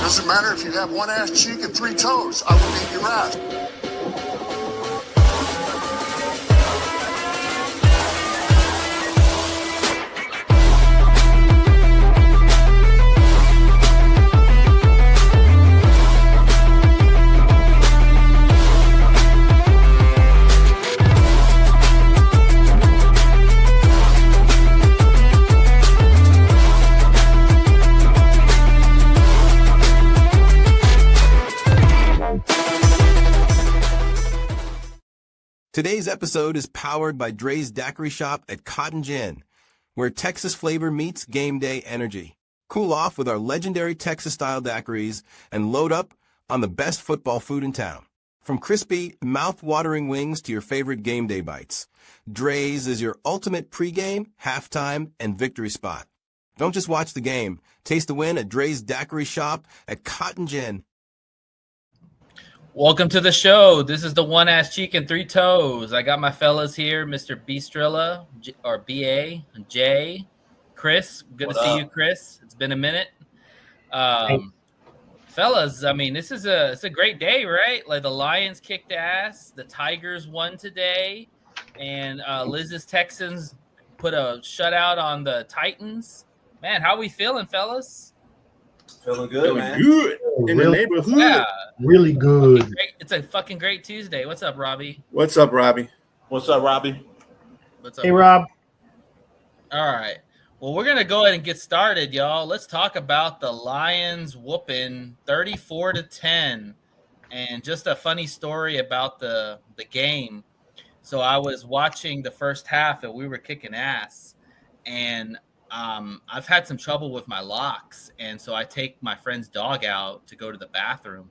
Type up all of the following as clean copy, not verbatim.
Doesn't matter if you have one ass cheek and 3 toes. I will beat your ass. Today's episode is powered by Dre's Daiquiri Shop at Cotton Gin, where Texas flavor meets game day energy. Cool off with our legendary Texas-style daiquiris and load up on the best football food in town. From crispy, mouth-watering wings to your favorite game day bites, Dre's is your ultimate pregame, halftime, and victory spot. Don't just watch the game. Taste the win at Dre's Daiquiri Shop at Cotton Gin. Welcome to the show. This is the One Ass Cheek and 3 Toes. I got my fellas here, Mr. Beastrilla, or BA, Jay, Chris. Good to see you, Chris. It's been a minute. Fellas, I mean, it's a great day, right? Like the Lions kicked ass, the Tigers won today, and Liz's Texans put a shutout on the Titans. Man, how we feeling, fellas? Feeling good, man. Good in the neighborhood. Yeah. Really good. It's a fucking great Tuesday. What's up, Robbie? What's up, Robbie? What's up, Robbie? What's up? Hey, Rob. All right. Well, we're going to go ahead and get started, y'all. Let's talk about the Lions whooping 34-10. And just a funny story about the game. So I was watching the first half and we were kicking ass. And I've had some trouble with my locks. And so I take my friend's dog out to go to the bathroom.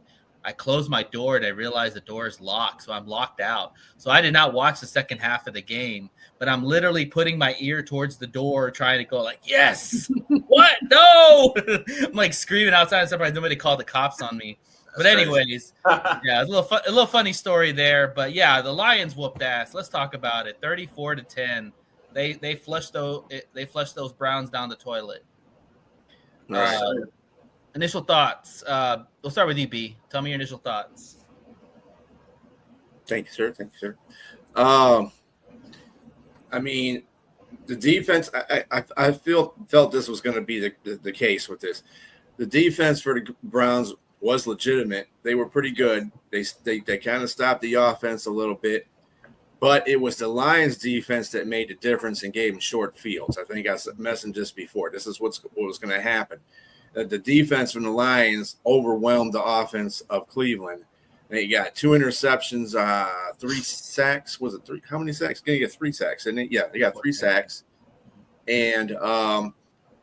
I close my door and I realize the door is locked. So I'm locked out. So I did not watch the second half of the game, but I'm literally putting my ear towards the door, trying to go like, yes, what? No. I'm like screaming outside. I'm surprised nobody called the cops on me. But anyways, yeah, a little funny story there. But yeah, the Lions whooped ass. Let's talk about it. 34-10. They flushed those Browns down the toilet. Initial thoughts. We'll start with you, B. Tell me your initial thoughts. Thank you, sir. I mean, the defense. I felt this was going to be the case with this. The defense for the Browns was legitimate. They were pretty good. They kind of stopped the offense a little bit. But it was the Lions' defense that made the difference and gave them short fields. I think I mentioned this before. This is what was going to happen. The defense from the Lions overwhelmed the offense of Cleveland. They got 2 interceptions, 3 sacks. Was it 3? How many sacks? Going to get 3 sacks, isn't it? Yeah, they got 3 sacks. And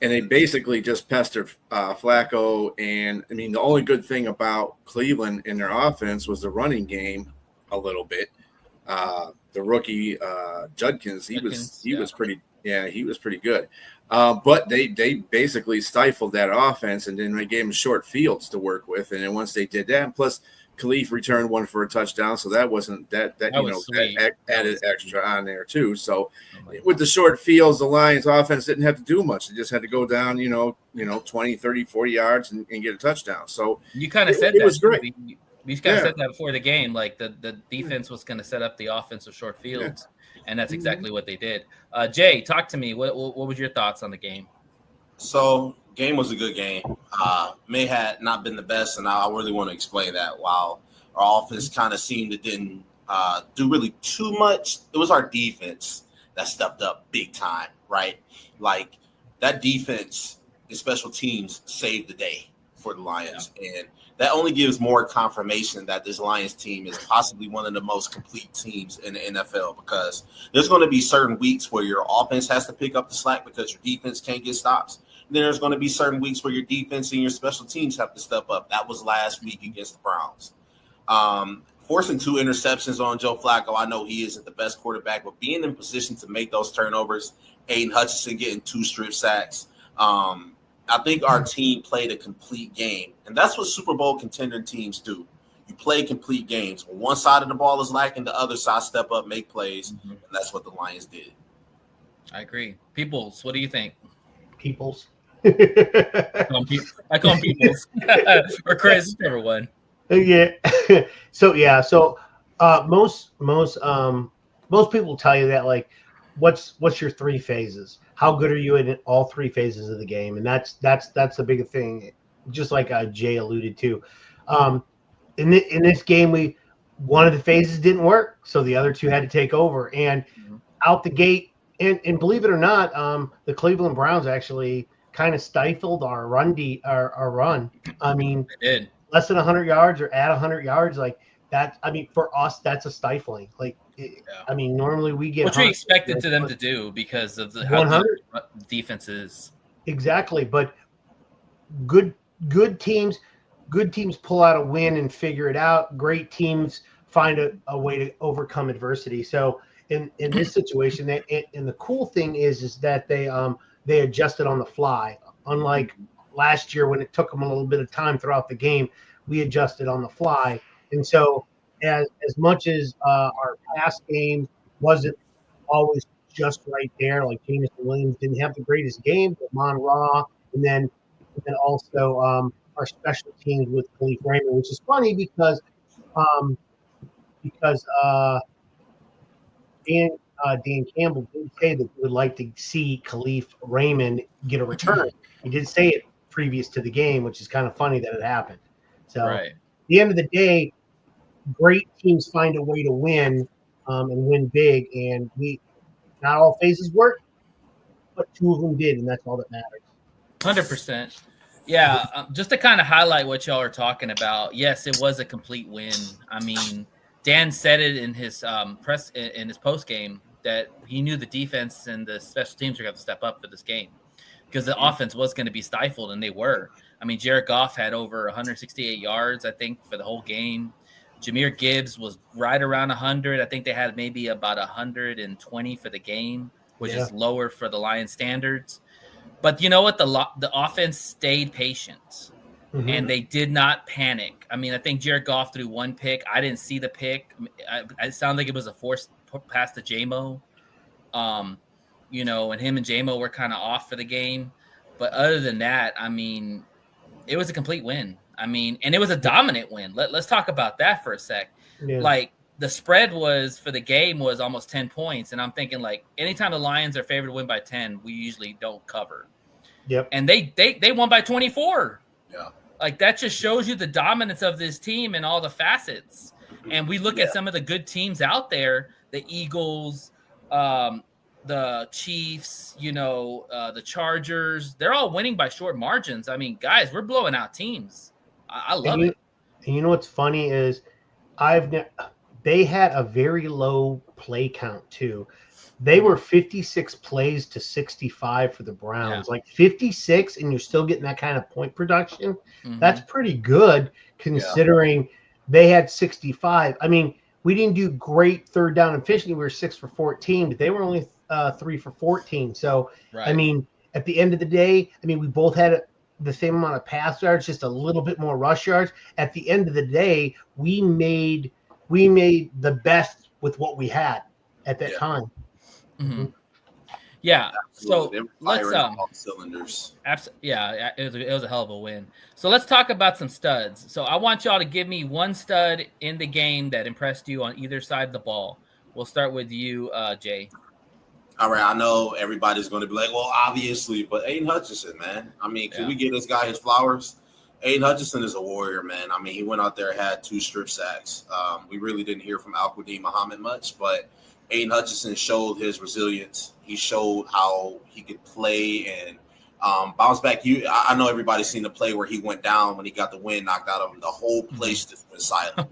they basically just pestered Flacco. And, I mean, the only good thing about Cleveland in their offense was the running game a little bit. The rookie Judkins, he was pretty good. But they basically stifled that offense, and then they gave him short fields to work with. And then once they did that, plus Khalif returned one for a touchdown, so that wasn't that added extra on there too. So with the short fields, the Lions offense didn't have to do much. They just had to go down, 20, 30, 40 yards and get a touchdown. So you kind of said that. It was great. We kind of said that before the game, like the defense was going to set up the offense of short fields, and that's exactly what they did. Jay, talk to me. What was your thoughts on the game? So, game was a good game. May had not been the best, and I really want to explain that. While our offense kind of seemed it didn't do really too much, it was our defense that stepped up big time, right? Like that defense and special teams saved the day for the Lions, and that only gives more confirmation that this Lions team is possibly one of the most complete teams in the NFL, because there's going to be certain weeks where your offense has to pick up the slack because your defense can't get stops. And then there's going to be certain weeks where your defense and your special teams have to step up. That was last week against the Browns. Forcing 2 interceptions on Joe Flacco, I know he isn't the best quarterback, but being in position to make those turnovers, Aiden Hutchinson getting 2 strip sacks, I think our team played a complete game, and that's what Super Bowl contender teams do. You play complete games. When one side of the ball is lacking, the other side step up, make plays, and that's what the Lions did. I agree. Peoples, what do you think? Peoples. I call them peoples or Chris, whichever one. Yeah. So most people tell you that, like, what's your three phases? How good are you in all three phases of the game? And that's the big thing. Just like Jay alluded to, in this game, one of the phases didn't work, so the other two had to take over. And out the gate, and believe it or not, the Cleveland Browns actually kind of stifled our run. Our run. I mean, They did. less than 100 yards or at 100 yards, like that. I mean, for us, that's a stifling. Like, I mean, normally we get what you expected to them to do because of how 100 the defense is. Exactly, but good teams pull out a win and figure it out. Great teams find a way to overcome adversity. So in this situation, and the cool thing is that they adjusted on the fly. Unlike last year when it took them a little bit of time throughout the game, we adjusted on the fly. And so as much as our pass game wasn't always just right there, like Jameson Williams didn't have the greatest game, but Mon-Ra, and then also our special teams with Khalif Raymond, which is funny because Dan Campbell did say that he would like to see Khalif Raymond get a return. He did say it previous to the game, which is kind of funny that it happened. So Right. at the end of the day, great teams find a way to win and win big. And not all phases work, but two of them did, and that's all that matters. 100%. Yeah, just to kind of highlight what y'all are talking about. Yes, it was a complete win. I mean, Dan said it in his in his post game that he knew the defense and the special teams were going to step up for this game because the offense was going to be stifled, and they were. I mean, Jared Goff had over 168 yards, I think, for the whole game. Jahmyr Gibbs was right around 100. I think they had maybe about 120 for the game, which is lower for the Lions standards. But you know what? The offense stayed patient, and they did not panic. I mean, I think Jared Goff threw one pick. I didn't see the pick. It sounded like it was a forced pass to J-Mo. You know, and him and J-Mo were kind of off for the game. But other than that, I mean, it was a complete win. I mean, and it was a dominant win. Let's talk about that for a sec. Yeah. Like, the spread was for the game was almost 10 points. And I'm thinking, like, anytime the Lions are favored to win by 10, we usually don't cover. Yep. And they won by 24. Yeah. Like, that just shows you the dominance of this team and all the facets. And we look at some of the good teams out there, the Eagles, the Chiefs, you know, the Chargers. They're all winning by short margins. I mean, guys, we're blowing out teams. I love it. And you know what's funny is they had a very low play count too. They were 56 plays to 65 for the Browns. Like 56, and you're still getting that kind of point production. That's pretty good considering they had 65. I mean, we didn't do great third down efficiency. We were 6 for 14, but they were only 3 for 14. So, I mean, at the end of the day, I mean, we both had the same amount of pass yards, just a little bit more rush yards. At the end of the day, we made the best with what we had at that time. Yeah. Absolutely. So let's all cylinders. Yeah, it was a hell of a win. So let's talk about some studs. So I want y'all to give me one stud in the game that impressed you on either side of the ball. We'll start with you, Jay. All right, I know everybody's going to be like, well, obviously, but Aiden Hutchinson, man. I mean, can we give this guy his flowers? Aiden Hutchinson is a warrior, man. I mean, he went out there, had 2 strip sacks. We really didn't hear from Al-Quadin Muhammad much, but Aiden Hutchinson showed his resilience. He showed how he could play and bounce back. I know everybody's seen the play where he went down when he got the wind knocked out of him. The whole place just went silent.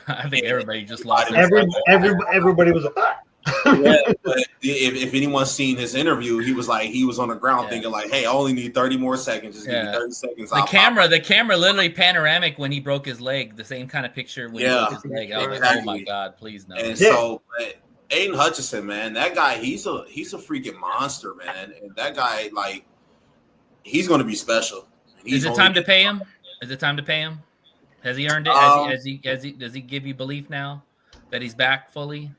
I think everybody just lost. Everybody was yeah, but if anyone's seen his interview, he was like, he was on the ground thinking like, hey, I only need 30 more seconds. Just give me 30 seconds. The camera literally panoramic when he broke his leg. The same kind of picture when he broke his leg. I was like, oh my God, please no. And so Aiden Hutchinson, man, that guy, he's a freaking monster, man. And that guy, like, he's going to be special. Is it time to pay him? Is it time to pay him? Has he earned it? Does he give you belief now that he's back fully?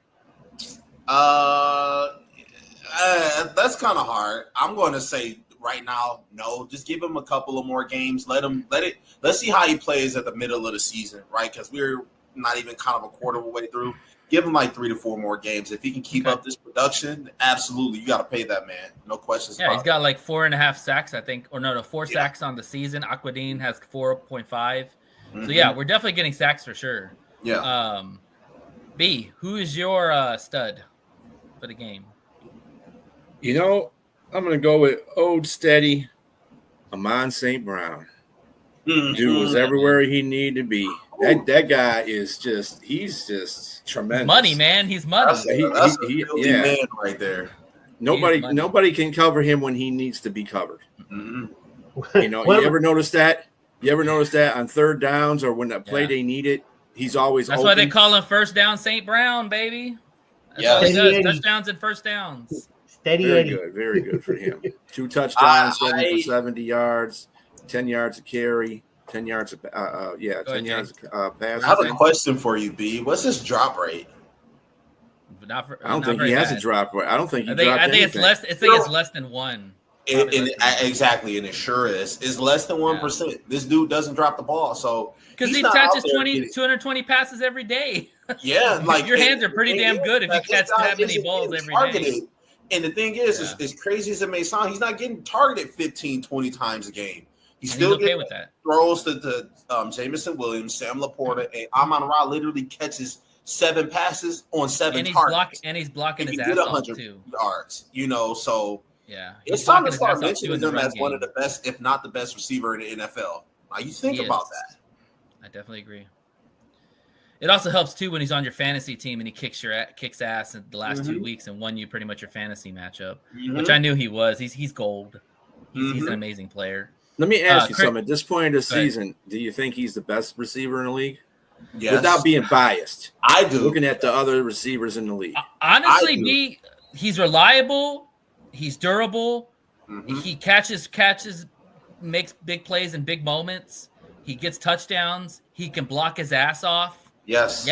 That's kind of hard. I'm going to say right now, no. Just give him a couple of more games. Let's see how he plays at the middle of the season, right? Because we're not even kind of a quarter of the way through. Give him like 3 to 4 more games. If he can keep up this production, absolutely, you got to pay that man. No questions. Yeah, he's got like 4.5 sacks, I think, or no, 4 sacks on the season. Aquadine has 4.5. Mm-hmm. So yeah, we're definitely getting sacks for sure. Yeah. B, who is your stud for the game? You know, I'm going to go with Ode Steady, Amon St. Brown. Dude was everywhere he needed to be. That guy is he's just tremendous. Money, man. He's money. That's a man right there. Nobody can cover him when he needs to be covered. Mm-hmm. You know, you ever notice that? You ever notice that on third downs or when that play they need it, he's always That's open. why they call him first down St. Brown, baby. That's all he does. Touchdowns and first downs. Steady very Eddie. good, very good for him. 2 touchdowns, 70 yards, 10 yards of carry, 10 yards of yards of pass. I have a question for you, B. What's his drop rate? I don't think he has a drop rate. I don't think he dropped anything. It's less. It's less than 1. Exactly, and it sure is. It's less than 1%. Yeah. This dude doesn't drop the ball, so because he catches 220 passes every day. Yeah, like your hands are pretty damn good if you catch that many balls every day. And the thing is, as crazy as it may sound, he's not getting targeted 15, 20 times a game. He's still okay with that. Throws to Jamison Williams, Sam Laporta, and Amon-Ra literally catches 7 passes on 7 targets. And he's blocking his ass off too. Yards, you know, so yeah, it's time to start mentioning him as one of the best, if not the best receiver in the NFL. Now you think about that. I definitely agree. It also helps too when he's on your fantasy team and he kicks ass in the last 2 weeks and won you pretty much your fantasy matchup, which I knew he was. He's gold. He's an amazing player. Let me ask you something. At this point of the season, do you think he's the best receiver in the league? Yes. Without being biased. I do. Looking at the other receivers in the league. Honestly, he's reliable. He's durable. He catches, makes big plays in big moments. He gets touchdowns. He can block his ass off. Yes,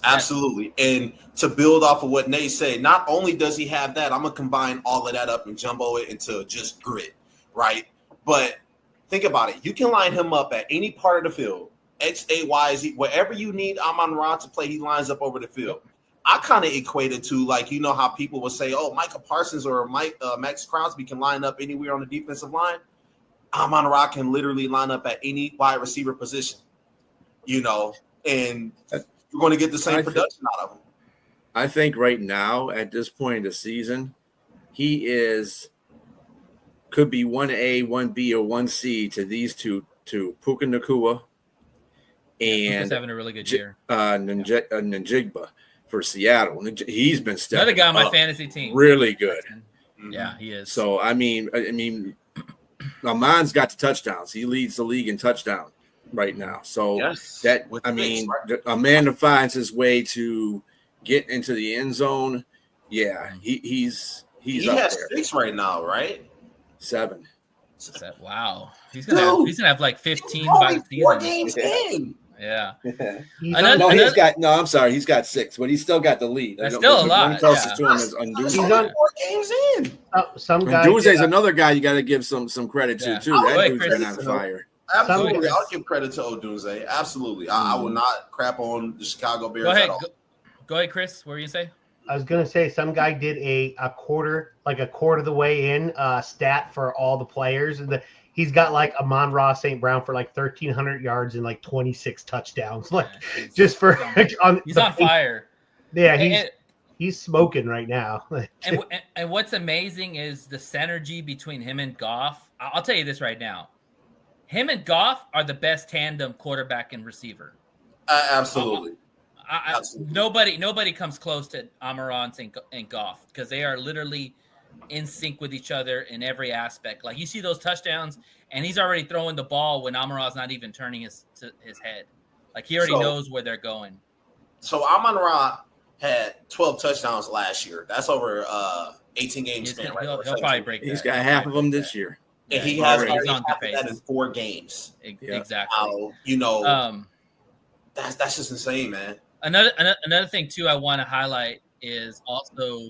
absolutely. And to build off of what Nate said, not only does he have that, I'm going to combine all of that up and jumbo it into just grit, right? But think about it. You can line him up at any part of the field, X, A, Y, Z, wherever you need Amon-Ra to play, he lines up over the field. I kind of equate it to, like, you know how people will say, oh, Micah Parsons or Max Crosby can line up anywhere on the defensive line. Amon-Ra can literally line up at any wide receiver position, you know, and you're going to get the same production out of him. I think right now, at this point in the season, he could be 1A, 1B, or 1C to these two, Puka Nacua and he's having a really good year. Njigba for Seattle. He's been stepping another guy on my fantasy team. Really good. Yeah, he is. So, I mean, Amon's got the touchdowns. He leads the league in touchdoup right now. So a man that finds his way to get into the end zone. Yeah, he's he up has there. 6 right now, right? 7. Wow, he's gonna have like 15 by the season. 4 games in. Yeah. I'm sorry, he's got 6, but he's still got the lead. That's still a lot. Closest to him is Unduze. He's on 4 games in. Unduze is another guy you got to give some credit to too. That dude's been on fire. Absolutely, I'll give credit to Odunze. Absolutely, I will not crap on the Chicago Bears at all. Go ahead, Chris. What were you say? I was gonna say some guy did a quarter of the way in stat for all the players, and he's got like Amon-Ra St. Brown for like 1,300 yards and like 26 touchdowns. Like just for he's on fire. Yeah, he's smoking right now. and what's amazing is the synergy between him and Goff. I'll tell you this right now. Him and Goff are the best tandem quarterback and receiver. Absolutely. Nobody comes close to Amon-Ra and Goff because they are literally in sync with each other in every aspect. Like you see those touchdowns, and he's already throwing the ball when Amon-Ra's not even turning his head. Like he already knows where they're going. So Amon-Ra had 12 touchdowns last year. That's over 18 games span. He'll probably break that. He's got half of them this year. And he has already half of that in 4 games. Exactly. That's just insane, man. Another thing too I want to highlight is also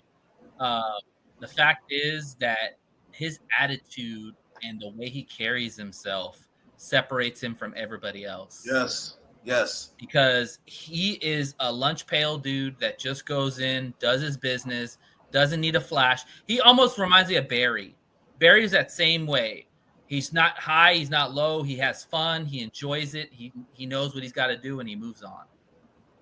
The fact is that his attitude and the way he carries himself separates him from everybody else. Yes. Because he is a lunch pail dude that just goes in, does his business, doesn't need a flash. He almost reminds me of Barry. Barry's that same way. He's not high, he's not low. He has fun, he enjoys it. He knows what he's got to do, and he moves on.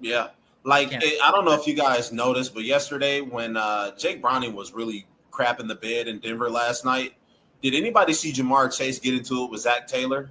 Yeah. Like, I don't know if you guys noticed, but yesterday when Jake Browning was really crapping the bed in Denver last night, did anybody see Jamar Chase get into it with Zach Taylor?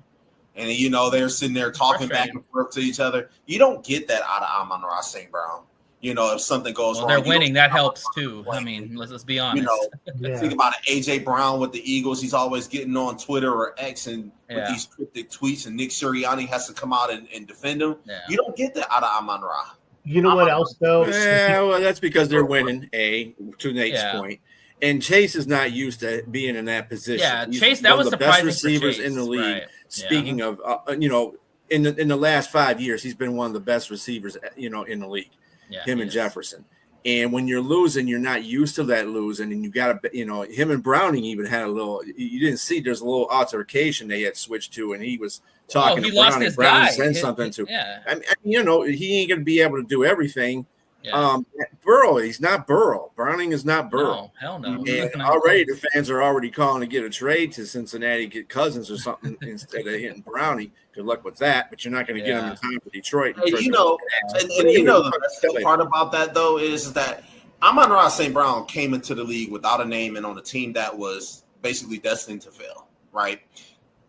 And, you know, they're sitting there talking back and forth to each other. You don't get that out of Amon-Ra St. Brown. You know, if something goes wrong. They're winning. That helps, too. I mean, let's be honest. You know, think about it. A.J. Brown with the Eagles. He's always getting on Twitter or X and with these cryptic tweets, and Nick Sirianni has to come out and defend him. Yeah. You don't get that out of Amon-Ra. You know what else, though? Yeah, well, that's because they're winning, to Nate's point. And Chase is not used to being in that position. Yeah, He's Chase, that was the best surprising receivers for Chase. in the league. Right. Speaking of, you know, in the last 5 years, he's been one of the best receivers, you know, in the league. Yeah, him and Jefferson. And when you're losing, you're not used to that losing, and you got to, you know, him and Browning even had a little. You didn't see there's a little altercation they had switched to, and he was talking to Browning. Browning said something to. Yeah. I mean, you know, he ain't going to be able to do everything. Yeah. Burrow, he's not Burrow. Browning is not Burrow. No, hell no. And already the fans are already calling to get a trade to Cincinnati, get Cousins or something instead of hitting Browning. Good luck with that, but you're not going to get him in time for Detroit. And you know, the best part about that though is that Amon-Ra St. Brown came into the league without a name and on a team that was basically destined to fail. Right?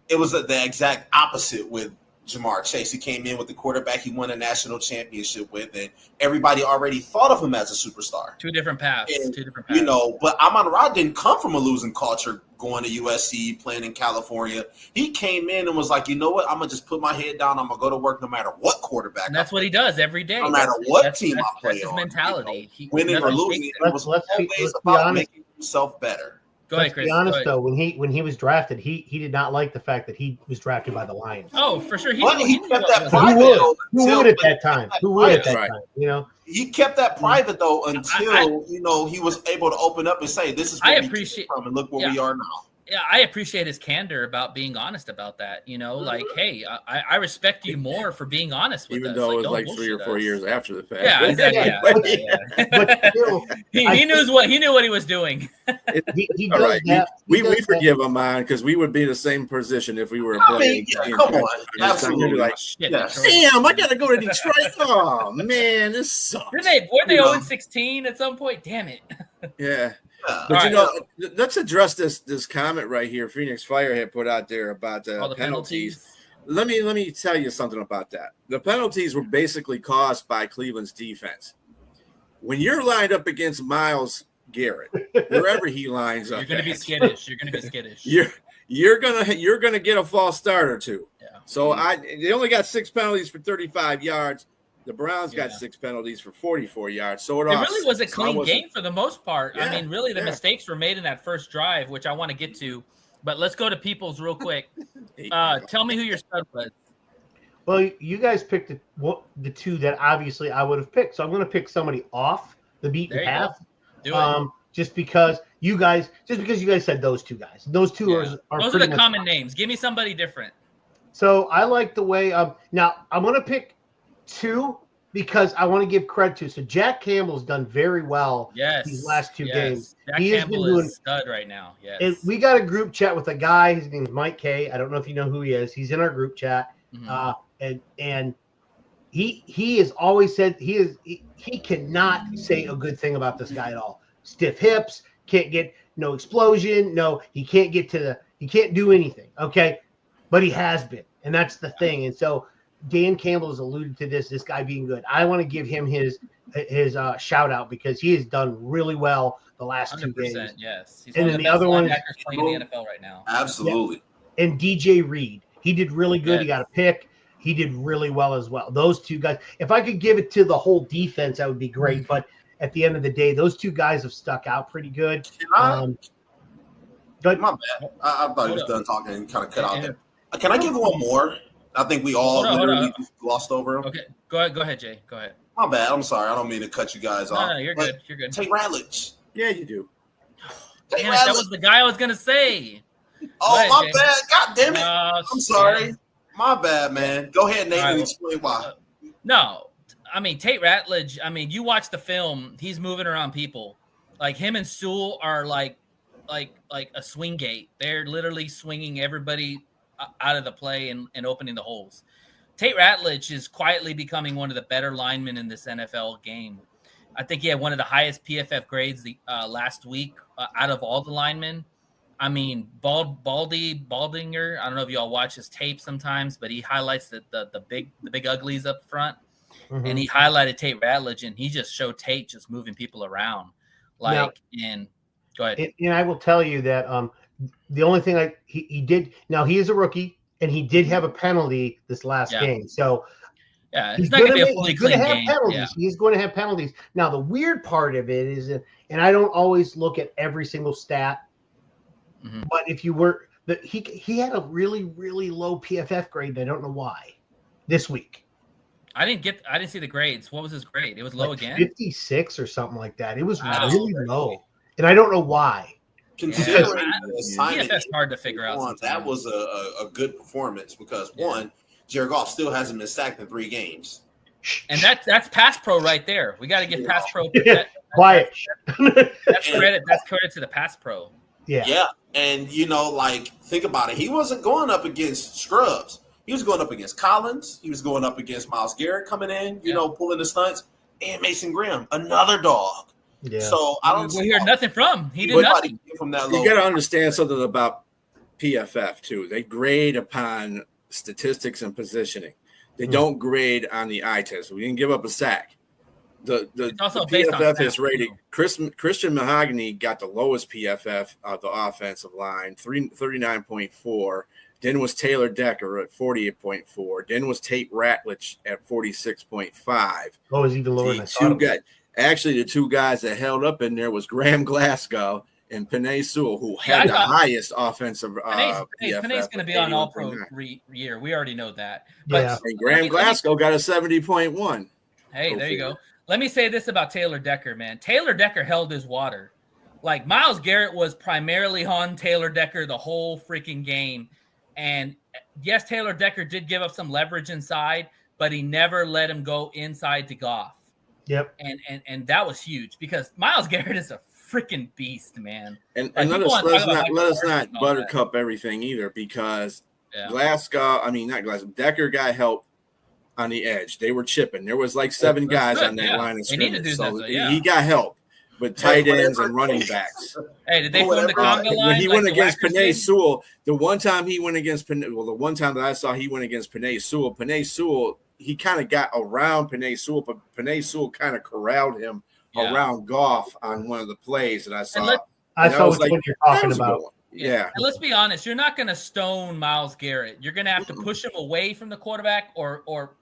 It was the exact opposite with Jamar Chase. He came in with the quarterback he won a national championship with, and everybody already thought of him as a superstar. Two different paths. You know, but Amon-Ra didn't come from a losing culture going to USC, playing in California. He came in and was like, you know what? I'm going to just put my head down. I'm going to go to work no matter what quarterback. And that's what he does every day. No matter what team I play that's his mentality. You know, winning or losing, it was always about making himself better. Go ahead, Chris. To be honest, though, when he was drafted, he did not like the fact that he was drafted by the Lions. Oh, for sure. He kept that private. Who would at that time? Who would at that time? You know, he kept that private though until you know he was able to open up and say, "This is what we came from, and look where we are now." Yeah, I appreciate his candor about being honest about that. You know, like, hey, I respect you more for being honest with us. Even though it was like 3 or 4 years after the fact. Yeah, exactly. But still, he knew what he was doing. He does right. that. We forgive him, man, because we would be in the same position if we were playing. Come on, absolutely. Like, damn, I got to go to Detroit. Oh man, this sucks. Weren't they 0-16 at some point? Damn it. Yeah. But you know, let's address this comment right here. Phoenix Fire had put out there about the penalties. Let me tell you something about that. The penalties were basically caused by Cleveland's defense. When you're lined up against Myles Garrett, wherever he lines up, you're going to be skittish. You're gonna get a false start or two. Yeah. So they only got 6 penalties for 35 yards. The Browns got 6 penalties for 44 yards. So it really was a clean game for the most part. Yeah, I mean, really, the mistakes were made in that first drive, which I want to get to. But let's go to Peoples real quick. Tell me who your stud was. Well, you guys picked the two that obviously I would have picked. So I'm going to pick somebody off the beaten path. Do it. Just because you guys said those two guys. Those two are those are the common names. Give me somebody different. So I like the way now I'm going to pick 2 because I want to give credit to. So Jack Campbell's done very well these last 2 games. Jack Campbell is stud right now. Yes. And we got a group chat with a guy. His name is Mike K. I don't know if you know who he is. He's in our group chat. Mm-hmm. And he has always said he cannot say a good thing about this guy at all. Stiff hips, can't get no explosion. No, he can't do anything. Okay. But he has been. And that's the thing. And so Dan Campbell has alluded to this guy being good. I want to give him his shout out because he has done really well the last 2 games. Yes, he's and then the other one playing in the NFL right now. Absolutely. Yeah. And DJ Reed, he did really good. He got a pick. He did really well as well. Those 2 guys. If I could give it to the whole defense, that would be great. But at the end of the day, those 2 guys have stuck out pretty good. My bad. I thought he was done talking and kind of cut out there. Can I give one more? I think we all literally just glossed over him. Okay, go ahead, Jay. Go ahead. My bad. I'm sorry. I don't mean to cut you guys off. No, you're good. You're good. Tate Ratledge. Yeah, you do. Damn it, that was the guy I was gonna say. Oh, Go my ahead, bad. God damn it. Oh, I'm sorry. shit. My bad, man. Go ahead, Nate, All right, and well, explain why. No, I mean Tate Ratledge. I mean, you watch the film; he's moving around people. Like him and Sewell are like a swing gate. They're literally swinging everybody out of the play and opening the holes. Tate Ratledge is quietly becoming one of the better linemen in this NFL game. I think he had one of the highest PFF grades last week out of all the linemen. I mean, Baldinger. I don't know if y'all watch his tape sometimes, but he highlights the big uglies up front, and he highlighted Tate Ratledge, and he just showed Tate just moving people around. And go ahead. And I will tell you that the only thing he did, now he is a rookie, and he did have a penalty this last game. So it's not going to be a fully clean game. Penalties. He's going to have penalties. Now the weird part of it is, and I don't always look at every single stat. But if you were that he had a really, really low PFF grade, and I don't know why this week. I didn't see the grades. What was his grade? It was low again. 56 or something like that. It was really low. And I don't know why. Considering the assignment, that's hard to figure out. That was a good performance because one, Jared Goff still hasn't been sacked in 3 games. And that's pass pro right there. We got to give pass pro quiet. That's credit to the pass pro. Yeah. And think about it. He wasn't going up against scrubs. He was going up against Collins. He was going up against Myles Garrett coming in, pulling the stunts, and Mason Graham, another dog. Yeah. So I don't. We heard nothing from him. He did nothing from that. You got to understand something about PFF too. They grade upon statistics and positioning. They don't grade on the eye test. We didn't give up a sack. The PFF is rated. Christian Mahogany got the lowest PFF of the offensive line, 39.4. Then was Taylor Decker at 48.4. Then was Tate Ratledge at 46.5. Oh, it was even lower than I thought. Actually, the 2 guys that held up in there was Graham Glasgow and Penei Sewell, who had the highest offensive PFF. Penei's going to be on All-Pro year. We already know that. But and Graham Glasgow got a 70.1. Hey, there you go. Let me say this about Taylor Decker, man. Taylor Decker held his water. Like, Myles Garrett was primarily on Taylor Decker the whole freaking game. And, yes, Taylor Decker did give up some leverage inside, but he never let him go inside to Goff. Yep. And that was huge because Myles Garrett is a freaking beast, man. And let us not buttercup everything either because Decker got help on the edge. They were chipping. There was like 7 guys on that line of scrimmage. So he got help with tight ends and running backs. Hey, did they form the conga line? When he went against Penei Sewell, the one time that I saw he went against Penei Sewell, he kind of got around Penei Sewell, but Penei Sewell kind of corralled him around Goff on one of the plays that I saw. I saw what you're talking about. Yeah. And let's be honest, you're not going to stone Myles Garrett. You're going to have to push him away from the quarterback or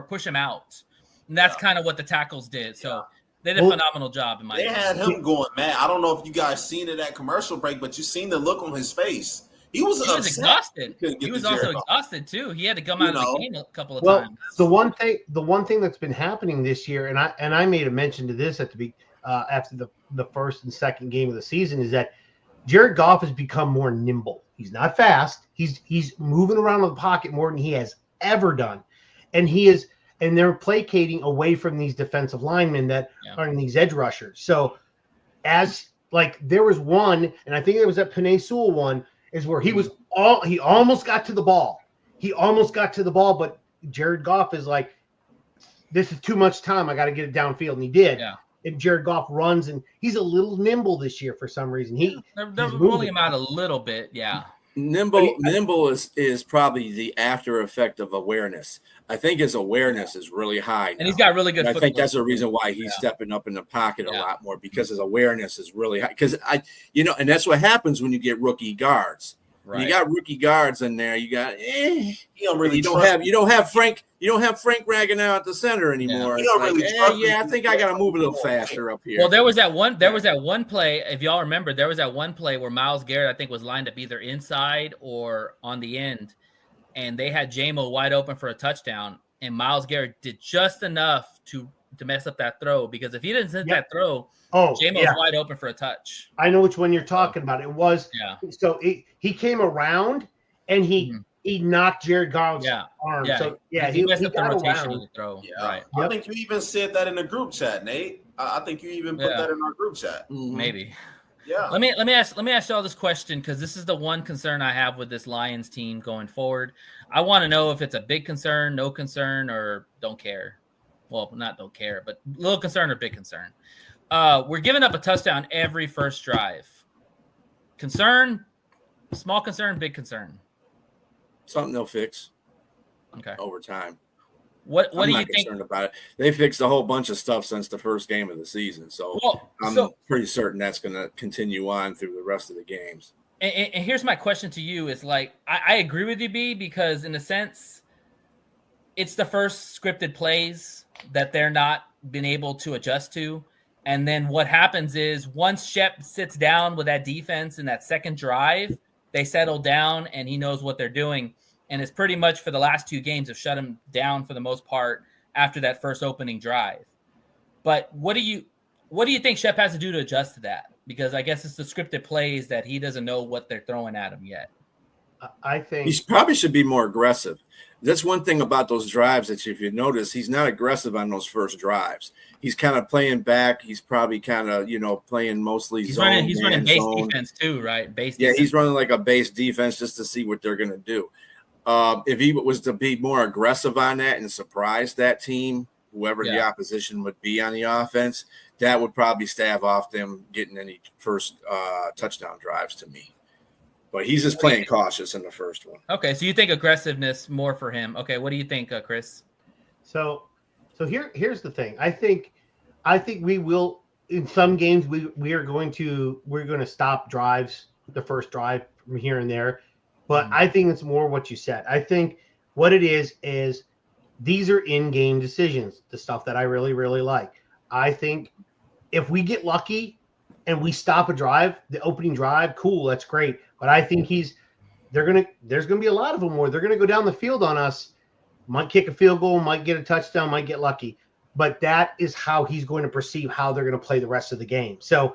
push him out. And that's kind of what the tackles did. So they did a phenomenal job in my opinion. They had him going, man. I don't know if you guys seen it at commercial break, but you seen the look on his face. He was exhausted. He was also exhausted too. He had to come out of the game a couple of times. The one thing that's been happening this year, and I made a mention to this after the first and second game of the season, is that Jared Goff has become more nimble. He's not fast. He's moving around in the pocket more than he has ever done, and they're placating away from these defensive linemen that are in these edge rushers. So, there was one, and I think it was that Penei Sewell one, is where he almost got to the ball. But Jared Goff is like, this is too much time. I got to get it downfield, and he did. Yeah. And Jared Goff runs, and he's a little nimble this year for some reason. They're rolling him out a little bit, yeah. Nimble is probably the after effect of awareness. I think his awareness is really high now. And he's got really good footwork. I think that's the reason why he's stepping up in the pocket a lot more, because his awareness is really high. Because and that's what happens when you get rookie guards. Right. When you got rookie guards in there, you got you don't have Frank ragging out at the center anymore. I think I gotta move a little faster up here. Well, there was that one play, if y'all remember, where Myles Garrett, I think, was lined up either inside or on the end, and they had J-Mo wide open for a touchdown, and Myles Garrett did just enough to to mess up that throw, because if he didn't hit that throw, Oh, J-Mo's wide open for a touch. I know which one you're talking about. It was so he came around and he knocked Jared Goff's arm. Yeah. So he messed up the got rotation around. of the throw. Yeah. Right. I think you even said that in the group chat, Nate. I think you even put that in our group chat. Maybe. Yeah. Let me ask y'all this question, because this is the one concern I have with this Lions team going forward. I want to know if it's a big concern, no concern, or don't care. Well, not don't care, but little concern or big concern. We're giving up a touchdown every first drive. Concern, small concern, big concern. Something they'll fix. Okay. Over time. What do you think? Concerned about it. They fixed a whole bunch of stuff since the first game of the season, so I'm pretty certain that's going to continue on through the rest of the games. And here's my question to you: is like I agree with you, B, because in a sense, it's the first scripted plays that they're not been able to adjust to, and then what happens is once Shep sits down with that defense in that second drive, they settle down and he knows what they're doing. And it's pretty much for the last 2 games have shut him down for the most part after that first opening drive. But what do you think Shep has to do to adjust to that? Because I guess it's the scripted plays that he doesn't know what they're throwing at him yet. I think he probably should be more aggressive. That's one thing about those drives that if you notice, he's not aggressive on those first drives. He's kind of playing back. He's probably kind of, playing mostly zone. He's running base defense too, right? Defense. He's running like a base defense just to see what they're going to do. If he was to be more aggressive on that and surprise that team, whoever the opposition would be on the offense, that would probably stave off them getting any first touchdown drives to me. But he's just playing cautious in the first one. Okay, so you think aggressiveness more for him. Okay, what do you think, Chris? So here's the thing. I think we will in some games we're going to stop drives, the first drive from here and there. But I think it's more what you said. I think what it is these are in-game decisions, the stuff that I really, really like. I think if we get lucky and we stop a drive, the opening drive, cool, that's great. But I think there's going to be a lot of them where they're going to go down the field on us, might kick a field goal, might get a touchdown, might get lucky. But that is how he's going to perceive how they're going to play the rest of the game. So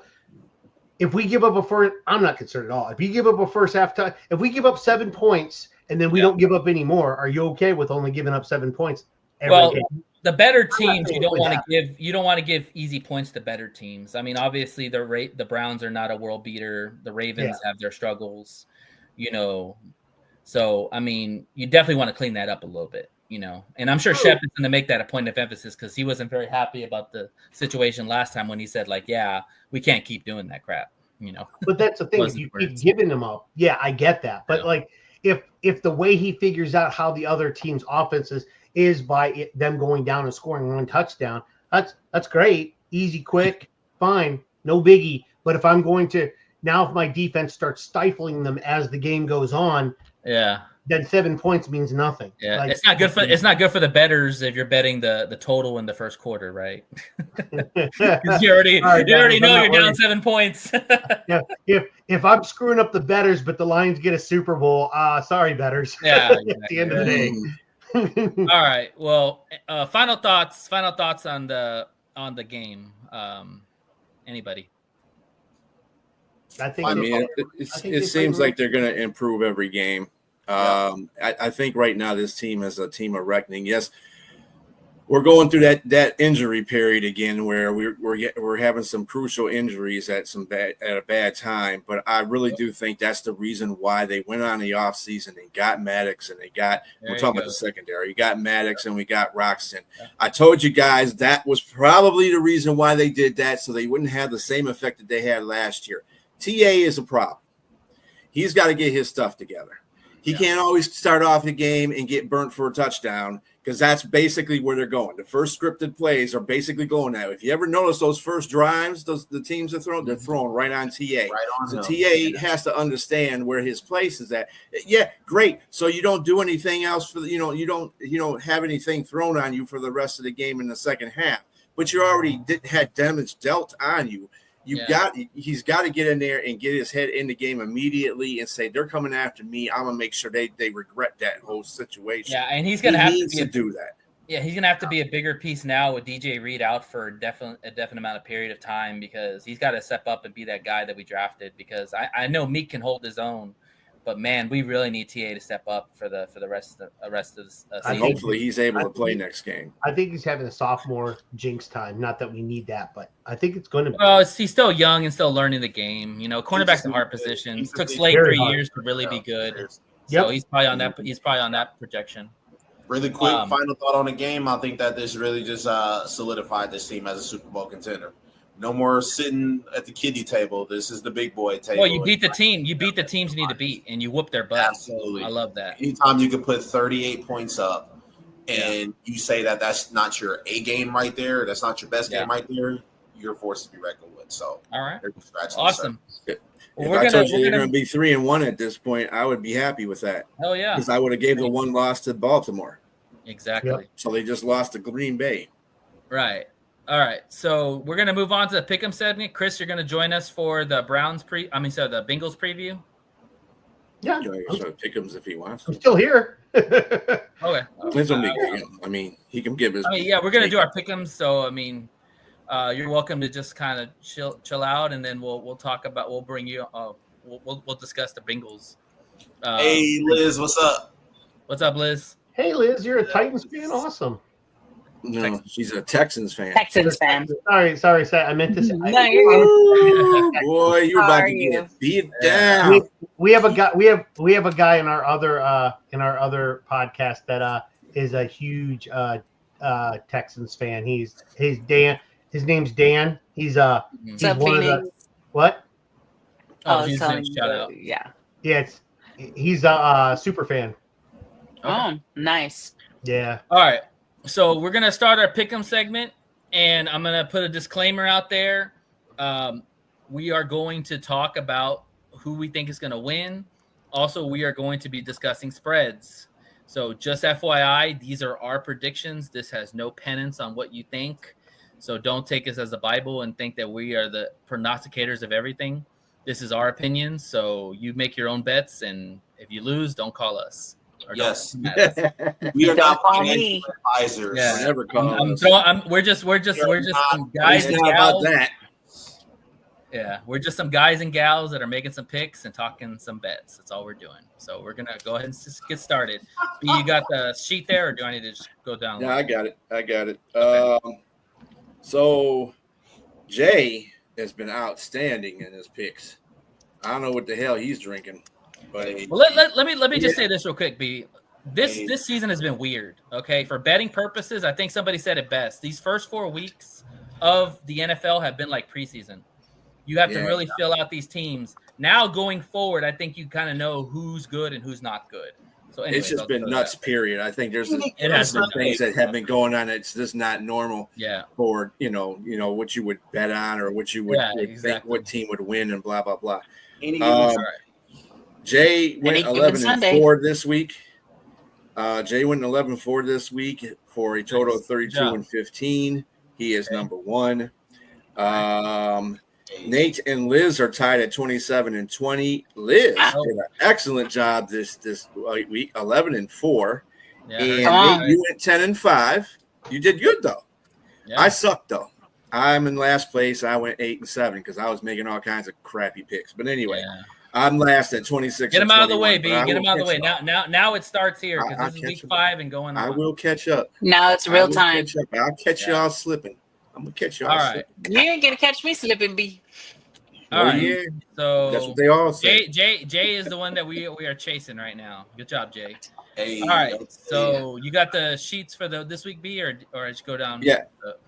if we give up a first, I'm not concerned at all. If you give up a first half time, if we give up 7 points and then we don't give up any more, are you okay with only giving up 7 points every game? The better teams, you don't want to give easy points to better teams. I mean, obviously the Browns are not a world beater. The Ravens have their struggles, So I mean, you definitely want to clean that up a little bit, And I'm sure Shep is going to make that a point of emphasis because he wasn't very happy about the situation last time when he said, we can't keep doing that crap, But that's the thing. If you keep giving them up, I get that. But if the way he figures out how the other team's offenses is by them going down and scoring 1 touchdown, that's great, easy, quick, fine, no biggie. But if I'm going to if my defense starts stifling them as the game goes on, then 7 points means nothing. Yeah, it's not good for the bettors if you're betting the total in the first quarter, right? Because you already know you're down 7 points. If I'm screwing up the bettors, but the Lions get a Super Bowl, sorry bettors. Yeah, at the end of the day. All right. Well, final thoughts on the game. Anybody? It seems like they're going to improve every game. I think right now this team is a team of reckoning. Yes, we're going through that injury period again where we're having some crucial injuries at a bad time. But I really do think that's the reason why they went on the offseason and got Maddox and we're talking about the secondary. You got Maddox and we got Roxton. Yeah. I told you guys that was probably the reason why they did that, so they wouldn't have the same effect that they had last year. TA is a problem. He's got to get his stuff together. He can't always start off the game and get burnt for a touchdown because that's basically where they're going. The first scripted plays are basically going now. If you ever notice those first drives, the teams are throwing, they're throwing right on TA. Right on so TA has to understand where his place is at. Yeah, great. So you don't do anything else you don't have anything thrown on you for the rest of the game in the second half. But you already had damage dealt on you. He's got to get in there and get his head in the game immediately and say, they're coming after me. I'm going to make sure they regret that whole situation. Yeah, and he's going to have to do that. Yeah, he's gonna have to be a bigger piece now with DJ Reed out for a definite amount of period of time because he's got to step up and be that guy that we drafted. Because I know Meek can hold his own, but man, we really need TA to step up for the rest of the And season. hopefully he's able to play next game. I think he's having a sophomore jinx time. Not that we need that, but I think it's going to be. Well, he's still young and still learning the game. You know, cornerback's a hard position. It took Slade very 3 hard. years to really be good. Yep. So he's probably on that. He's probably on that projection. Really quick, final thought on the game. I think that this really just solidified this team as a Super Bowl contender. No more sitting at the kiddie table. This is the big boy table. Well, you beat the team. You beat the teams you need to beat, and you whoop their butt. Absolutely. So I love that. Anytime you can put 38 points up and you say that that's not your A game right there, that's not your best game right there, you're forced to be reckoned with. So, all right. Awesome. If I told you you're going to be 3-1 at this point, I would be happy with that. Hell yeah. Because I would have gave the one loss to Baltimore. Exactly. Yep. So they just lost to Green Bay. Right. All right. So we're going to move on to the Pick'em segment. Chris, you're going to join us for the the Bengals preview. Yeah. So Pickham's if he wants. I'm still here. Okay. Depends on me. I mean, he can give his. Yeah, we're going to do our Pick'ems. So, I mean, you're welcome to just kind of chill out, and then we'll talk about. We'll bring you. We'll discuss the Bengals. Hey Liz, what's up? What's up, Liz? Hey Liz, you're a Titans fan. Awesome. No, she's a Texans fan. Texans fan. Sorry. I meant to say. No, you're good. Boy, you're How about are to you? get beat down. We have a guy. We have a guy in our other podcast that is a huge Texans fan. He's Dan. His name's Dan. He's What's up, one of Phoenix? the what? Oh, he's telling shout out. you, yeah. Yeah, he's a super fan. Oh, nice. Yeah. All right. So we're gonna start our Pick'em segment, and I'm gonna put a disclaimer out there. We are going to talk about who we think is gonna win. Also, we are going to be discussing spreads. So just FYI, these are our predictions. This has no penance on what you think. So don't take us as the Bible and think that we are the prognosticators of everything. This is our opinion. So you make your own bets, and if you lose, don't call us. Yes. Don't come at us. We are Don't not call financial me. advisors. Yeah. Never call us. We're just some guys It's and not about gals. that. Yeah, we're just some guys and gals that are making some picks and talking some bets. That's all we're doing. So we're gonna go ahead and just get started. B, you got the sheet there, or do I need to just go down? Yeah, I got it. Okay. So Jay has been outstanding in his picks. I don't know what the hell he's drinking, but Well, let me just say this real quick, B. This season has been weird. Okay, for betting purposes, I think somebody said it best. These first 4 weeks of the NFL have been like preseason. You have to really fill out these teams. Now going forward, I think you kind of know who's good and who's not good. So anyways, it's just I'll been go nuts. that. Period. I think there's It has some been things that have been going on. It's just not normal. Yeah. For what you would bet on or what you would, think exactly. what team would win and blah blah blah. All right. Jay went Any given 11 and Sunday. 4 this week. Jay went 11-4 this week for a total of 32 and 15. He is number 1. Nate and Liz are tied at 27 and 20. Liz did an excellent job this week, 11 and 4. Yeah, And Nate, you went 10 and 5. You did good though. Yeah. I sucked though. I'm in last place. I went 8 and 7 because I was making all kinds of crappy picks. But anyway, I'm last at 26. Get him out of the way, B. but I Get him will out of the way. catch up. Now it starts here because I'll this is week catch up. 5 and going on. I will catch up. Now it's I real will time. catch up. I'll catch y'all slipping. I'm gonna catch y'all. All right. slipping. You ain't gonna catch me slipping, B. All right. Yeah, So that's what they all say. Jay is the one that we are chasing right now. Good job, Jay. Hey, All right. So you got the sheets for this week, B, or I just go down? Yeah.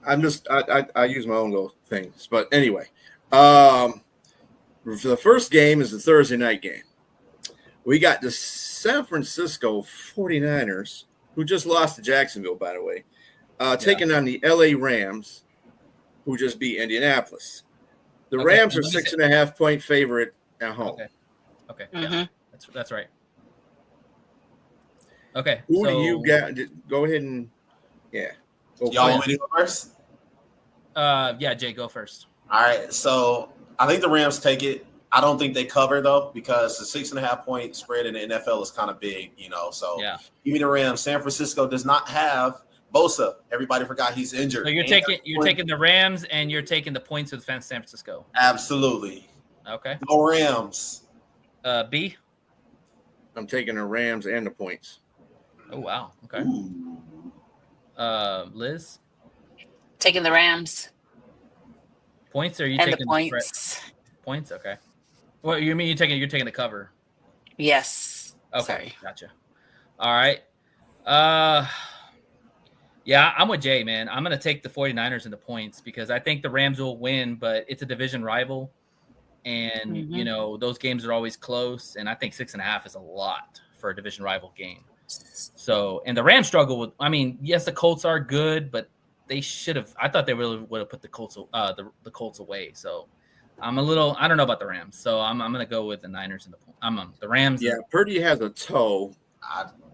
I'm just I use my own little things, but anyway, for the first game is the Thursday night game. We got the San Francisco 49ers, who just lost to Jacksonville, by the way, taking on the LA Rams, who just beat Indianapolis. The Rams are 6.5 point favorite at home. Okay. Mm-hmm. Yeah. That's right. Okay. Who do you got? Go ahead and y'all want me to go first? Yeah, Jay, go first. All right. So I think the Rams take it. I don't think they cover though, because the 6.5 point spread in the NFL is kind of big, So give me the Rams. San Francisco does not have Bosa. Everybody forgot he's injured. So you're taking the Rams and you're taking the points with San Francisco. Absolutely. Okay. Go Rams. B. I'm taking the Rams and the points. Oh wow. Okay. Ooh. Liz. Taking the Rams Points, or are you and taking the points. Points? Okay. What you mean? You're taking the cover. Yes. Okay, Sorry. gotcha. All right. Yeah, I'm with Jay, man. I'm gonna take the 49ers and the points because I think the Rams will win, but it's a division rival, and you know those games are always close. And I think 6.5 is a lot for a division rival game. So, and the Rams struggle with. I mean, yes, the Colts are good, but they should have. I thought they really would have put the Colts, the Colts away. So, I don't know about the Rams. So I'm gonna go with the Niners and the Rams. Yeah, Purdy has a toe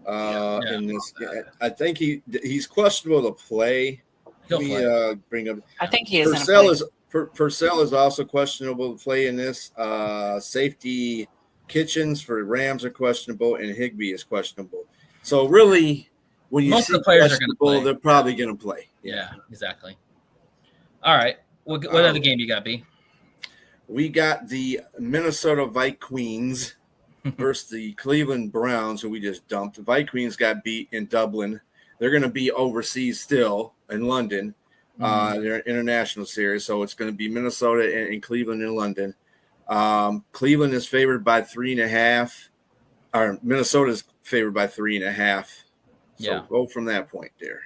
in this. I think he's questionable to play. He'll play. Bring up. I think he is. Purcell is also questionable to play in this. Safety Kitchens for Rams are questionable, and Higbee is questionable. So really, when you Most see of the players are going to play, they're probably going to play. Yeah, exactly. All right. What other game you got, B? We got the Minnesota Vikings versus the Cleveland Browns, who we just dumped. The Vikings got beat in Dublin. They're going to be overseas still in London. Their international series. So it's going to be Minnesota and Cleveland in London. Cleveland is favored by 3.5. Or Minnesota is favored by 3.5. So go from that point there.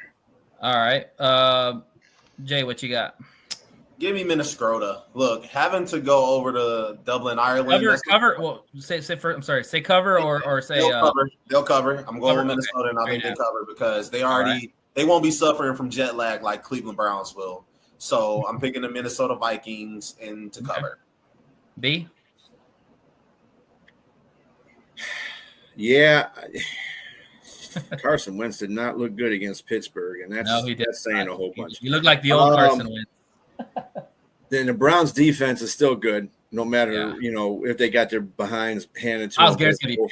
All right. Jay, what you got? Give me Minnesota. Look, having to go over to Dublin, Ireland. Cover. Well, say first. I'm sorry. Say cover or say they'll cover. They'll cover. I'm going with Minnesota, and I think they cover because they already they won't be suffering from jet lag like Cleveland Browns will. So I'm picking the Minnesota Vikings and to cover. B. Yeah. Carson Wentz did not look good against Pittsburgh, and that's saying a whole bunch. You look like the old Carson Wentz. Then the Browns defense is still good, no matter if they got their behinds handed to them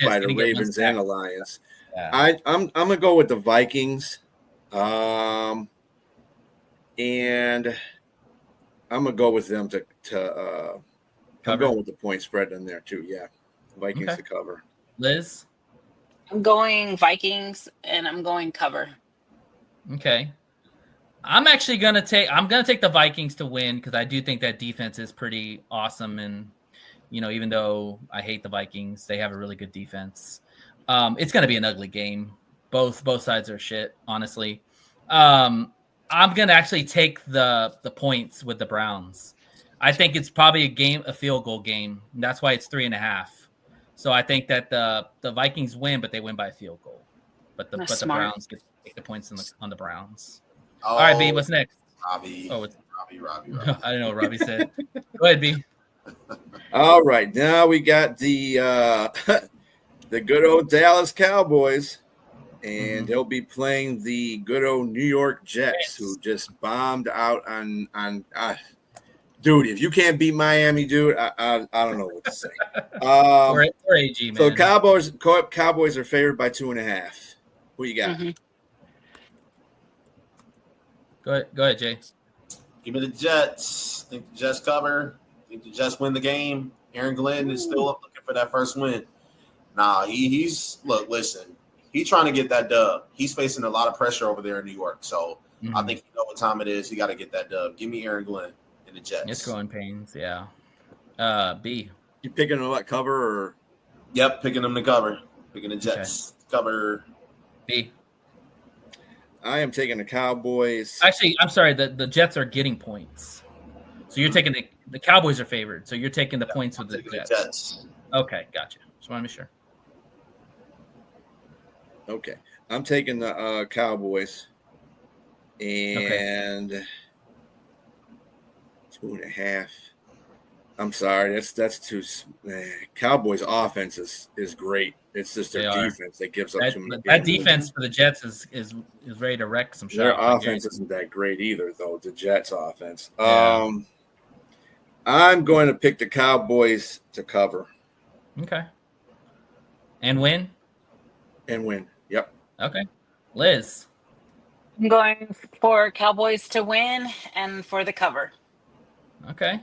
by the Ravens and the Lions. Yeah. I'm gonna go with the Vikings, and I'm gonna go with them to I'm going with the point spread in there too. Yeah, Vikings to cover. Liz, I'm going Vikings, and I'm going cover. Okay. I'm gonna take the Vikings to win because I do think that defense is pretty awesome, and even though I hate the Vikings, they have a really good defense. It's gonna be an ugly game. Both sides are shit, honestly. I'm gonna actually take the points with the Browns. I think it's probably a field goal game. And that's why it's 3.5. So I think that the Vikings win, but they win by a field goal. But the Browns get the points on the Browns. Oh, all right, B, what's next? Robbie. Oh, it's Robbie. I don't know what Robbie said. Go ahead, B. All right, now we got the good old Dallas Cowboys, and they'll be playing the good old New York Jets, who just bombed out on dude. If you can't beat Miami, dude, I don't know what to say. Or AG, man. So Cowboys are favored by 2.5. Who you got? Go ahead, Jay. Give me the Jets. Think the Jets cover. Think the Jets win the game. Aaron Glenn is still looking for that first win. Nah, he's listen. He's trying to get that dub. He's facing a lot of pressure over there in New York. So I think you know what time it is. He got to get that dub. Give me Aaron Glenn and the Jets. It's growing pains, yeah. B. You picking them cover or? Yep, picking them to cover. Picking the Jets cover. B. I am taking the Cowboys. Actually, I'm sorry. The Jets are getting points. So you're taking the Cowboys are favored. So you're taking the points with the Jets. Okay, gotcha. Just want to be sure. Okay. I'm taking the Cowboys. And 2.5. I'm sorry. That's too. Cowboys' offense is great. It's just their defense that gives up too many. That defense for the Jets is ready to wreck some shots. Their offense isn't that great either, though. The Jets' offense. Yeah. I'm going to pick the Cowboys to cover. Okay. And win. Yep. Okay. Liz. I'm going for Cowboys to win and for the cover. Okay.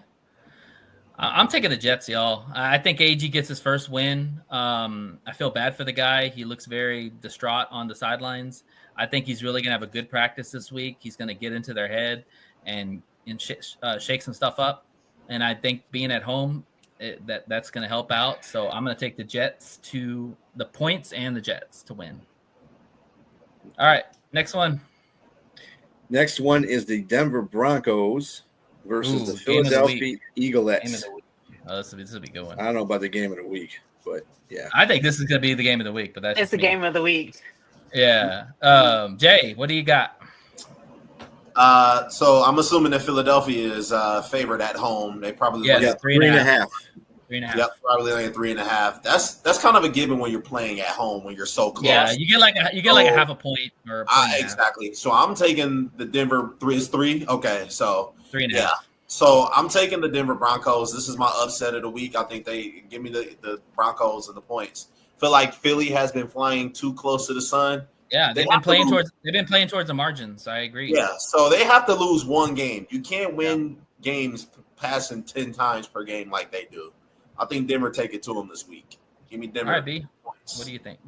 I'm taking the Jets, y'all. I think AG gets his first win. I feel bad for the guy. He looks very distraught on the sidelines. I think he's really going to have a good practice this week. He's going to get into their head and shake some stuff up. And I think being at home, that's going to help out. So I'm going to take the Jets to the points and the Jets to win. All right, next one. Next one is the Denver Broncos versus the Game of the Philadelphia Eaglettes. Game of the week. Oh, this will be a good one. I don't know about the game of the week, but yeah. I think this is going to be the game of the week, but that's It's the game of the week. Yeah. Jay, what do you got? So I'm assuming that Philadelphia is favored at home. They probably Yes. Yeah, 3.5. 3.5. Yep, probably only 3.5. That's kind of a given when you're playing at home when you're so close. Yeah, you get like a half a point or a point and a half. Exactly. So I'm taking the Denver 3. Okay, so 3.5. yeah. So I'm taking the Denver Broncos. This is my upset of the week. I think they give me the Broncos and the points. Feel like Philly has been flying too close to the sun. Yeah, they've been playing towards the margins. I agree. Yeah, so they have to lose one game. You can't win games passing 10 times per game like they do. I think Denver take it to them this week. Give me Denver. All right, B. What do you think?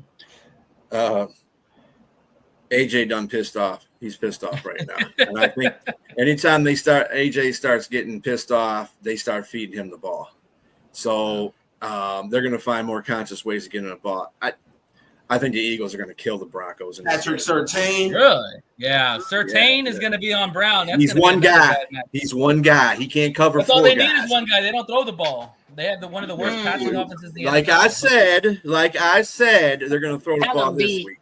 AJ done pissed off. He's pissed off right now. And I think anytime AJ starts getting pissed off, they start feeding him the ball. So they're going to find more conscious ways to get in the ball. I think the Eagles are going to kill the Broncos. Patrick Surtain. Really? Yeah. Surtain is going to be on Brown. That's He's one guy. He's one guy. He can't cover That's four all they guys. need is one guy. They don't throw the ball. They have one of the worst passing offenses in the Like NFL. I said, they're going to throw the ball this week.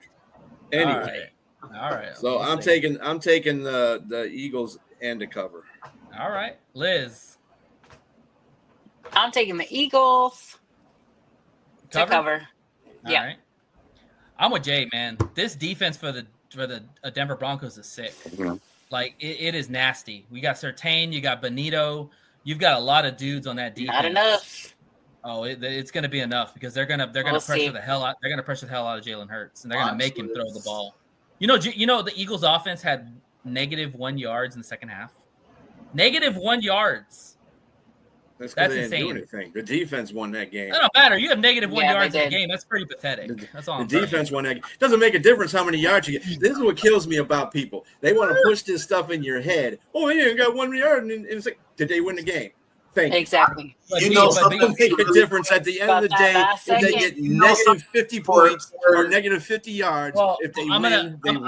Anyway. All right. So I'm taking the Eagles and the cover. All right, Liz. I'm taking the Eagles to cover. All Yeah. right. I'm with Jay, man. This defense for the Denver Broncos is sick. Like it is nasty. We got Surtain, you got Benito, you've got a lot of dudes on that defense. Not enough. Oh, it's going to be enough because they're going to pressure the hell out. They're going to pressure the hell out of Jalen Hurts, and they're going to make him throw the ball. You know, the Eagles' offense had -1 yards in the second half. -1 yards. That's insane. Didn't do anything. The defense won that game. That don't matter. You have -1 yards in the game. That's pretty pathetic. That's all. The defense won that game. Doesn't make a difference how many yards you get. This is what kills me about people. They want to push this stuff in your head. Oh, yeah, you got 1 yard, and it's like, did they win the game? Thank you. Exactly. You know, Something make a difference at the end of the day. If they get negative 50 points or negative 50 yards, Well, if they I'm win, they win.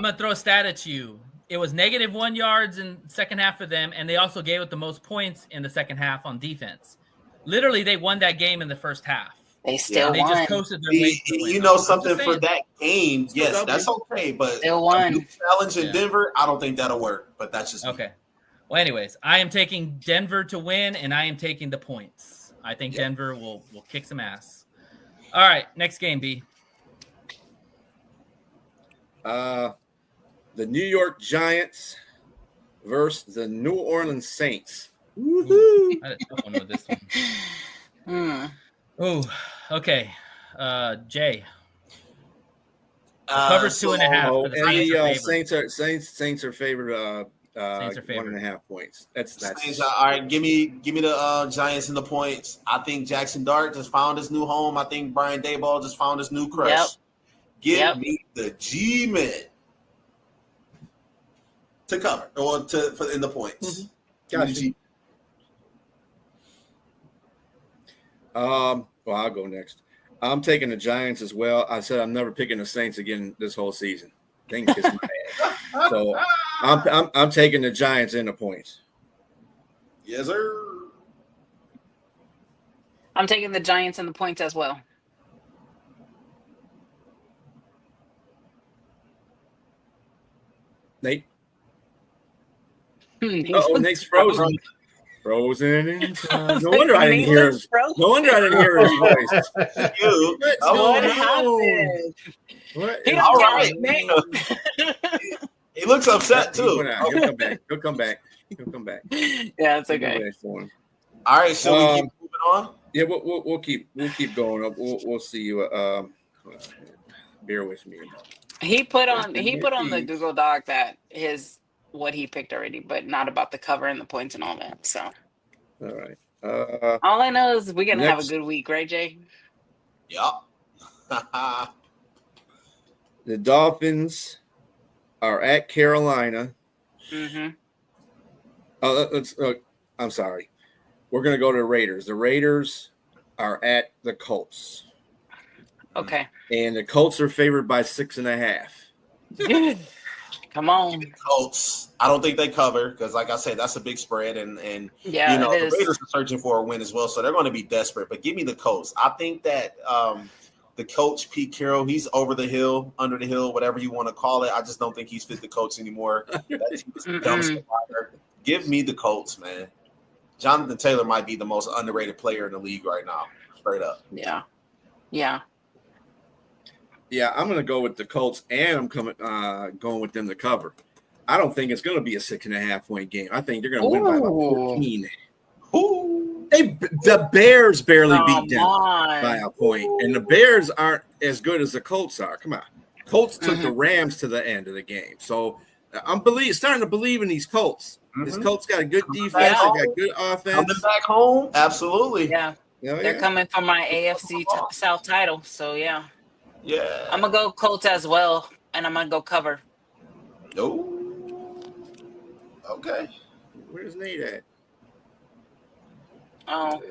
gonna throw a stat at you. It was -1 yards in the second half for them, and they also gave it the most points in the second half on defense. Literally, they won that game in the first half. They still They won. just coasted their way to the win. You know I'm something just for saying. that game? Yes, that's okay. But Still won. a new challenge in Yeah. Denver, I don't think that'll work. But that's just me. Okay. Well, anyways, I am taking Denver to win, and I am taking the points. I think Denver will kick some ass. All right, next game, B. The New York Giants versus the New Orleans Saints. Ooh, I had a tough one with this Hmm. one. Oh, okay. Jay. Covers 2.5. Oh, but and the the Saints are favored. Saints are favored. 1.5 points. That's Saints, all right. Give me the Giants and the points. I think Jackson Dart just found his new home. I think Brian Daboll just found his new crush. Yep. Give me the G-men to cover or in the points. Give me the G. Well, I'll go next. I'm taking the Giants as well. I said I'm never picking the Saints again this whole season. They can kiss my ass. So I'm taking the Giants in the points. Yes, sir. I'm taking the Giants and the points as well. Nate. Nate's Nate's frozen. Frozen in time. No wonder I didn't hear his. No wonder I didn't hear his voice. You. What happened? What? He All don't right. get it, Nate. He looks upset too. He'll come back. He'll come back. He'll come back. Yeah, it's okay. For him. All right, so we keep moving on. Yeah, we'll keep going up. We'll see you. Bear with me. He put on the Indeed. Google Doc that what he picked already, but not about the cover and the points and all that. So All right. all I know is we're gonna have a Next, good week, right, Jay? Yup. the Dolphins are at Carolina. Mm-hmm. I'm sorry. We're going to go to the Raiders. The Raiders are at the Colts. Okay. And the Colts are favored by 6.5. Come on. Colts. I don't think they cover because, like I said, that's a big spread, and Yeah, you know it the is. Raiders are searching for a win as well, so they're going to be desperate. But give me the Colts. I think that the coach Pete Carroll, he's over the hill, under the hill, whatever you want to call it. I just don't think he's fit the coach anymore. That team is a dumpster fire. Give me the Colts, man. Jonathan Taylor might be the most underrated player in the league right now, straight up. Yeah. Yeah. Yeah, I'm going to go with the Colts, and I'm going with them to cover. I don't think it's going to be a 6.5 point game. I think they're going to win by about 14. Ooh. The Bears barely beat them on. by a point, and the Bears aren't as good as the Colts are. Come on, Colts took the Rams to the end of the game, so I'm starting to believe in these Colts. These Colts got a good defense, they got good offense. Coming back home, absolutely. Yeah. They're coming for my AFC South title, so yeah. Yeah. I'm gonna go Colts as well, and I'm gonna go cover. Oh. Okay. Where's Nate at? Oh,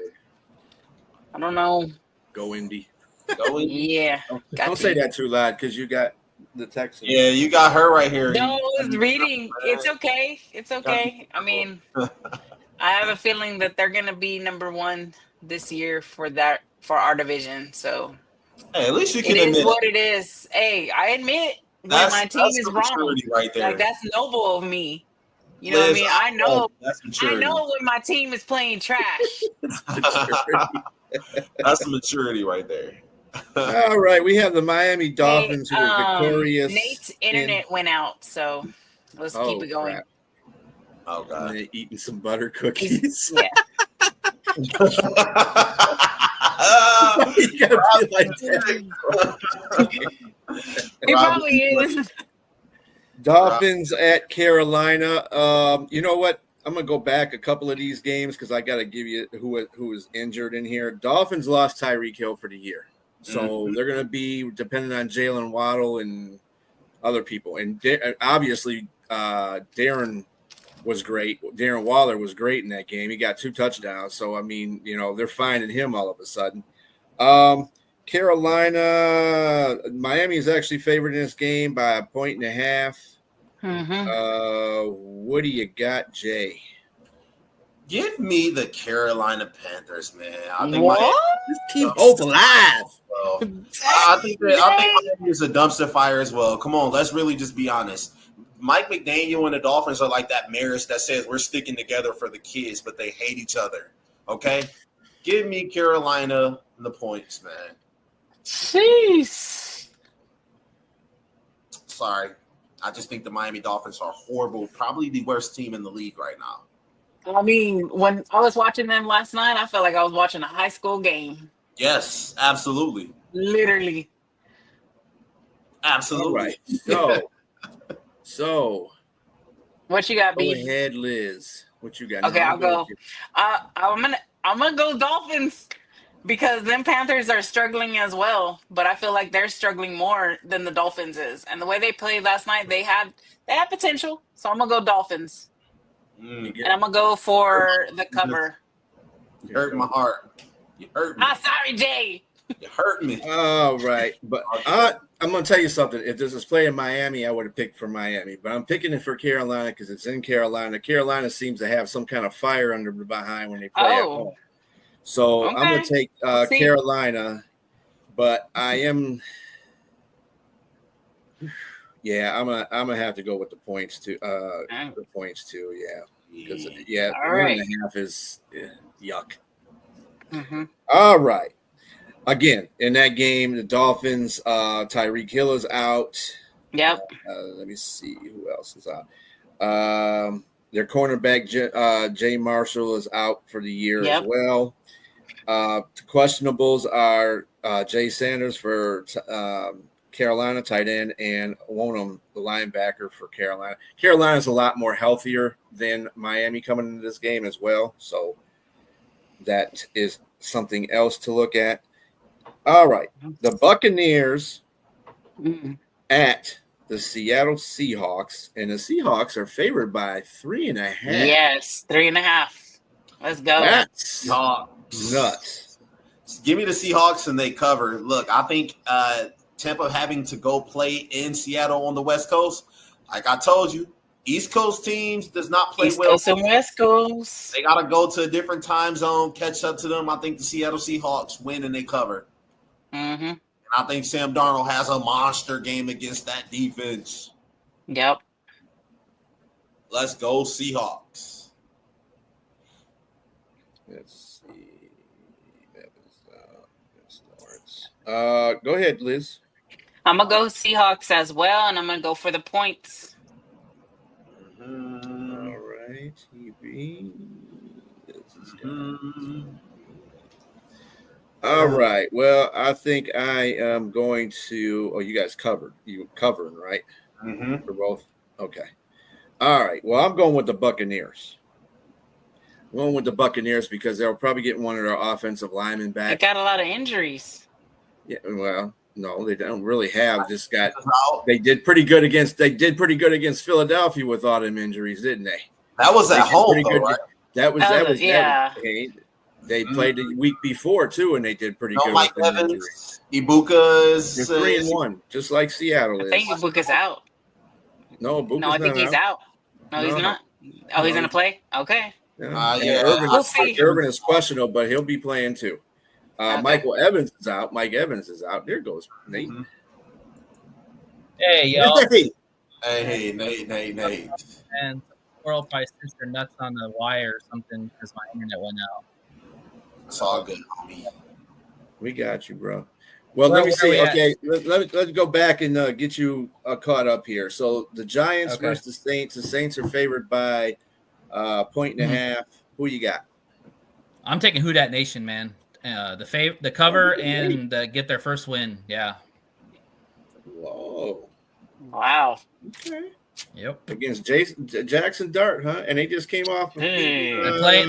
I don't know. Go Indy. Go in. Yeah. Don't say that too loud because you got the Texans. Yeah, you got her right here. No, I was reading. It's okay. It's okay. I mean, I have a feeling that they're gonna be number one this year for our division. So Hey, at least you can it admit is what it is. Hey, I admit when my team is the wrong. maturity right there. Like that's noble of me. You know what I mean? I know. That's I maturity. know when my team is playing trash. That's the maturity right there. All right, we have the Miami Dolphins who are victorious. Nate's internet went out, so let's keep it going. Crap. Oh god, and they're eating some butter cookies. Yeah. You gotta be like that. It probably is. Dolphins at Carolina. You know what? I'm gonna go back a couple of these games because I got to give you who is injured in here. Dolphins lost Tyreek Hill for the year, so they're gonna be dependent on Jalen Waddle and other people. And obviously, Darren was great. Darren Waller was great in that game. He got 2 touchdowns. So I mean, they're finding him all of a sudden. Carolina, Miami is actually favored in this game by 1.5 points. What do you got, Jay? Give me the Carolina Panthers, man. I think Just keep hope alive. I think Miami is a dumpster fire as well. Come on, let's really just be honest. Mike McDaniel and the Dolphins are like that marriage that says we're sticking together for the kids, but they hate each other. Okay? Give me Carolina the points, man. Jeez. Sorry. I just think the Miami Dolphins are horrible, probably the worst team in the league right now. I mean, when I was watching them last night, I felt like I was watching a high school game. Yes, absolutely. Literally. Absolutely. All right. So what you got, go B? ahead, Liz. What you got? Okay, I'll go. I'm gonna go Dolphins because them Panthers are struggling as well, but I feel like they're struggling more than the Dolphins is. And the way they played last night, they had potential. So I'm gonna go Dolphins. And I'm gonna go for the cover. You hurt my heart. You hurt me. Sorry, Jay. You hurt me. All right, but I'm going to tell you something. If this was played in Miami, I would have picked for Miami, but I'm picking it for Carolina because it's in Carolina. Carolina seems to have some kind of fire under behind when they play at home. So I'm going to take Carolina, but I am. Yeah, I'm gonna have to go with the points too. The points too. Yeah, because All 1.5 is yuck. Mm-hmm. All right. Again, in that game, the Dolphins, Tyreek Hill is out. Yep. Let me see who else is out. Their cornerback, Jay Marshall, is out for the year as well. The questionables are Jay Sanders for Carolina tight end, and Wonham, the linebacker for Carolina. Carolina's a lot more healthier than Miami coming into this game as well. So that is something else to look at. All right. The Buccaneers at the Seattle Seahawks, and the Seahawks are favored by 3.5. Yes, 3.5. Let's go. That's Seahawks. nuts. Give me the Seahawks and they cover. Look, I think Tampa having to go play in Seattle on the West Coast, like I told you, East Coast teams does not play East well. Coast and West Coast. They got to go to a different time zone, catch up to them. I think the Seattle Seahawks win and they cover. Mm-hmm. And I think Sam Darnold has a monster game against that defense. Yep. Let's go Seahawks. Let's see. Go ahead, Liz. I'm going to go Seahawks as well, and I'm going to go for the points. All right, TV. All right. Well, I think I am going to. Oh, you guys covered. You covering, right? Mm-hmm. For both. Okay. All right. Well, I'm going with the Buccaneers. I'm going with the Buccaneers because they'll probably get one of their offensive linemen They back. got a lot of injuries. Yeah. Well, no, they don't really have. Just got. They did pretty good against. They did pretty good against Philadelphia with all them injuries, didn't they? That was at home, Pretty though, good. right? That was yeah. They played the week before too, and they did pretty No good. Mike with them Evans. injuries. Ibuka is They're 3-1, just like Seattle I is. think Ibuka's out. No, Ibuka's No, I think not he's out. No, he's No. not. Oh, he's going to play? Okay. Yeah. Yeah. We'll see. Urban is questionable, but he'll be playing too. Okay. Michael Evans is out. Mike Evans is out. There goes Nate. Mm-hmm. Hey, y'all. Hey, Nate. And squirrel my sister nuts on the wire or something because my internet went out. It's all good, homie. We got you, bro. Well, Where let me were we see. at? Okay, let's go back and get you caught up here. So the Giants Okay. versus the Saints. The Saints are favored by 1.5. Who you got? I'm taking Who Dat Nation, man. The cover and get their first win. Yeah. Whoa. Wow. Okay. Yep. Against Jackson Dart, huh? And they just came off of Hey. They're playing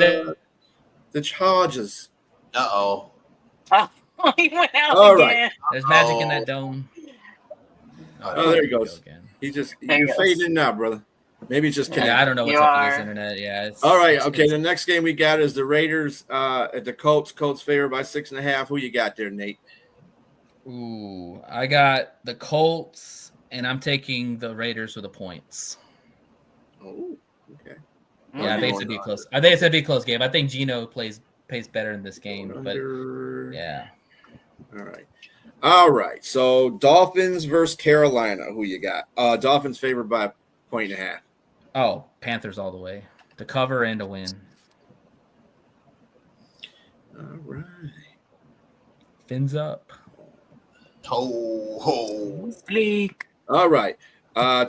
the Chargers. Uh-oh. Oh, he went out All again. right. There's magic in that dome. Oh, there he goes. Again. There he You're goes. fading in now, brother. Maybe it's just Yeah, connected. I don't know what's You up with are. this internet. Yeah. All right. Okay. The next game we got is the Raiders at the Colts. Colts favored by 6.5. Who you got there, Nate? Ooh, I got the Colts, and I'm taking the Raiders with the points. Oh, okay. Yeah, I think it's gonna be close. I think it's gonna be a close game. I think Geno plays better in this game, but yeah. All right. So Dolphins versus Carolina. Who you got? Dolphins favored by 1.5. Oh, Panthers all the way. To cover and to win. All right. Fins up. Ho. Bleak. All right.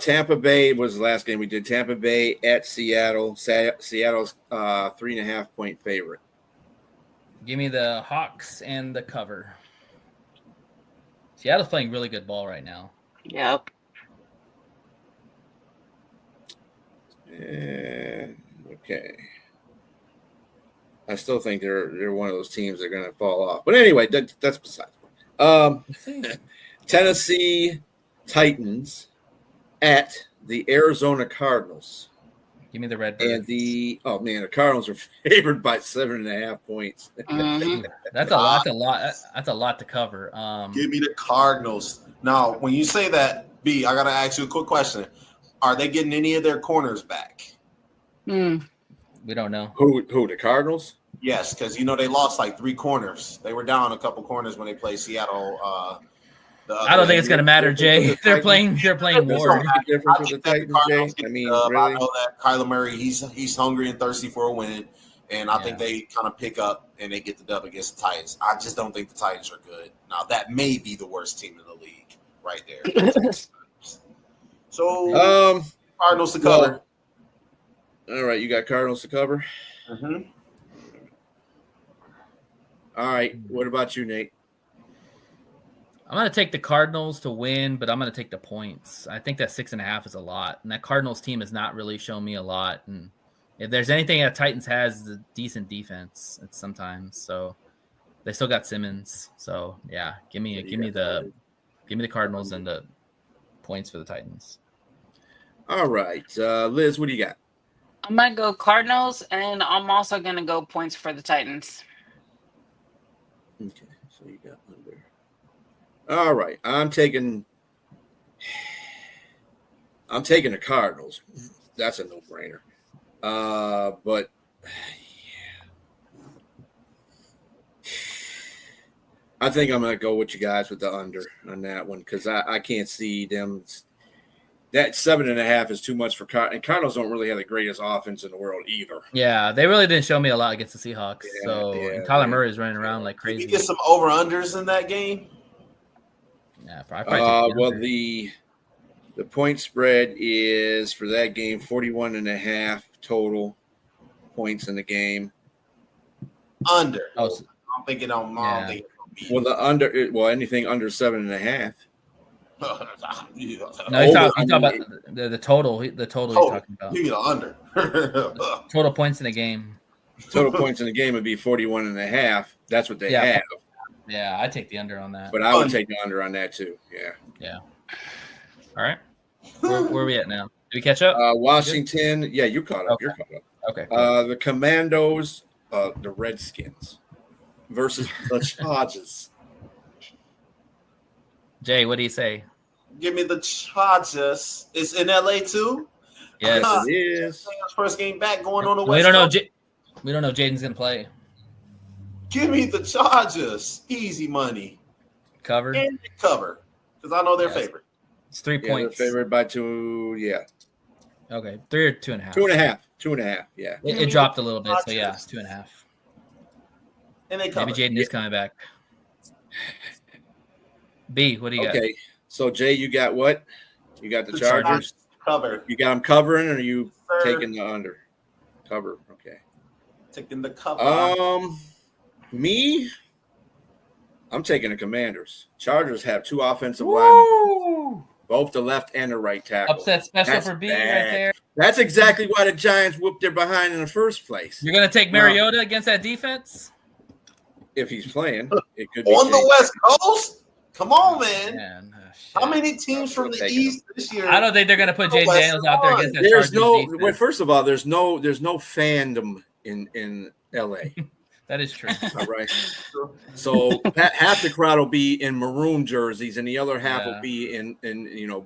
Tampa Bay was the last game we did. Tampa Bay at Seattle. Seattle's 3.5 point favorite. Give me the Hawks and the cover. Seattle's playing really good ball right now. Yep. Okay. I still think they're one of those teams that are going to fall off. But anyway, that's besides. Tennessee Titans at the Arizona Cardinals. Give me the Redbirds. And the Cardinals are favored by 7.5 points. Mhm. That's a lot. That's a lot to cover. Give me the Cardinals. Now, when you say that, B, I got to ask you a quick question. Are they getting any of their corners back? We don't know. Who the Cardinals? Yes, because they lost like 3 corners. They were down a couple corners when they played Seattle. I don't think it's gonna matter, Jay. They're playing war. Difference with the Titans, Jay? I mean, really? I know that Kyler Murray, he's hungry and thirsty for a win, and I think they kind of pick up and they get the dub against the Titans. I just don't think the Titans are good. Now that may be the worst team in the league, right there. So Cardinals to cover. All right, you got Cardinals to cover. Mm-hmm. All right, what about you, Nate? I'm going to take the Cardinals to win, but I'm going to take the points. I think that 6.5 is a lot. And that Cardinals team has not really shown me a lot. And if there's anything that Titans has, the decent defense it's sometimes. So they still got Simmons. So yeah, give me the Cardinals and the points for the Titans. All right. Liz, what do you got? I'm going to go Cardinals, and I'm also going to go points for the Titans. Okay, so you got under. All right, I'm taking the Cardinals. That's a no-brainer. But I think I'm going to go with you guys with the under on that one because I can't see them. That 7.5 is too much for Cardinals. And Cardinals don't really have the greatest offense in the world either. Yeah, they really didn't show me a lot against the Seahawks. And Kyler Murray is running around like crazy. Did you get some over-unders in that game? Yeah, probably the point spread is for that game 41.5 total points in the game. Under. Oh, so, I'm thinking on mom. Yeah. Well, anything under 7.5. No, he's talking about the total. The total he's talking about. You know, under. Total points in the game. Total points in the game would be 41.5. That's what they have. Yeah, I take the under on that. But I would take the under on that too. Yeah. All right. Where are we at now? Did we catch up? Washington. Yeah, you caught up. Okay. You're caught up. Okay. Cool. The Commandos, the Redskins versus the Chargers. Jay, what do you say? Give me the Chargers. It's in LA too. Yes, it is. First game back going on the West. We don't know. We don't know if Jaden's gonna play. Give me the Chargers. Easy money. Cover. And cover. Because I know they're favorite. It's 3 points. They're favored by 2. Yeah. Okay. 3 or 2.5. 2.5. 2.5. Yeah. It dropped a little bit, so yeah, it's 2.5. And they cover. Maybe Jaden is coming back. B, what do you got? Okay. So Jay, you got what? You got the Chargers. Cover. You got them covering, or are you taking the under? Cover. Okay. Taking the cover. Me, I'm taking the Commanders. Chargers have 2 offensive linemen, both the left and the right tackle. Upset special for B right there. That's exactly why the Giants whooped their behind in the first place. You're going to take Mariota against that defense? If he's playing, it could be on the West Coast. Come on, man. Oh, how many teams from the East this year? I don't think they're going to put Jaden Daniels out there against that There's Chargers defense. well, first of all, there's no fandom in LA. That is true. All right. So half the crowd will be in maroon jerseys, and the other half will be in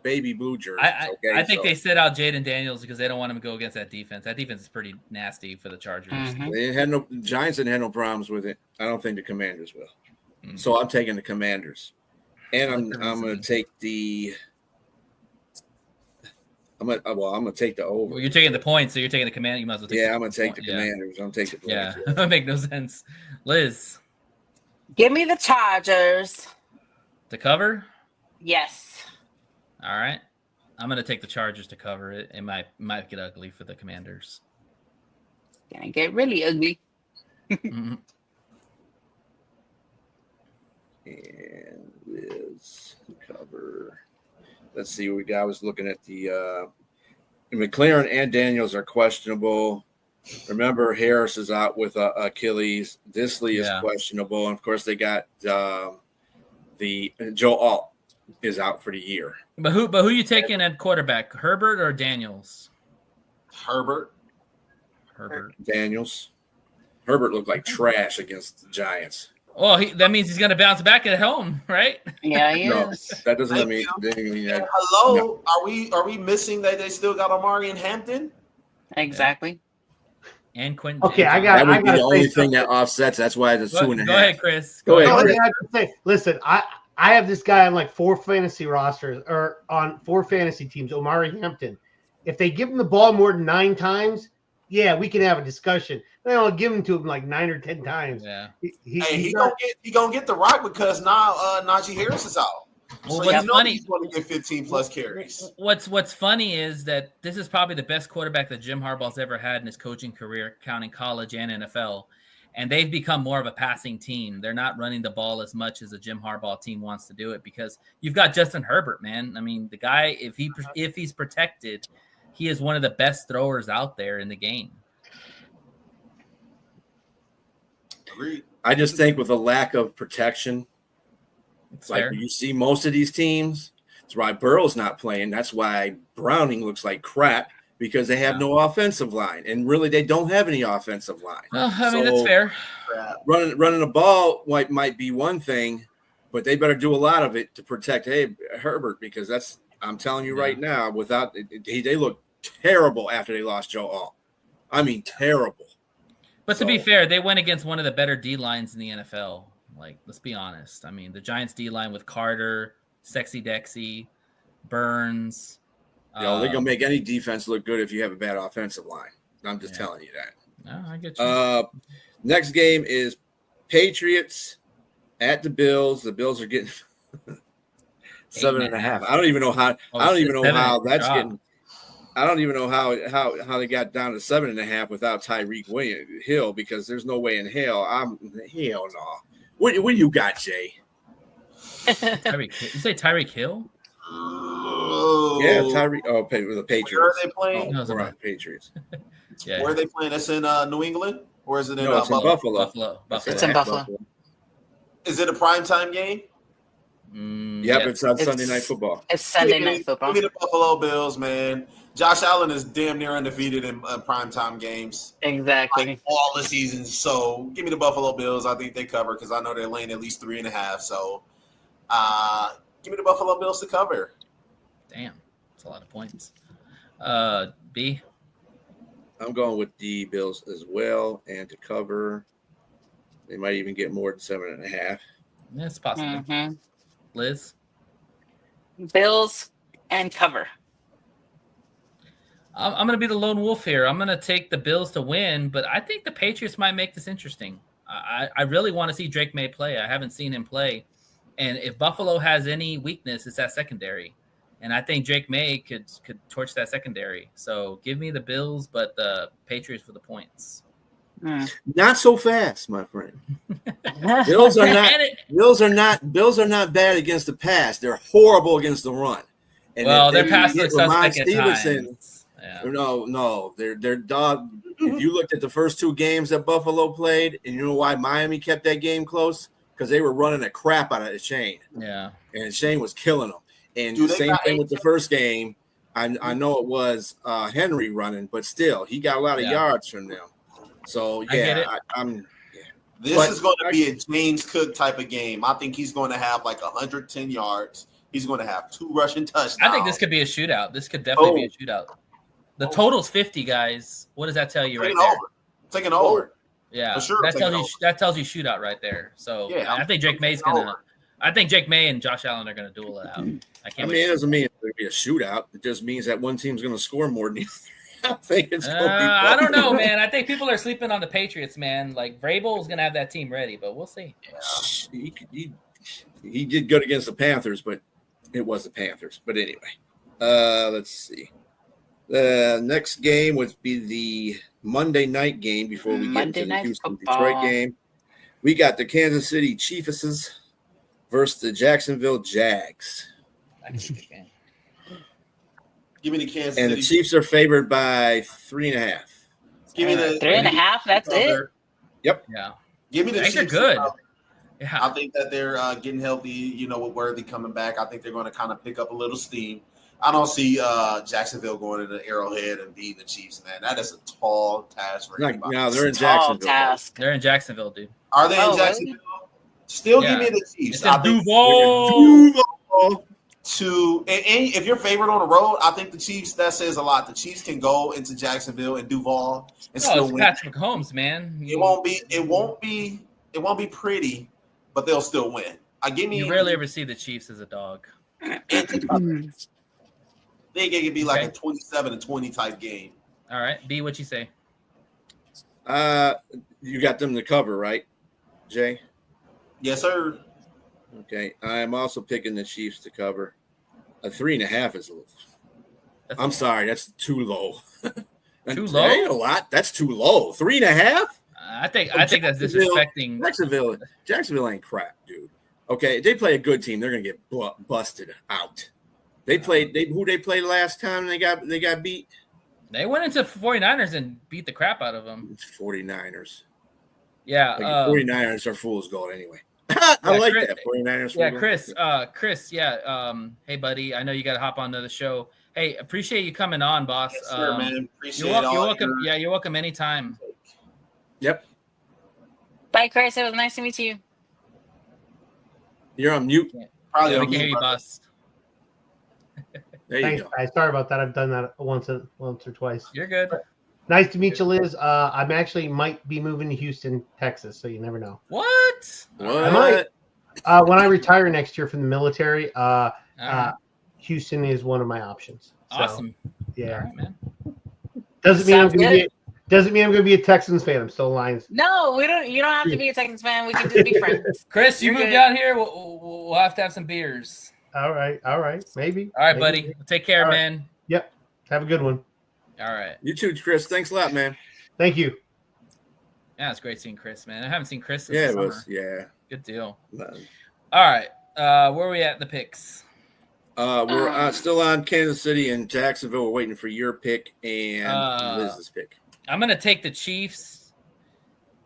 baby blue jerseys. I think they sit out Jaden Daniels because they don't want him to go against that defense. That defense is pretty nasty for the Chargers. Mm-hmm. The Giants didn't have no problems with it. I don't think the Commanders will. Mm-hmm. So I'm taking the Commanders, and I'm going to take the. I'm gonna take the over. Well, you're taking the points, so you're taking the command. You might as well take I'm gonna take the Commanders. I'm taking the points. Yeah, that make no sense. Liz, give me the Chargers. To cover? Yes. All right, I'm gonna take the Chargers to cover it. It might get ugly for the Commanders. Gonna get really ugly. Mm-hmm. And Liz cover. Let's see what we got. I was looking at the McLaren and Daniels are questionable. Remember, Harris is out with Achilles. Disley is questionable. And, of course, they got the Joe Alt is out for the year. But who you taking at quarterback, Herbert or Daniels? Herbert. Daniels. Herbert looked like trash against the Giants. Well, that means he's going to bounce back at home, right? Yeah, he is. That doesn't mean. Hello, no. Are we missing that they still got Amari and Hampton? Exactly. And Quentin. Okay, that would be the only thing that offsets. That's why it's 2.5. Go ahead, Chris. Go ahead. I have to say, listen, I have this guy on like 4 fantasy rosters or on 4 fantasy teams, Omari Hampton. If they give him the ball more than 9 times, yeah, we can have a discussion. They don't give him to him like 9 or 10 times. Yeah, he gonna get the rock because now Najee Harris is out. Well, so what's funny? He's going to get 15 plus carries. What's funny is that this is probably the best quarterback that Jim Harbaugh's ever had in his coaching career, counting college and NFL. And they've become more of a passing team. They're not running the ball as much as the Jim Harbaugh team wants to do it because you've got Justin Herbert, man. I mean, the guy, if he's protected, he is one of the best throwers out there in the game. Agreed. I just think with a lack of protection, It's like fair. you see most of these teams, that's why Burrow's not playing. That's why Browning looks like crap because they have no offensive line, and really they don't have any offensive line. Well, I mean, that's fair. Running the ball might be one thing, but they better do a lot of it to protect Herbert because I'm telling you right now, they look terrible after they lost Joe Alt. I mean, terrible. But to be fair, they went against one of the better D lines in the NFL. Like, let's be honest. I mean, the Giants D line with Carter, Sexy Dexy, Burns. They're gonna make any defense look good if you have a bad offensive line. I'm just telling you that. No, I get you. Next game is Patriots at the Bills. The Bills are getting 7.5. I don't even know how. I don't even know how that's getting. I don't even know how they got down to 7.5 without Tyreek Hill because there's no way in hell. Hell no. What do you got, Jay? Tyreek, you say Tyreek Hill? Yeah, Tyreek. Oh, the Patriots. Where are they playing? No, Right, Patriots. Yeah. Where are they playing? That's in New England, or is it in No, it's in Buffalo? Buffalo. It's in Buffalo. Is it a primetime game? Yep, it's on Sunday Night Football. It's Sunday Night Football. Give me the Buffalo Bills, man. Josh Allen is damn near undefeated in primetime games. Exactly. Like all the seasons. So give me the Buffalo Bills. I think they cover because I know they're laying at least 3.5. So give me the Buffalo Bills to cover. Damn, that's a lot of points. B. I'm going with the Bills as well, and to cover, they might even get more than 7.5. That's possible. Mm-hmm. Liz. Bills and cover. I'm going to be the lone wolf here. I'm going to take the Bills to win, but I think the Patriots might make this interesting. I really want to see Drake May play. I haven't seen him play. And if Buffalo has any weakness, it's that secondary. And I think Drake May could torch that secondary. So give me the Bills, but the Patriots for the points. Not so fast, my friend. Bills are not bad against the pass. They're horrible against the run. And their pass looks suspect at times. Yeah. No, they're dog. If you looked at the first two games that Buffalo played, and you know why Miami kept that game close? Because they were running a crap out of Shane. Yeah, and Shane was killing them. And the same thing with the first game. I know it was Henry running, but still, he got a lot of yards from them. So This is going to be a James Cook type of game. I think he's going to have like 110 yards. He's going to have 2 rushing touchdowns. I think this could be a shootout. This could definitely be a shootout. The total's 50, guys. What does that tell you right there? Taking over. Yeah, for sure. That tells you shootout right there. So yeah, I think Drake May's gonna. I think Jake May and Josh Allen are gonna duel it out. It doesn't mean it's going to be a shootout. It just means that one team's going to score more than the other. I think it's going to be. I don't know, man. I think people are sleeping on the Patriots, man. Like Vrabel is gonna have that team ready, but we'll see. Yeah. He did good against the Panthers, but it was the Panthers. But anyway, let's see. The next game would be the Monday night game before we get into the Houston-Detroit game. We got the Kansas City Chiefs versus the Jacksonville Jags. Give me the Kansas City. And the Chiefs are favored by 3.5. Give me the 3.5. That's it. Yep. Yeah. Give me the Chiefs. They're good. Yeah. I think that they're getting healthy. With Worthy coming back, I think they're going to kind of pick up a little steam. I don't see Jacksonville going into Arrowhead and beating the Chiefs, man. That is a tall task for anybody. No, they're in Jacksonville. They're in Jacksonville, dude. Are they in Jacksonville? Still give me the Chiefs. It's Duval. And if you're favored on the road, I think the Chiefs, that says a lot. The Chiefs can go into Jacksonville and Duval and still win. Patrick Mahomes, man. It won't be pretty, but they'll still win. You rarely ever see the Chiefs as a dog. They can be like a 27-20 type game. All right, B, what you say? You got them to cover, right, Jay? Yes, sir. Okay, I am also picking the Chiefs to cover. A 3.5 is low. Sorry, that's too low. Too low? Ain't a lot. That's too low. 3.5? I think that's disrespecting. Jacksonville ain't crap, dude. Okay, they play a good team. They're gonna get busted out. They played. Who they played last time? They got beat. They went into 49ers and beat the crap out of them. 49ers. Yeah. 49ers are fool's gold anyway. I like Chris, that. 49ers. Yeah, Chris. Yeah. Hey, buddy. I know you got to hop on to the show. Hey, appreciate you coming on, boss. Yes, sir, man. Appreciate you're welcome. Yeah, you're welcome anytime. Yep. Bye, Chris. It was nice to meet you. You're on mute. Probably Yeah, on we can mute, hear you, brother. boss. There you Thanks, go. guys. Sorry about that. I've done that once or twice. You're good. Nice to meet you, Liz. I'm actually might be moving to Houston, Texas, so you never know. What? I might. When I retire next year from the military, right. Houston is one of my options. So, Awesome. Yeah. All right, man. Doesn't mean I'm Sounds going to good. Doesn't mean I'm going to be a Texans fan. I'm still a Lions. No, we don't. You don't have to be a Texans fan. We can just be friends. Chris, you You're moved good. down here. We'll have to have some beers. All right. Maybe. All right, Maybe. buddy. Take care, All right. man. Yep. Have a good one. All right. You too, Chris. Thanks a lot, man. Thank you. Yeah, it's great seeing Chris, man. I haven't seen Chris since Yeah, the it summer. was. Yeah. Good deal. Uh, All right. Where are we at in the picks? we're still on Kansas City and Jacksonville. We're waiting for your pick and Liz's pick. I'm gonna take the Chiefs.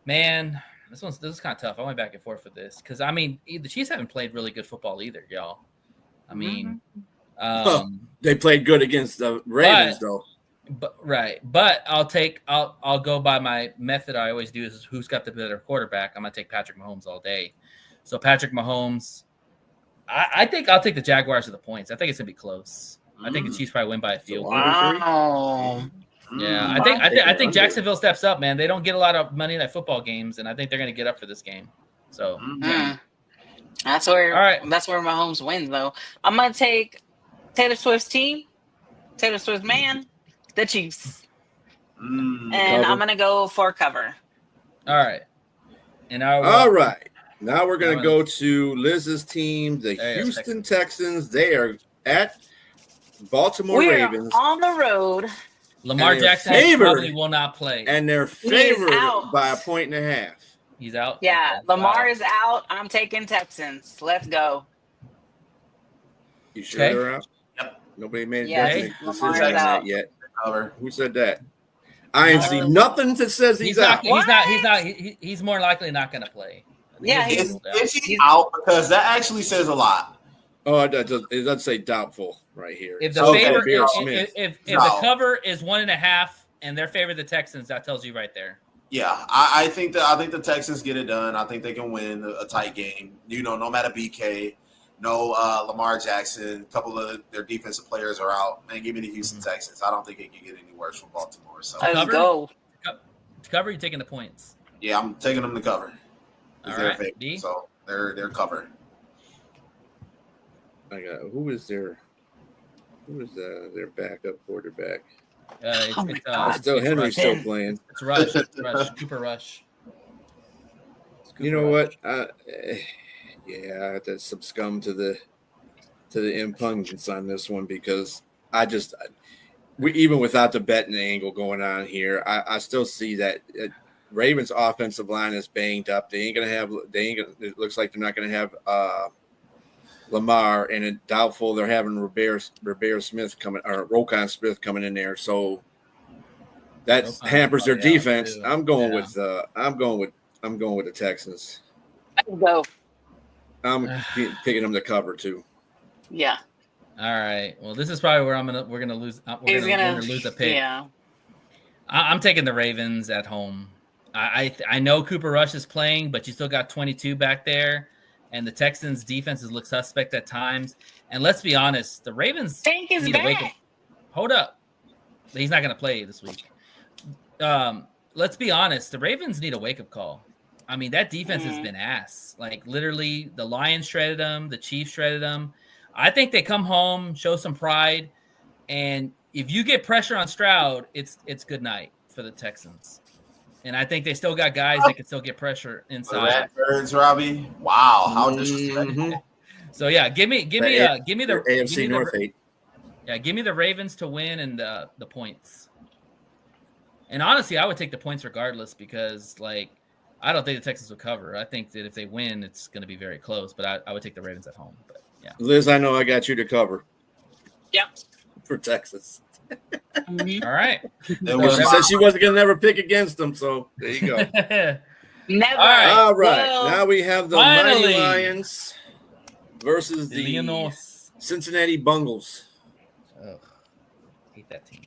Man, this is kind of tough. I went back and forth with this because I mean the Chiefs haven't played really good football either, y'all. I mean, They played good against the Ravens, though. But I'll go by my method I always do is who's got the better quarterback. I'm gonna take Patrick Mahomes all day. So Patrick Mahomes, I think I'll take the Jaguars with the points. I think it's gonna be close. I think the Chiefs probably win by a field goal. Wow. Yeah, I think Jacksonville steps up, man. They don't get a lot of Monday night football games, and I think they're gonna get up for this game. So yeah. That's where. All right. That's where Mahomes wins, though. I'm gonna take Taylor Swift's team, Taylor Swift's man, the Chiefs, and Cover. I'm gonna go for cover. All right. And All right. Now we're going to go to Liz's team, the There you go, Houston Texans. They are at Baltimore We're Ravens, on the road. Lamar and they're Jackson favored. probably will not play. and they're favored out. by 1.5. He's out. Yeah, Okay. Lamar Wow. is out. I'm taking Texans. Let's go. You sure Okay. they're out? Yep. Nobody made a Yeah, definite Lamar decision is on that out. yet. Cover. Who said that? I ain't see nothing that says he's out. He's more likely not going to play. Yeah, He's Is he out? Because that actually says a lot. Oh, it does say doubtful right here. If the Okay, favor, Bear if Smith. the cover is 1.5 and they're favored the Texans, that tells you right there. Yeah, I think the Texans get it done. I think they can win a tight game. You know, no matter BK, no Lamar Jackson, a couple of their defensive players are out. Man, give me the Houston Texans. I don't think it can get any worse from Baltimore. So Let's Cover? go. Cover, you're taking the points. yeah, I'm taking them to cover. All They're right, favored, D? so they're covered. I got who is their backup quarterback? Oh my God. Still it's Henry's Rush. still playing. It's Rush. Cooper Rush. It's Cooper You know Rush. what? Yeah, I have to succumb to the impugnance on this one because we even without the betting angle going on here, I still see that Ravens offensive line is banged up. It looks like they're not gonna have Lamar, and it's doubtful they're having Roquan Smith coming in there. So that Roquan hampers their probably out, defense. too. I'm going Yeah. with the Texans. Let's go. I'm picking them to cover too. Yeah. All right. Well, this is probably where we're gonna lose. We're gonna lose a pick. Yeah. I'm taking the Ravens at home. I know Cooper Rush is playing, but you still got 22 back there, and the Texans' defenses look suspect at times. And let's be honest, the Ravens Tank is need to wake up. back. Hold up, he's not going to play this week. Let's be honest, the Ravens need a wake-up call. I mean, that defense has been ass. Like literally, the Lions shredded them, the Chiefs shredded them. I think they come home, show some pride, and if you get pressure on Stroud, it's good night for the Texans. And I think they still got guys that can still get pressure inside. Birds, Robbie. Wow, how disrespectful. So yeah, give me the AFC North 8. Yeah, give me the Ravens to win and the points. And honestly, I would take the points regardless because, like, I don't think the Texans will cover. I think that if they win, it's going to be very close. But I would take the Ravens at home. But yeah, Liz, I know I got you to cover Yep. for Texas. Mhm. all right. It So was She said she wasn't gonna never pick against them, so there you go. Never. All right. All right, now we have the Finally. Mighty Lions versus the Leonos. Cincinnati Bungles. Ugh, hate that team.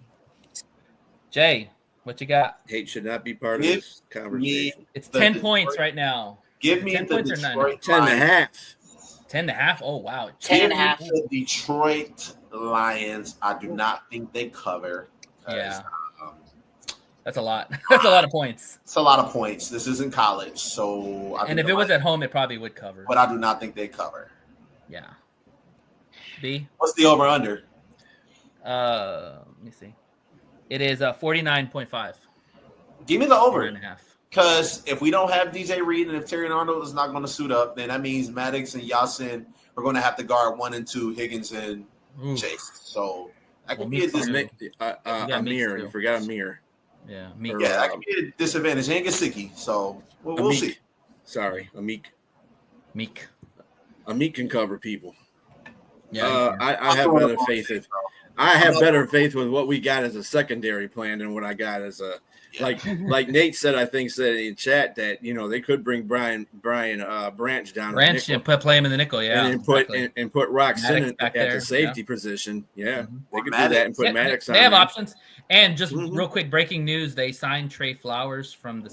Jay, what you got? Hate should not be part of Give this conversation. It's The 10 Detroit- points right now. Give me 10 the points or 9? Detroit 10 and a Lions. half. 10.5. Oh wow. 10.5. The Detroit Lions. I do not think they cover. 'Cause, Yeah. um, That's a lot. That's a lot of points. it's a lot of points. This isn't college, so. I And think if the it was Lions- at home, it probably would cover. but I do not think they cover. Yeah. B. What's the over under? Let me see. It is 49.5. Give me the over. 4.5. Because if we don't have DJ Reed and if Terry Arnold is not going to suit up, then that means Maddox and Yasin are going to have to guard 1 and 2, Higgins and Ooh. Chase. So that Well, could be a me too. disadvantage. Amir, too. you forgot Amir. Yeah. Me. Or, Yeah, that could be a disadvantage. And Gasicki. So we'll Amik. see. Sorry, Amik. Meek. Amik can cover people. Yeah. I have better faith. I have better faith with what we got as a secondary plan than what I got as a like Nate said. I think said in chat that they could bring Brian Branch down. Branch and play him in the nickel. Yeah. and then put exactly. and put Roxon Maddox back at there, the safety position. Yeah, Mhm. they could do Maddox. that and put Yeah, Maddox on. they have there. options. And just Mhm. real quick, breaking news: they signed Trey Flowers from the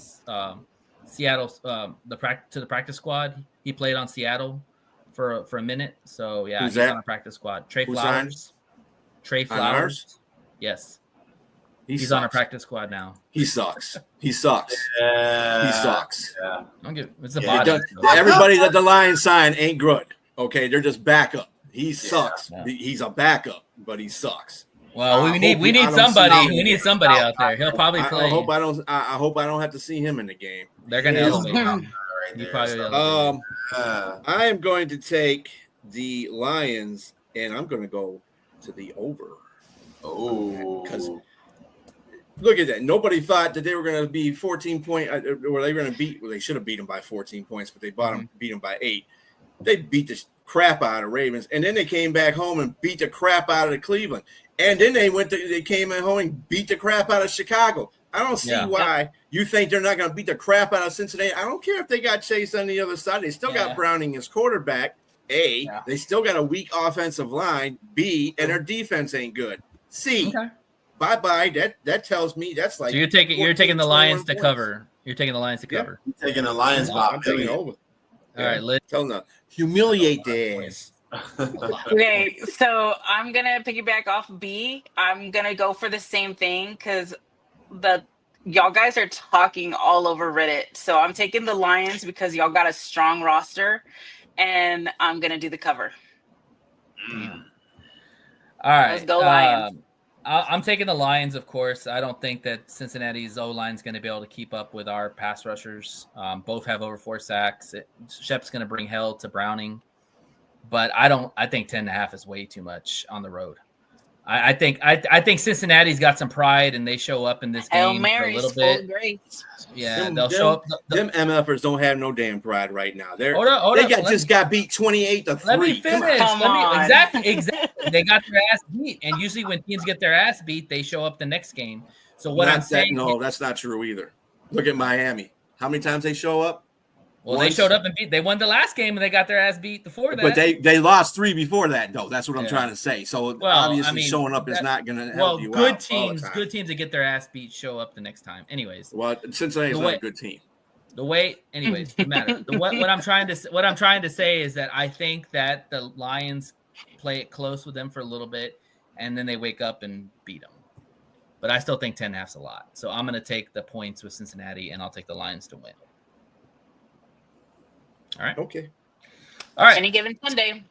Seattle to the practice squad. He played on Seattle for a minute. So yeah, Who's he's that? on a practice squad. Trey Who Flowers. Trey On Flowers. ours? Yes, He he's on a sucks. practice squad now. He sucks. He sucks. Yeah. He sucks. Yeah. Don't get it's a Yeah, body. Everybody that the Lions sign ain't good. Okay, they're just backup. He sucks. Yeah. He's a backup, but he sucks. Well, I we need hope I don't somebody. see him. We need somebody out there. He'll probably I play. hope I don't. I hope I don't have to see him in the game. They're gonna Yeah. elevate him. Right He there. probably So, will. I am going to take the Lions, and I'm going to go to the over. Because look at that. Nobody thought that they were going to be 14 point, or they were going to beat. Well, they should have beat them by 14 points, but they beat them by 8. They beat the crap out of Ravens, and then they came back home and beat the crap out of the Cleveland, and then they came at home and beat the crap out of Chicago. I don't see why you think they're not going to beat the crap out of Cincinnati. I don't care if they got Chase on the other side. They still got Browning as quarterback. A, they still got a weak offensive line. B, and their defense ain't good. C, bye. That tells me that's like. So you're taking the 14, Lions to 21 cover. You're taking the Lions to cover. You're taking the Lions by I'm taking over. All right, Liz. Tell them to humiliate their ass. Okay, so I'm gonna piggyback off B. I'm gonna go for the same thing because y'all guys are talking all over Reddit. So I'm taking the Lions because y'all got a strong roster, and I'm gonna do the cover. All right. Let's go Lions. I'm taking the Lions, of course. I don't think that Cincinnati's O-line is going to be able to keep up with our pass rushers. Both have over 4 sacks. Shep's going to bring hell to Browning. But I think 10.5 is way too much on the road. I think Cincinnati's got some pride, and they show up in this game for a little bit. Grace. Yeah, they'll show up. Them MFers don't have no damn pride right now. They got beat 28-3. Let me finish. Come on. Exactly. They got their ass beat, and usually when teams get their ass beat, they show up the next game. So what I'm saying, that's not true either. Look at Miami. How many times they show up? Well, Once. they showed up and beat. They won the last game, and they got their ass beat before that. But they lost 3 before that, though. That's what I'm trying to say. So obviously, showing up is not going to help you out. Good teams that get their ass beat show up the next time. Anyways, well, Cincinnati's not a good team. Anyways, no matter. What I'm trying to say is that I think that the Lions play it close with them for a little bit, and then they wake up and beat them. But I still think 10.5's a lot. So I'm going to take the points with Cincinnati, and I'll take the Lions to win. All right. Okay. All right. Any given Sunday.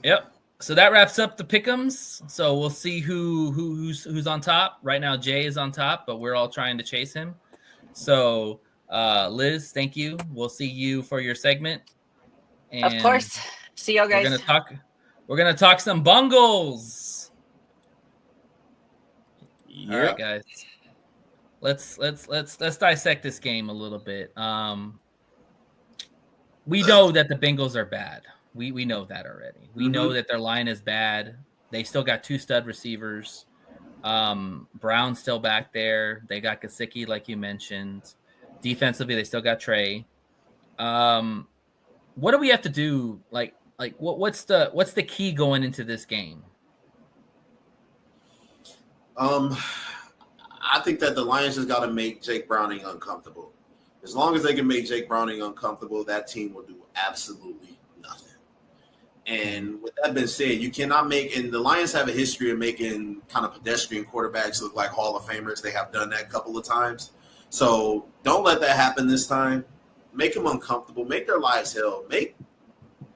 Yep. So that wraps up the pick'ems. So we'll see who's on top. Right now, Jay is on top, but we're all trying to chase him. So, Liz, thank you. We'll see you for your segment. And of course. See y'all guys. We're gonna talk some bungles. Yep. All right, guys. let's dissect this game a little bit. We know that the Bengals are bad. We know that already. We know that their line is bad. They still got 2 stud receivers. Brown's still back there. They got Gesicki, like you mentioned. Defensively, they still got Trey. What do we have to do? What's the key going into this game? I think that the Lions just got to make Jake Browning uncomfortable. As long as they can make Jake Browning uncomfortable, that team will do absolutely nothing. And with that being said, you cannot make – and the Lions have a history of making kind of pedestrian quarterbacks look like Hall of Famers. They have done that a couple of times. So don't let that happen this time. Make them uncomfortable. Make their lives hell.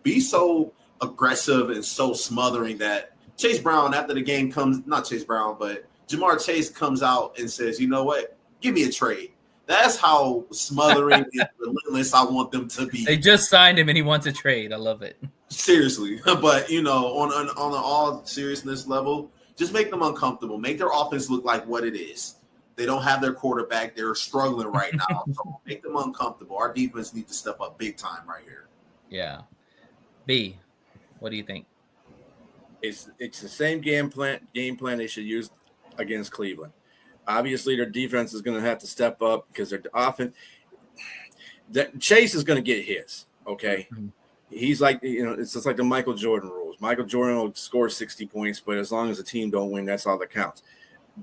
Be so aggressive and so smothering that Chase Brown, after the game comes – not Chase Brown, but Jamar Chase comes out and says, you know what, give me a trade. That's how smothering and relentless I want them to be. They just signed him and he wants a trade. I love it. Seriously. But, on an all seriousness level, just make them uncomfortable. Make their offense look like what it is. They don't have their quarterback. They're struggling right now. So make them uncomfortable. Our defense needs to step up big time right here. Yeah. B, what do you think? It's the same game plan they should use against Cleveland. Obviously, their defense is going to have to step up because their offense. Chase is going to get his. Okay, he's like it's just like the Michael Jordan rules. Michael Jordan will score 60 points, but as long as the team don't win, that's all that counts.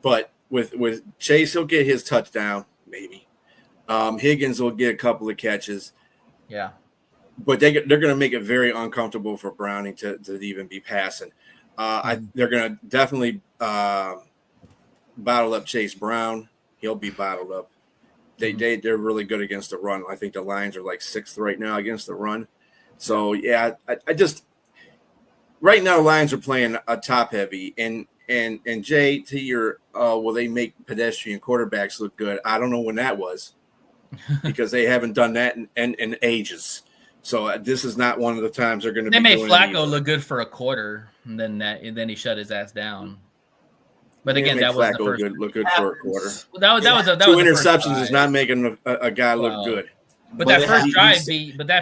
But with Chase, he'll get his touchdown maybe. Higgins will get a couple of catches. Yeah, but they're going to make it very uncomfortable for Browning to even be passing. They're going to definitely. Bottle up Chase Brown. He'll be bottled up. They're really good against the run. I think the Lions are like 6th right now against the run. So yeah, I just right now the Lions are playing a top heavy and Jay, to your will they make pedestrian quarterbacks look good? I don't know when that was because they haven't done that in ages. So this is not one of the times they're going to. They made Flacco look good for a quarter, and then he shut his ass down. But again, that was the first. Look good for a quarter. That was 2 interceptions is not making a guy look good. But that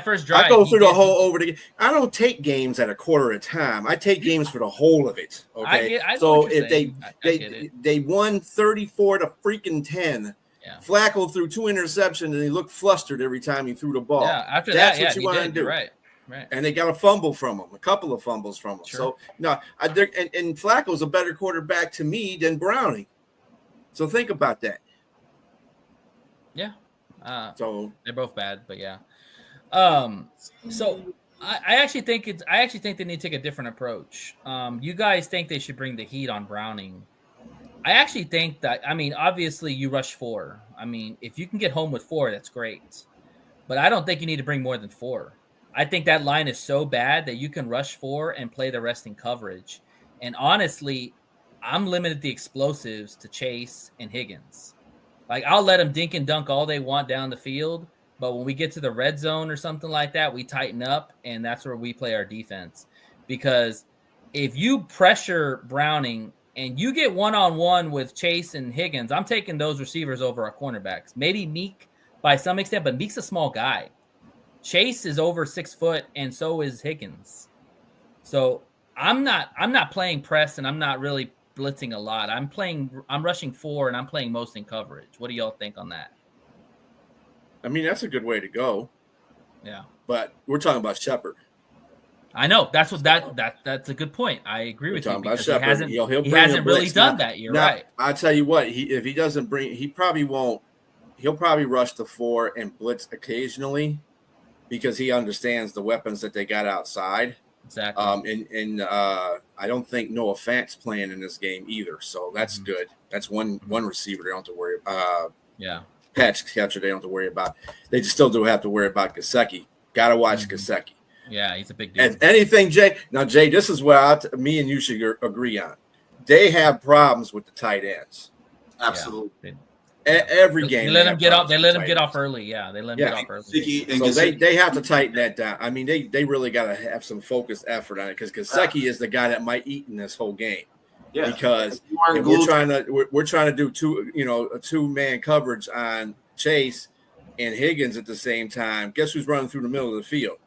first drive, I go through the whole over the. I don't take games at a quarter at a time. I take games for the whole of it. Okay, so if they won 34 to freaking 10. Yeah. Flacco threw 2 interceptions and he looked flustered every time he threw the ball. Yeah, after that's that, what you want to do. Right. And they got a fumble from him, a couple of fumbles from him. Sure. So no, and Flacco's a better quarterback to me than Browning. So think about that. Yeah. So they're both bad, but yeah. So I actually think they need to take a different approach. You guys think they should bring the heat on Browning. I actually think that, obviously you rush 4. If you can get home with 4, that's great. But I don't think you need to bring more than 4. I think that line is so bad that you can rush 4 and play the rest in coverage. And honestly, I'm limited the explosives to Chase and Higgins. Like, I'll let them dink and dunk all they want down the field, but when we get to the red zone or something like that, we tighten up, and that's where we play our defense. Because if you pressure Browning and you get one-on-one with Chase and Higgins, I'm taking those receivers over our cornerbacks. Maybe Meek by some extent, but Meek's a small guy. Chase is over 6 foot, and so is Higgins. So I'm not playing press, and I'm not really blitzing a lot. I'm rushing 4, and I'm playing most in coverage. What do y'all think on that? That's a good way to go. Yeah. But we're talking about Shepard. I know. That's a good point. I agree with you. About Shepard. He hasn't really done that. You're right. I'll tell you what, if he doesn't bring, he probably won't. He'll probably rush the 4 and blitz occasionally because he understands the weapons that they got outside. Exactly. I don't think Noah Fant's playing in this game either, so that's good. That's one receiver they don't have to worry about. Patch catcher they don't have to worry about. They just still do have to worry about Gesicki. Got to watch Gesicki. Yeah, he's a big deal. And anything, Jay. Now, Jay, this is where me and you should agree on. They have problems with the tight ends. Absolutely. Every game. They let him get off. They let him get off early. Yeah, they let him get off early. So they have to tighten that down. They really got to have some focused effort on it because Gesicki is the guy that might eat in this whole game. Yeah, because if if we're trying to do a 2-man coverage on Chase and Higgins at the same time, guess who's running through the middle of the field?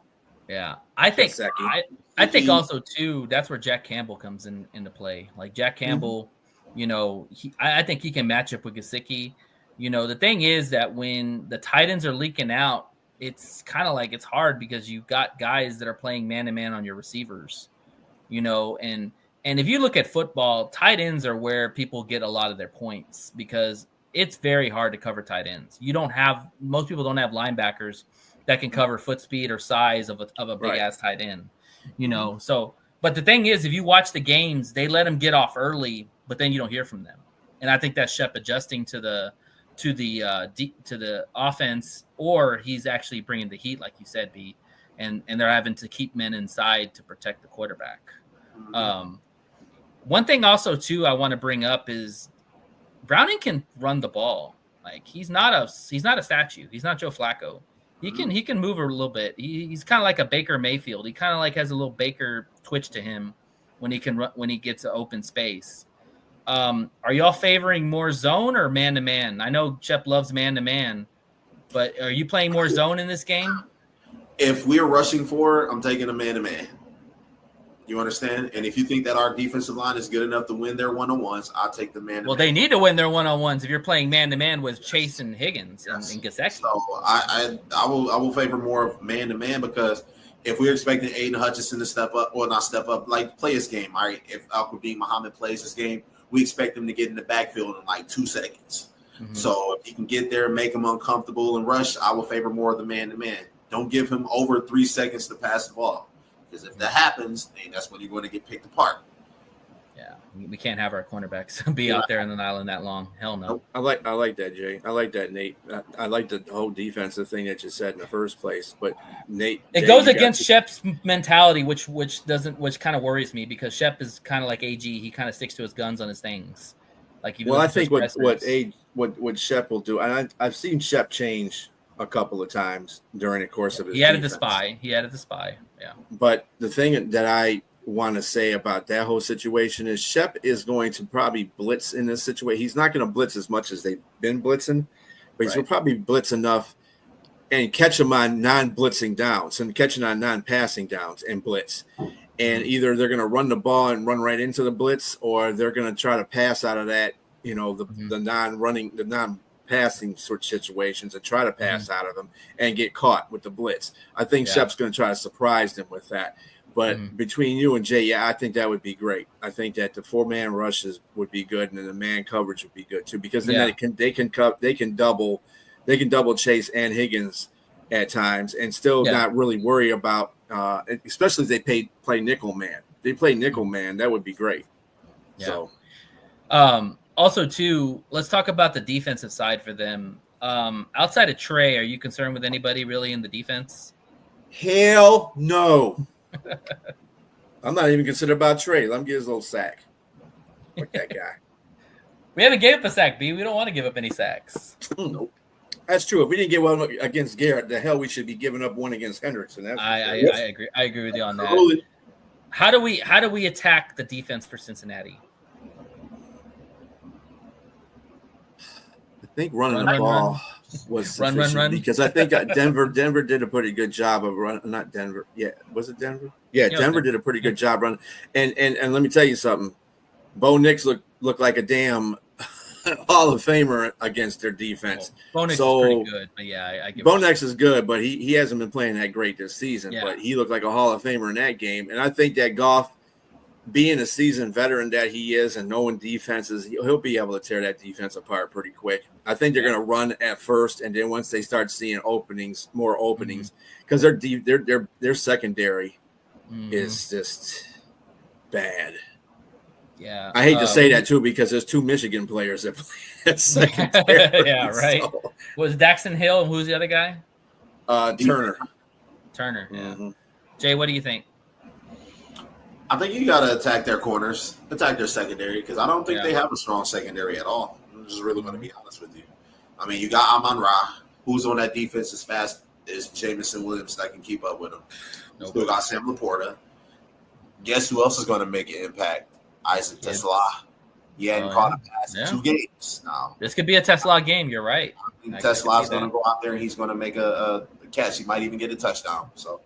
Yeah, I think Gesicki. I think also too that's where Jack Campbell comes into play. Like Jack Campbell, I think he can match up with Gesicki. The thing is that when the tight ends are leaking out, it's kind of like it's hard because you've got guys that are playing man to man on your receivers. And if you look at football, tight ends are where people get a lot of their points because it's very hard to cover tight ends. Most people don't have linebackers that can cover foot speed or size of a big ass tight end, So, but the thing is, if you watch the games, they let them get off early, but then you don't hear from them. And I think that's Shep adjusting to the offense, or he's actually bringing the heat, like you said, B, and they're having to keep men inside to protect the quarterback. One thing also too I want to bring up is Browning can run the ball. Like he's not a statue. He's not Joe Flacco. He can move a little bit. He's kind of like a Baker Mayfield. He kind of like has a little Baker twitch to him when he can run, when he gets an open space. Are y'all favoring more zone or man to man? I know Shep loves man to man, but are you playing more zone in this game? If we're rushing forward, I'm taking a man to man. You understand? And if you think that our defensive line is good enough to win their one-on-ones, I'll take the man. Well, they need to win their one-on-ones if you're playing man-to-man with Chase and Higgins and Gesicki. So I will favor more of man-to-man because if we're expecting Aiden Hutchinson to step up, or not step up, like play his game, all right? If Al-Quadin Muhammad plays his game, we expect him to get in the backfield in like 2 seconds. Mm-hmm. So if he can get there, make him uncomfortable and rush, I will favor more of the man-to-man. Don't give him over 3 seconds to pass the ball. Because if that happens, then that's when you're going to get picked apart. Yeah, we can't have our cornerbacks be out there in the island that long. Hell no. I like that, Jay. I like that, Nate. I like the whole defensive thing that you said in the first place. But Nate, it goes against Shep's mentality, which kind of worries me because Shep is kind of like AG. He kind of sticks to his guns on his things. Like I think what Shep will do, and I've seen Shep change a couple of times during the course of his He added defense. the spy. Yeah. But the thing that I want to say about that whole situation is Shep is going to probably blitz in this situation. He's not going to blitz as much as they've been blitzing, but he's going to probably blitz enough and catch them on non-blitzing downs and catching on non-passing downs and blitz. And either they're going to run the ball and run right into the blitz, or they're going to try to pass out of that, the non-running, the non-passing sort of situations and try to pass out of them and get caught with the blitz. I think Shep's going to try to surprise them with that. But between you and Jay, I think that would be great. I think that the 4-man rushes would be good, and then the man coverage would be good too, because then they can double Chase and Higgins at times and still not really worry about, especially if they play nickel man. They play nickel man, that would be great. Yeah. So, also too, let's talk about the defensive side for them. Outside of Trey, are you concerned with anybody really in the defense? Hell no. I'm not even concerned about Trey. Let him get his little sack. Like that guy. We haven't gave up a sack, B. We don't want to give up any sacks. Nope. That's true. If we didn't get one against Garrett, the hell we should be giving up one against Hendrickson. I agree. I agree with you on that. How do we attack the defense for Cincinnati? I think running the ball was sufficient because I think Denver did a pretty good job of running. Not Denver. Yeah, was it Denver? Yeah, Denver did a pretty good job running. And let me tell you something. Bo Nix looked like a damn Hall of Famer against their defense. Bo Nix is pretty good, but I give Bo Nix is good, but he hasn't been playing that great this season. Yeah. But he looked like a Hall of Famer in that game, and I think that Goff, being a seasoned veteran that he is and knowing defenses, he'll be able to tear that defense apart pretty quick. I think they're going to run at first, and then once they start seeing more openings, because their secondary is just bad. Yeah, I hate to say that too because there's 2 Michigan players that play at secondary. Yeah, right. So. Was Daxton Hill and who's the other guy? Turner. Yeah. Jay, what do you think? I think you got to attack their corners, attack their secondary, because I don't think they have a strong secondary at all. I'm just really going to be honest with you. I mean, you got Amon-Ra, who's on that defense as fast as Jamison Williams that can keep up with him. Still got Sam Laporta. Guess who else is going to make an impact? Isaac Kids. Tesla. He hadn't Oh, caught yeah. a pass in Yeah. 2 games now. This could be a Tesla game. You're right. I think I Tesla's see going to that. go out there and he's going to make a catch. He might even get a touchdown. So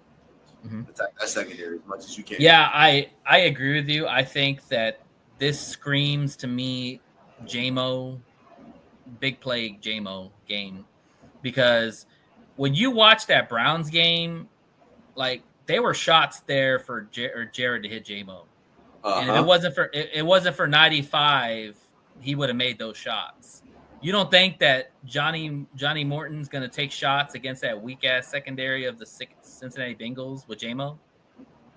Mhm. attack that secondary as much as you can. Yeah, I agree with you. I think that this screams to me JMO, big play JMO game, because when you watch that Browns game, like there were shots there for Jared to hit JMO, and if it wasn't for 95, he would have made those shots. You don't think that Johnny Morton's going to take shots against that weak ass secondary of the Cincinnati Bengals with JMO?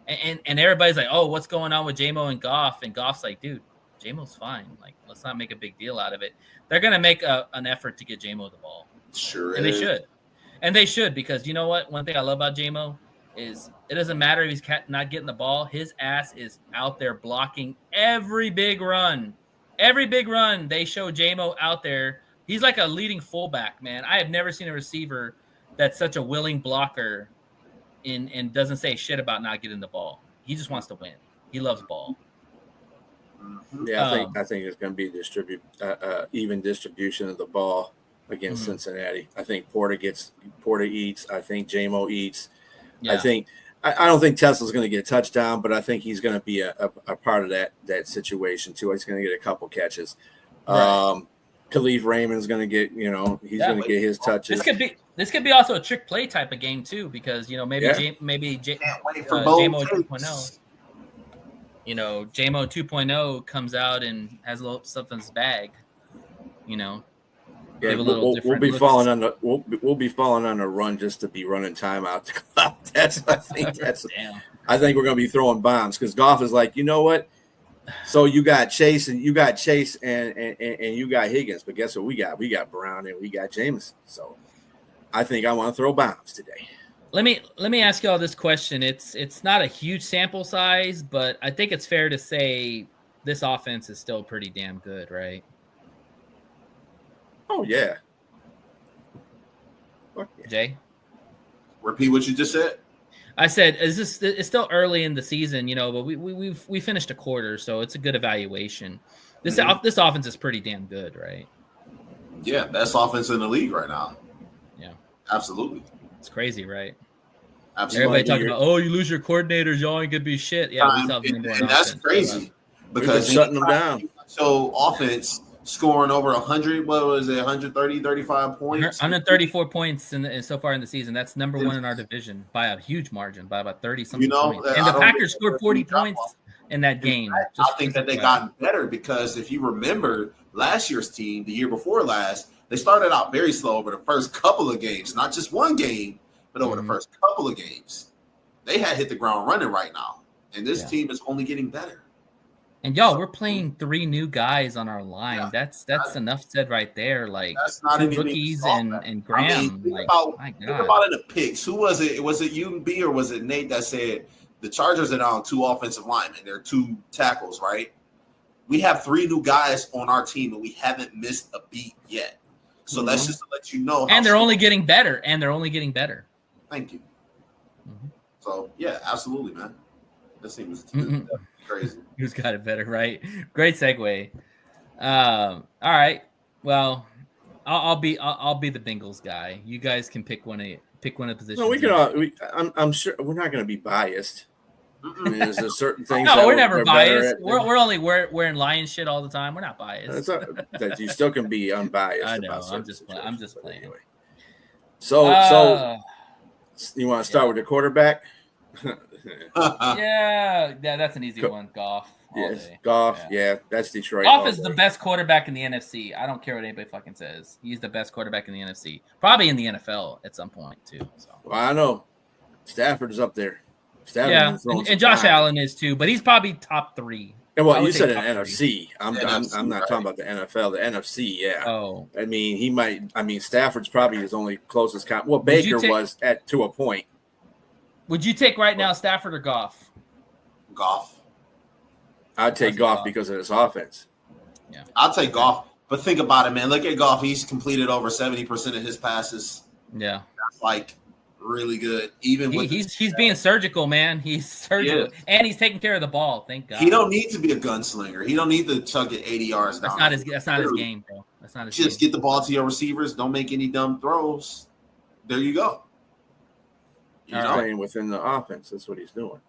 And everybody's like, oh, what's going on with JMO and Goff? And Goff's like, dude, JMO's fine. Like, let's not make a big deal out of it. They're going to make an effort to get JMO the ball. Sure And is. they should. And they should, because you know what? One thing I love about JMO is it doesn't matter if he's not getting the ball. His ass is out there blocking every big run. Every big run, they show JMO out there. He's like a leading fullback, man. I have never seen a receiver that's such a willing blocker and doesn't say shit about not getting the ball. He just wants to win. He loves ball. Yeah, I think it's going to be even distribution of the ball against Cincinnati. I think Porter eats. I think JMO eats. Yeah. I don't think Tesla's going to get a touchdown, but I think he's going to be a part of that situation too. He's going to get a couple catches. Right. Khalif Raymond's going to get, he's going to get his touches. This could be also a trick play type of game too, because maybe Can't wait for JMO both 2.0. JMO 2.0 comes out and has a little something in his bag. Yeah, we'll be falling on the we'll be falling on a run just to be running timeout to go out. I think we're going to be throwing bombs because Goff is like, you know what? So you got Chase and you got Higgins, but guess what we got? We got Brown and we got Jameson. So I think I want to throw bombs today. Let me ask you all this question. It's not a huge sample size, but I think it's fair to say this offense is still pretty damn good, right? Oh yeah. Jay? Repeat what you just said. I said, it's still early in the season, but we finished a quarter, so it's a good evaluation. This offense is pretty damn good, right? Yeah, best offense in the league right now. Yeah, absolutely. It's crazy, right? Absolutely. Everybody talking about, you lose your coordinators, y'all ain't gonna be shit. Yeah, and that's crazy because shutting them down. So offense scoring over 100, what was it, 130, 35 points? 134 points so far in the season. That's number one in our division by a huge margin, by about 30-something points. And the Packers scored 40 points in that game. I think that they got better because if you remember last year's team, the year before last, they started out very slow over the first couple of games, not just one game, but over the first couple of games. They had hit the ground running right now, and this team is only getting better. And we're playing 3 new guys on our line. Yeah, that's enough said right there. Like that's not 2 rookies and Graham. Think about it in the picks. Who was it? Was it you and B or was it Nate that said the Chargers are down 2 offensive linemen? They're 2 tackles, right? We have 3 new guys on our team and we haven't missed a beat yet. So that's just to let you know. And they're only getting better. Thank you. So yeah, absolutely, man. This team is crazy. Who's got it better, right? Great segue. All right. Well, I'll be the Bengals guy. You guys can pick one of positions. No, we can all. I'm sure we're not going to be biased. I mean, there's certain things. No, we're never biased. We're only wearing lion shit all the time. We're not biased. That you still can be unbiased. I know. I'm just playing. Anyway. So you want to start with the quarterback? Yeah, that's an easy one. Goff. Yes, Goff. Yeah, that's Detroit. Goff is the best quarterback in the NFC. I don't care what anybody fucking says. He's the best quarterback in the NFC. Probably in the NFL at some point too. So. Well, I know Stafford is up there. And Josh Allen is too, but he's probably top 3. And well, you said an NFC. I'm not talking about the NFL. The NFC, yeah. Oh, I mean, he might. I mean, Stafford's probably his only closest comp. Well, Baker was to a point. Would you take right now Stafford or Goff? Goff. I'd take Goff because of his offense. Yeah, I'll take Goff. But think about it, man. Look at Goff. He's completed over 70% of his passes. Yeah, That's like really good. Even with he's being surgical, man. He's surgical, and he's taking care of the ball. Thank God. He don't need to be a gunslinger. He don't need to chuck it 80 yards down. That's not his game, bro. That's not his game. Just get the ball to your receivers. Don't make any dumb throws. There you go. He's playing within the offense. That's what he's doing.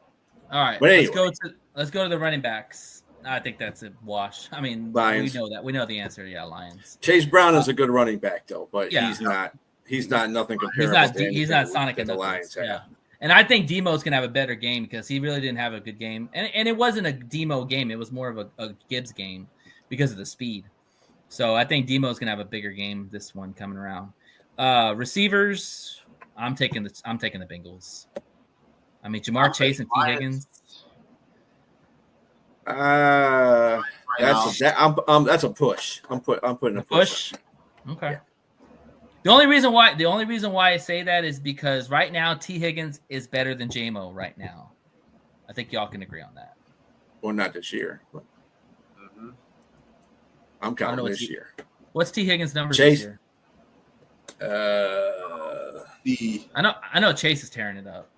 All right, but anyway. let's go to the running backs. I think that's a wash. I mean, Lions. We know that. We know the answer. Yeah, Lions. Chase Brown is a good running back, though, but he's not. He's not nothing comparable. He's not Sonic in the Lions. Yeah, and I think Demo's gonna have a better game because he really didn't have a good game, and it wasn't a Demo game. It was more of a Gibbs game because of the speed. So I think Demo's gonna have a bigger game this one coming around. Receivers, I'm taking the Bengals. I mean, Jamar Chase and T. Higgins. That's a push. I'm putting a push. Okay. Yeah. The only reason why I say that is because right now T. Higgins is better than J-Mo right now. I think y'all can agree on that. Well, not this year. But I'm counting this year. What's T. Higgins' numbers this year? I know Chase is tearing it up.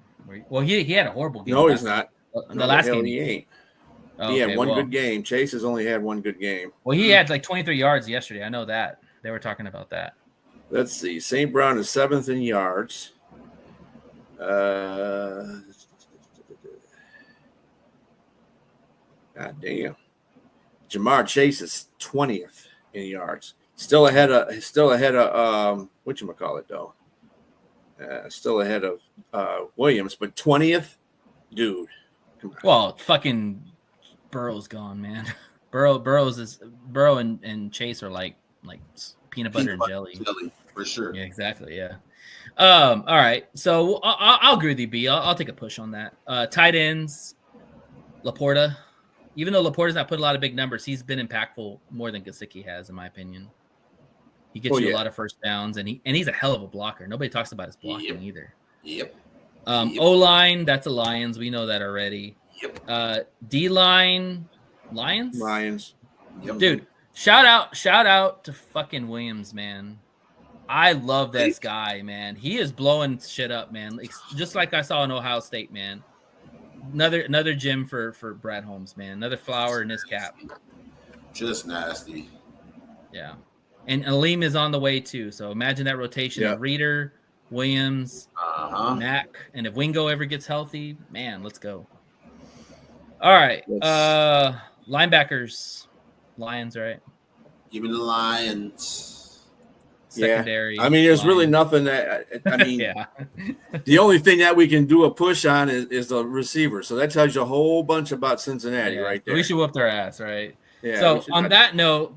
Well, he had a horrible game. No, he's not. The last game he ain't. He had one good game. Chase has only had one good game. Well, he had like 23 yards yesterday. I know that. They were talking about that. Let's see. St. Brown is 7th in yards. God damn. Jamar Chase is 20th in yards. Still ahead of whatchamacallit though. Still ahead of Williams, but 20th, dude. Well, fucking Burrow's gone, man. Burrow and Chase are like peanut butter and jelly for sure. Yeah, exactly. Yeah. All right. So I'll agree with you, B. I'll take a push on that. Tight ends, Laporta. Even though Laporta's not put a lot of big numbers, he's been impactful more than Gesicki has, in my opinion. He gets you a lot of first downs, and he's a hell of a blocker. Nobody talks about his blocking either. Yep. O-line, that's a Lions. We know that already. Yep. D-line, Lions? Lions. Yep. Dude, shout out to fucking Williams, man. I love this guy, man. He is blowing shit up, man. Just like I saw in Ohio State, man. Another gym for Brad Holmes, man. Another flower in his cap. Just nasty. Yeah. And Aleem is on the way too. So imagine that rotation of Reader, Williams, Mack, and if Wingo ever gets healthy, man, let's go. All right. Linebackers. Lions, right? Give me the Lions. Secondary. Yeah. I mean, there's really nothing that the only thing that we can do a push on is the receiver. So that tells you a whole bunch about Cincinnati right there. We should whoop their ass, right? Yeah. So on that note,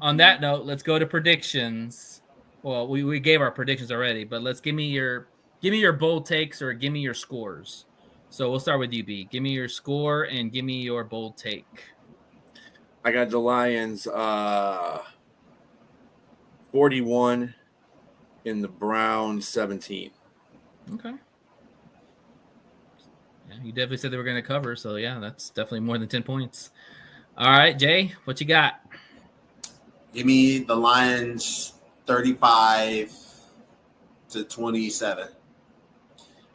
let's go to predictions. Well, we gave our predictions already, but let's give me your bold takes or give me your scores. So we'll start with you, B. Give me your score and give me your bold take. I got the Lions 41 and the Browns 17. Okay. Yeah, you definitely said they were going to cover, so yeah, that's definitely more than 10 points. All right, Jay, what you got? Give me the Lions 35-27.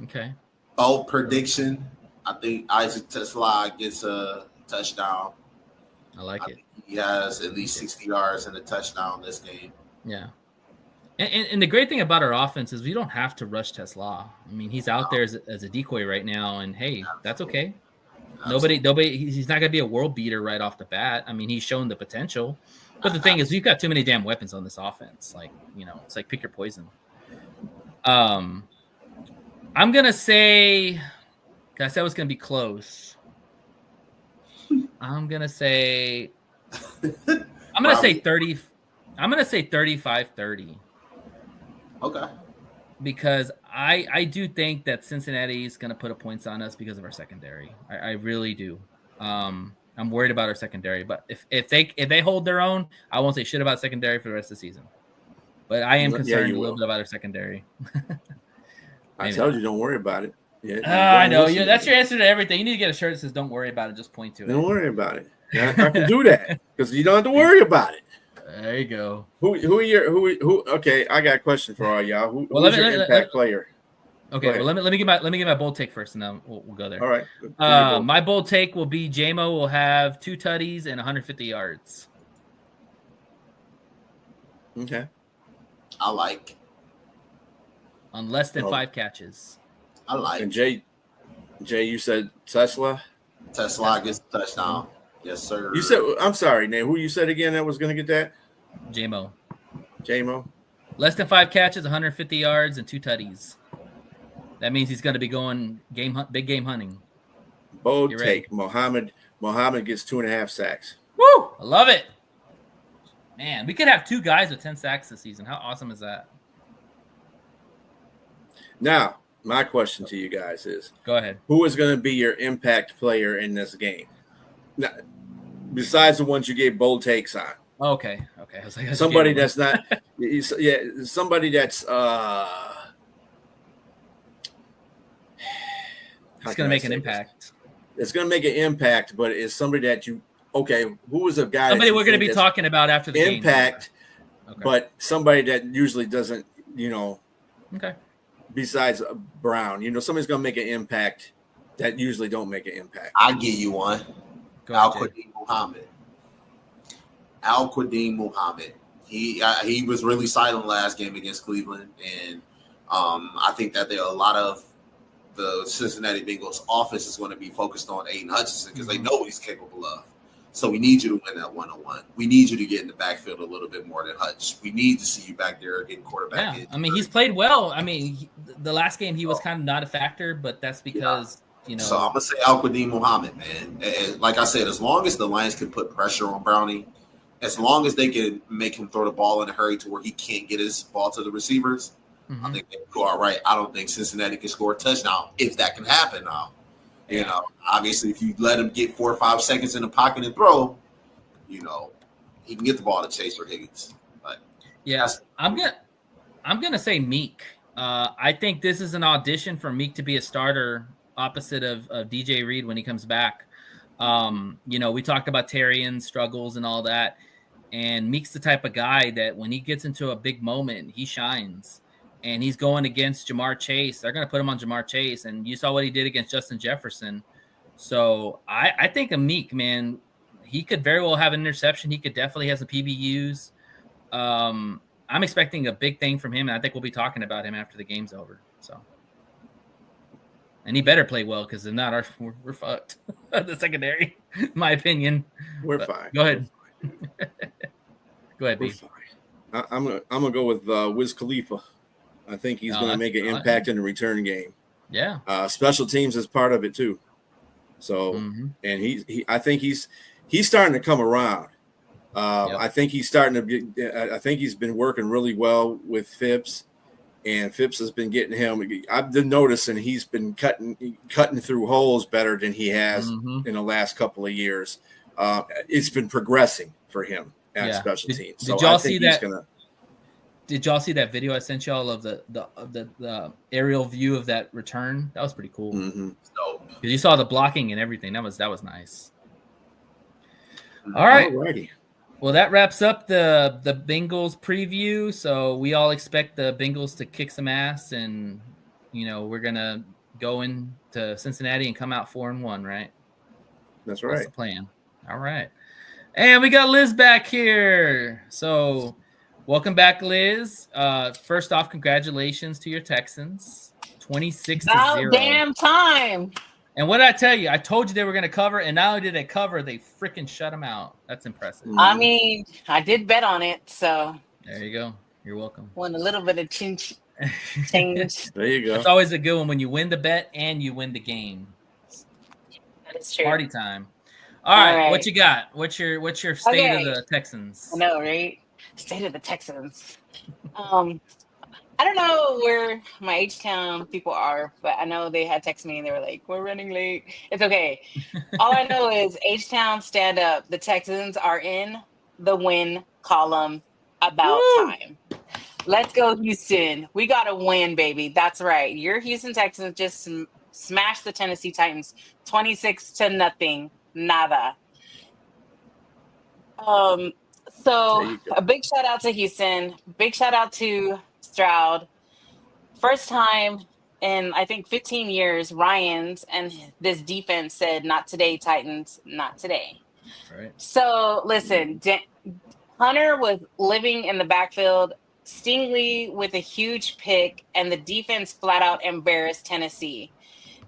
Okay. Bold prediction. I think Isaac Tesla gets a touchdown. I like it. He has at least 60 yards and a touchdown this game. Yeah. And the great thing about our offense is we don't have to rush Tesla. I mean, he's out there as a decoy right now, and hey, that's okay. Nobody. He's not going to be a world beater right off the bat. I mean, he's shown the potential. But the thing is, we've got too many damn weapons on this offense. Like, it's like pick your poison. I'm going to say, I said it was going to be close. I'm going to say 30. I'm going to say 35-30. Okay. Because I do think that Cincinnati is going to put points on us because of our secondary. I really do. I'm worried about our secondary, but if they hold their own, I won't say shit about secondary for the rest of the season. But I am concerned a little bit about our secondary. I told you, don't worry about it. Yeah, I know. That's your answer to everything. You need to get a shirt that says "Don't worry about it." Just point to it. Don't worry about it. Yeah, I can do that because you don't have to worry about it. There you go. Who? Okay, I got a question for all y'all. Who's your impact player? Okay, well let me get my bold take first, and then we'll go there. All right. My bold take will be J-Mo will have 2 tutties and 150 yards. Okay. I like. On less than 5 catches. I like. And Jay, you said Tesla? Tesla gets a touchdown. Yes, sir. You said, I'm sorry, Nate. Who you said again that was going to get that? J-Mo. Less than 5 catches, 150 yards, and 2 tutties. That means he's going to be going big game hunting. Bold take. Muhammad gets 2.5 sacks. Woo! I love it. Man, we could have 2 guys with 10 sacks this season. How awesome is that? Now, my question to you guys is, go ahead. Who is going to be your impact player in this game? Now, besides the ones you gave bold takes on. Okay. I was like, somebody that's not, somebody that's. It's going to make an impact. It's going to make an impact, but it's somebody that you. Okay, who was a guy? Somebody we're going to be talking about after the impact, game. Okay. But somebody that usually doesn't, Okay. Besides Brown, somebody's going to make an impact that usually don't make an impact. I'll give you one. Al-Quadin Muhammad. He was really silent last game against Cleveland, and I think that there are a lot of the Cincinnati Bengals offense is going to be focused on Aiden Hutchinson because they know what he's capable of. So we need you to win that one-on-one. We need you to get in the backfield a little bit more than Hutch. We need to see you back there getting quarterback. Yeah, I mean, he's played well. I mean, the last game he was kind of not a factor, but that's because, So I'm going to say Al-Quadin Muhammad, man. And like I said, as long as the Lions can put pressure on Brownie, as long as they can make him throw the ball in a hurry to where he can't get his ball to the receivers, I think they go all right. I don't think Cincinnati can score a touchdown if that can happen now. Obviously, if you let him get 4 or 5 seconds in the pocket and throw, he can get the ball to Chase or Higgins. But I'm gonna say Meek. I think this is an audition for Meek to be a starter opposite of DJ Reed when he comes back. We talked about Terrian's struggles and all that, and Meek's the type of guy that when he gets into a big moment, he shines. And he's going against Jamar Chase. They're going to put him on Jamar Chase. And you saw what he did against Justin Jefferson. So I think a Meek, man, he could very well have an interception. He could definitely have some PBUs. I'm expecting a big thing from him. And I think we'll be talking about him after the game's over. So, and he better play well because if not, we're fucked. The secondary, in my opinion. We're fine. Go ahead. Go ahead, B. I'm gonna go with Wiz Khalifa. I think he's going to make an impact in the return game. Yeah. Special teams is part of it too. So, and I think he's starting to come around. I think he's starting to get. I think he's been working really well with Phipps, and Phipps has been getting him. I've been noticing he's been cutting through holes better than he has in the last couple of years. It's been progressing for him at special teams. So did y'all see that? Did y'all see that video I sent y'all of the aerial view of that return? That was pretty cool. Because you saw the blocking and everything. That was nice. All right. Alrighty. Well, that wraps up the Bengals preview. So we all expect the Bengals to kick some ass, and we're gonna go into Cincinnati and come out 4-1, right? That's right. That's the plan. All right. And we got Liz back here. So welcome back, Liz. First off, congratulations to your Texans. 26-0. About damn time. And what did I tell you? I told you they were going to cover, and not only did they cover, they freaking shut them out. That's impressive. I mean, I did bet on it, so. There you go. You're welcome. Won a little bit of change. There you go. It's always a good one when you win the bet and you win the game. That is true. Party time. All right. What you got? What's your state of the Texans? I know, right? State of the Texans. I don't know where my H-Town people are, but I know they had texted me and they were like, we're running late. It's okay. All I know is H-Town, stand up. The Texans are in the win column about time. Let's go, Houston. We got to win, baby. That's right. Your Houston Texans just smashed the Tennessee Titans 26-0. Nada. So a big shout out to Houston. Big shout out to Stroud. First time in I think 15 years, Ryan's and this defense said, "Not today, Titans, not today." Right. So listen, Hunter was living in the backfield, Stingley with a huge pick, and the defense flat out embarrassed Tennessee.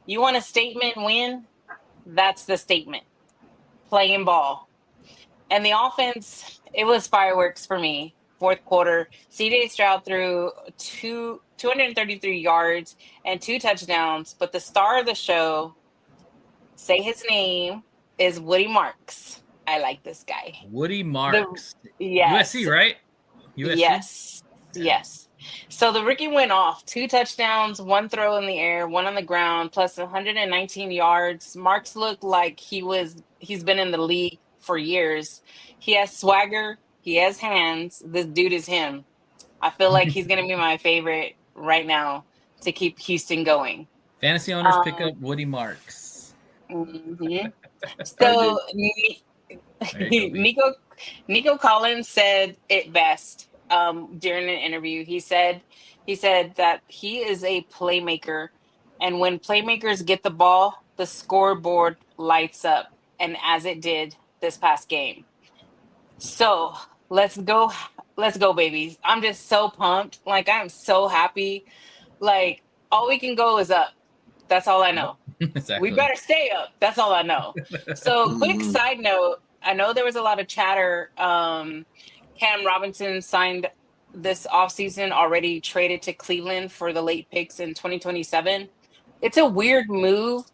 You want a statement win? That's the statement. Playing ball. And the offense, it was fireworks for me. Fourth quarter, CJ Stroud threw 233 yards and 2 touchdowns. But the star of the show, say his name, is Woody Marks. I like this guy. Woody Marks. Yes. USC, right? USC? Yes. Yeah. Yes. So the rookie went off 2 touchdowns, 1 throw in the air, 1 on the ground, plus 119 yards. Marks looked like he's been in the league for years. He has swagger. He has hands. This dude is him. I feel like he's going to be my favorite right now to keep Houston going. Fantasy owners pick up Woody Marks. Mhm. So Nico Collins said it best during an interview. He said that he is a playmaker, and when playmakers get the ball, the scoreboard lights up, and as it did this past game. So let's go, babies! I'm just so pumped. Like, I'm so happy. Like, all we can go is up. That's all I know. Exactly. We better stay up. That's all I know. So, quick side note. I know there was a lot of chatter. Cam Robinson signed this offseason, already traded to Cleveland for the late picks in 2027. It's a weird move.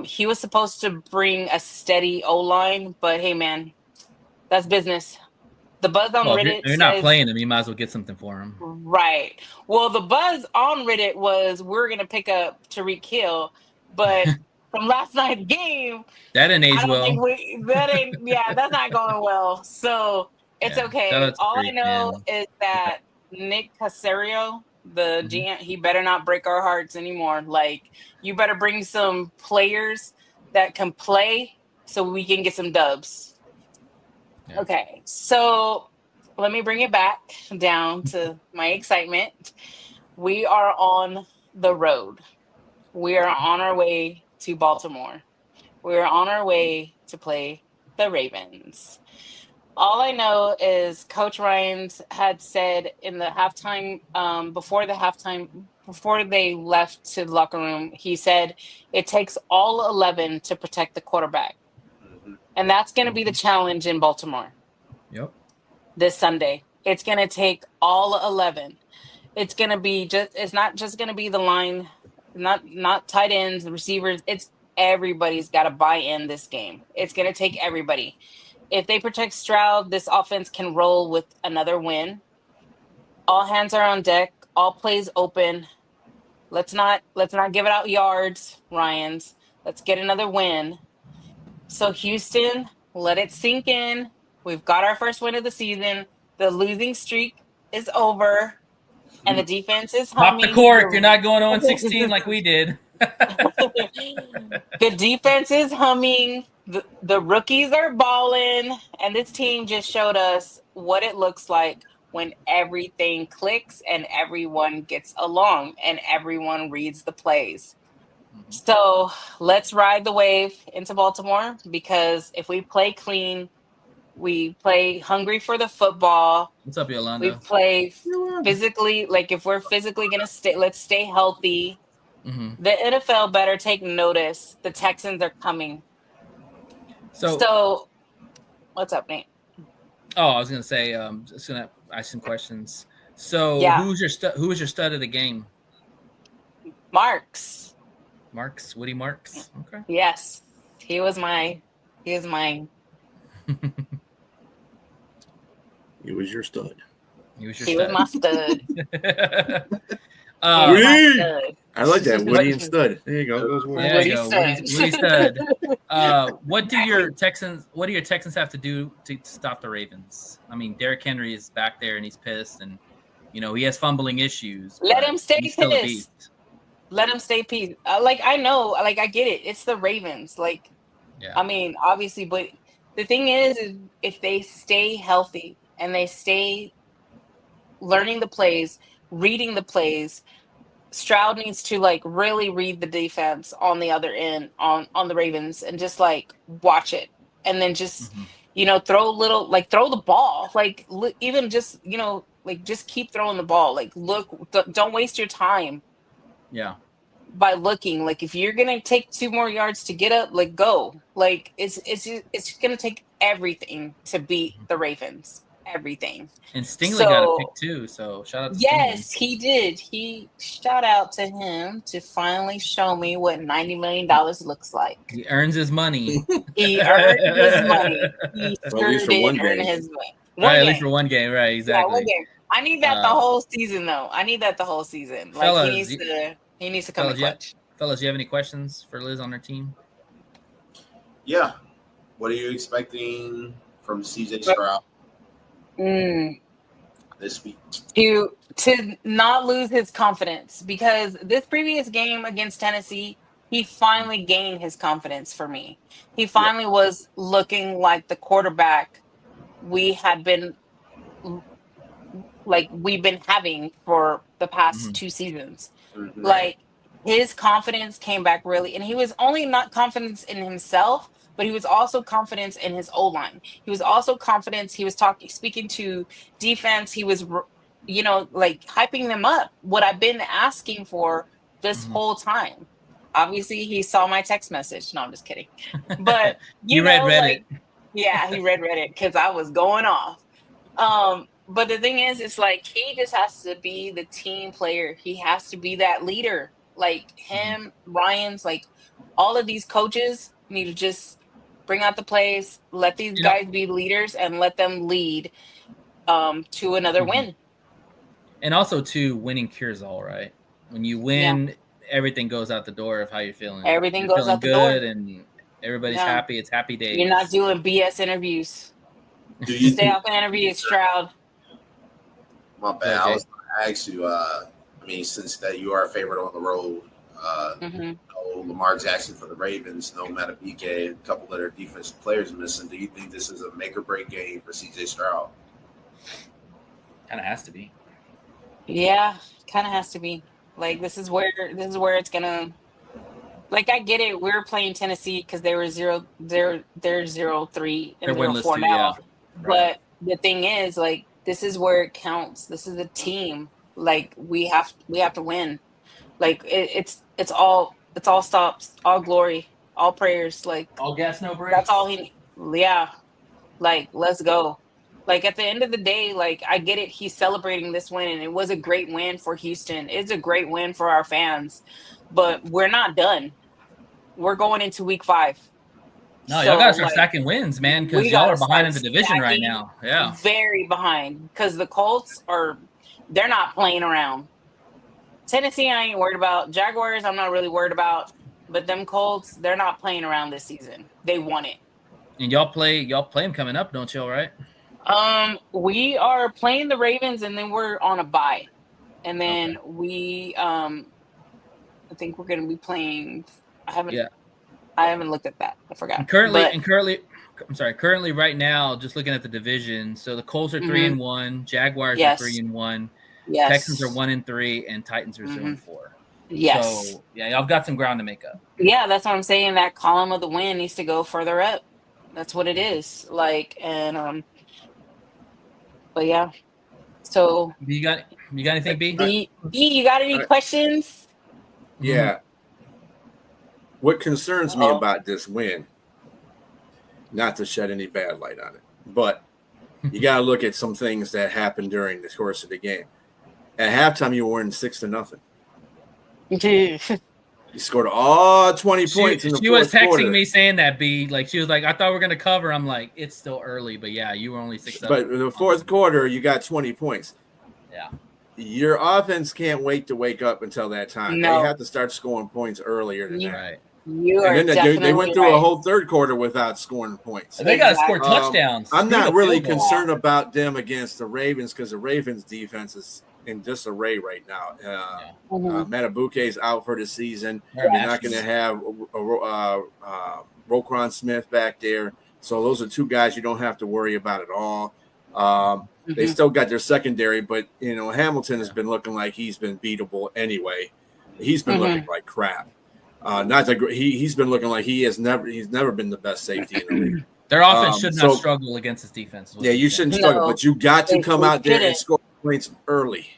He was supposed to bring a steady O-line, but hey, man, that's business. The buzz on Reddit if you're not playing him, you might as well get something for him. Right. Well, the buzz on Reddit was we're going to pick up Tariq Hill, but from last night's game, that didn't age well. That's not going well. So it's okay. All I know is that Nick Caserio, the GM, he better not break our hearts anymore. Like, you better bring some players that can play so we can get some dubs. Yeah. Okay, so let me bring it back down to my excitement. We are on the road. We are on our way to Baltimore. We are on our way to play the Ravens. All I know is Coach Ryans had said in the halftime, before they left to the locker room, he said it takes all 11 to protect the quarterback. And that's going to be the challenge in Baltimore. Yep. This Sunday. It's going to take all 11. It's going to be it's not just going to be the line, not tight ends, the receivers. It's everybody's got to buy in this game. It's going to take everybody. If they protect Stroud, this offense can roll with another win. All hands are on deck. All plays open. Let's not give it out yards, Ryans. Let's get another win. So Houston, let it sink in. We've got our first win of the season. The losing streak is over, and the defense is humming. Pop the cork. You're not going 0-16 like we did. The defense is humming. The rookies are balling, and this team just showed us what it looks like when everything clicks and everyone gets along and everyone reads the plays. So let's ride the wave into Baltimore, because if we play clean, we play hungry for the football. What's up, Yolanda? We play physically. Like, if we're physically going to stay, let's stay healthy. Mm-hmm. The NFL better take notice. The Texans are coming. So what's up, Nate? Oh, I was going to say, just going to ask some questions. So who was your stud of the game? Woody Marks. Okay. Yes. He was mine. He was your stud. He was my stud. I like that. Woody and stud. There you go. Woody stud. What do your Texans have to do to stop the Ravens? I mean, Derrick Henry is back there and he's pissed, and he has fumbling issues. Let him stay pissed. Let him stay pissed. I know, I get it. It's the Ravens. I mean, obviously, but the thing is if they stay healthy and they stay learning the plays, reading the plays, Stroud needs to like really read the defense on the other end on the Ravens and just like watch it and then just throw throw the ball like even just like just keep throwing the ball like don't waste your time Yeah. by looking like if you're gonna take 2 more yards to get up like go like it's gonna take everything to beat the Ravens. Everything. And Stingley got a pick too, so shout out to Yes, Stingley. he did. Shout out to him to finally show me what $90 million looks like. He earns his money. He earned his money. He Well, at least sure for one did earn game. his money. Right, at least for one game, right? Exactly. Yeah, one game. I need that the whole season, though. I need that the whole season. Like fellas, he needs to come in clutch. Fellas, you have any questions for Liz on her team? Yeah. What are you expecting from CJ Stroud this week? To not lose his confidence, because this previous game against Tennessee, he finally gained his confidence for me. He finally was looking like the quarterback we've been having for the past 2 seasons. Like his confidence came back really, and he was only not confident in himself, but he was also confident in his O-line. He was also confident. He was speaking to defense. He was, like hyping them up. What I've been asking for this whole time. Obviously, he saw my text message. No, I'm just kidding. But you read Reddit. Yeah, he read Reddit because I was going off. But the thing is, it's like he just has to be the team player. He has to be that leader. Like him, Ryan's, like all of these coaches need to just bring out the plays, let these guys be leaders, and let them lead to another win. And also, too, winning cures all, right? When you win, everything goes out the door of how you're feeling. Everything goes out the door. And everybody's happy. It's happy days. You're not doing BS interviews. Stay off the interviews, Stroud. My bad. I was going to ask you, since that you are a favorite on the road, Lamar Jackson for the Ravens, no Matabike, a couple of their defensive players missing. Do you think this is a make or break game for CJ Stroud? Kind of has to be. Yeah, kind of has to be. Like this is where it's gonna. Like I get it. We're playing Tennessee because they were 0-3 and 0-4 now. Yeah. But the thing is, like, this is where it counts. This is a team. Like we have to win. Like it's all stops, all glory, all prayers. Like all gas, no brakes. That's all he. Yeah, like let's go. Like at the end of the day, like I get it. He's celebrating this win, and it was a great win for Houston. It's a great win for our fans, but we're not done. We're going into week 5. No, y'all gotta start stacking wins, man, because y'all are behind in the division right now. Yeah, very behind because the Colts they're not playing around. Tennessee, I ain't worried about. Jaguars, I'm not really worried about. But them Colts, they're not playing around this season. They won it. And y'all play them coming up, don't y'all? Right? We are playing the Ravens, and then we're on a bye, and then we I think we're gonna be playing. I haven't looked at that. I forgot. Currently, right now, just looking at the division. So the Colts are 3-1, Jaguars are 3-1, Texans are 1-3, and Titans are 0-4. Yes. So y'all got some ground to make up. Yeah, that's what I'm saying. That column of the win needs to go further up. That's what it is. Like, and but yeah. So you got anything, B? B, you got any questions? Yeah. What concerns me about this win, not to shed any bad light on it, but you got to look at some things that happened during the course of the game. At halftime, you were winning 6-0. You scored all 20 points in the fourth quarter. She was texting me saying that, B. Like, she was like, I thought we were going to cover. I'm like, it's still early. But, yeah, you were only 6-0. But in the fourth quarter, you got 20 points. Yeah. Your offense can't wait to wake up until that time. No. They have to start scoring points earlier than that. Right. And then they went through a whole third quarter without scoring points. They got to score touchdowns. I'm not really concerned about them against the Ravens because the Ravens' defense is in disarray right now. Matabuke's out for the season. You're not going to have Roquan Smith back there. So those are two guys you don't have to worry about at all. They still got their secondary, but Hamilton has been looking like he's been beatable anyway. He's been looking like crap. Not that he's been looking like he's never been the best safety in the league. Their offense should not struggle against his defense. Yeah, you shouldn't struggle, but you got to come out there and score points early.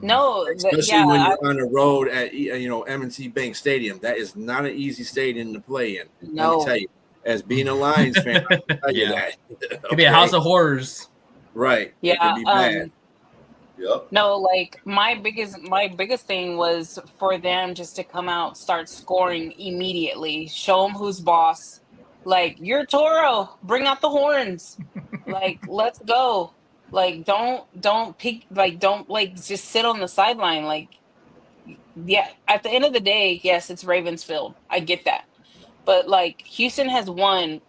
No, especially when you're on the road at M&T Bank Stadium. That is not an easy stadium to play in. No. Let me tell you, as being a Lions fan, I can tell you that. It could be a house of horrors. Right. Yeah. It could be bad. Yep. No, like my biggest thing was for them just to come out, start scoring immediately, show them who's boss. Like, you're Toro, bring out the horns. Like, let's go. Like, don't peek, like, don't like just sit on the sideline. Like, yeah, at the end of the day, yes, it's Ravensfield. I get that. But like, Houston has won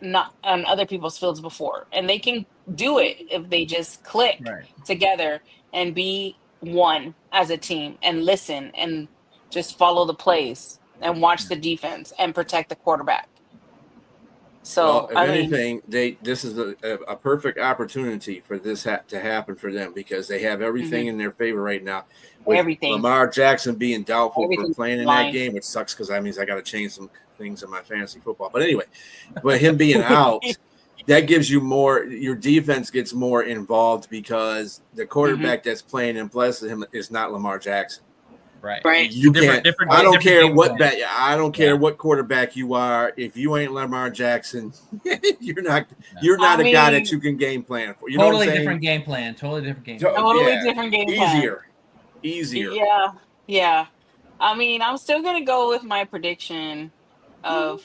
not on other people's fields before, and they can do it if they just click together and be one as a team and listen and just follow the plays and watch the defense and protect the quarterback. So, if anything, this is a perfect opportunity for this to happen for them because they have everything in their favor right now. With everything. Lamar Jackson being doubtful for playing in that game, which sucks because that means I got to change some things in my fantasy football. But anyway, but him being out, that gives you more. Your defense gets more involved because the quarterback that's playing in place of him is not Lamar Jackson. Right. You can't. I don't care what I don't care what quarterback you are. If you ain't Lamar Jackson, you're not a guy that you can game plan for. You know what I'm saying? Different game plan. Totally different game. Different game plan. Easier. Yeah. I mean, I'm still gonna go with my prediction of.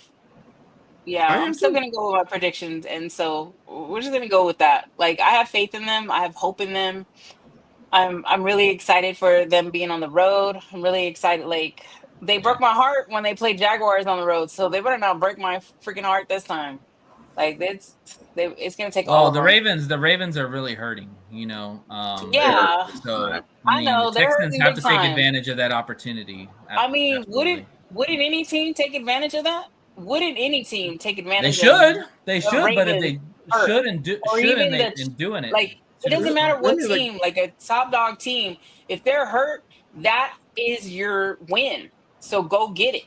Yeah, I'm still gonna go with my predictions, and so we're just gonna go with that. Like, I have faith in them. I have hope in them. I'm really excited for them being on the road. I'm really excited. Like, they broke my heart when they played Jaguars on the road, so they better not break my freaking heart this time. Like, it's gonna take all. The Ravens are really hurting. Yeah. So I know the Texans have to take advantage of that opportunity. I mean, wouldn't any team take advantage of that? Wouldn't any team take advantage? They should, but if they shouldn't doing it, like. It doesn't matter what team, like a top dog team, if they're hurt, that is your win. So go get it.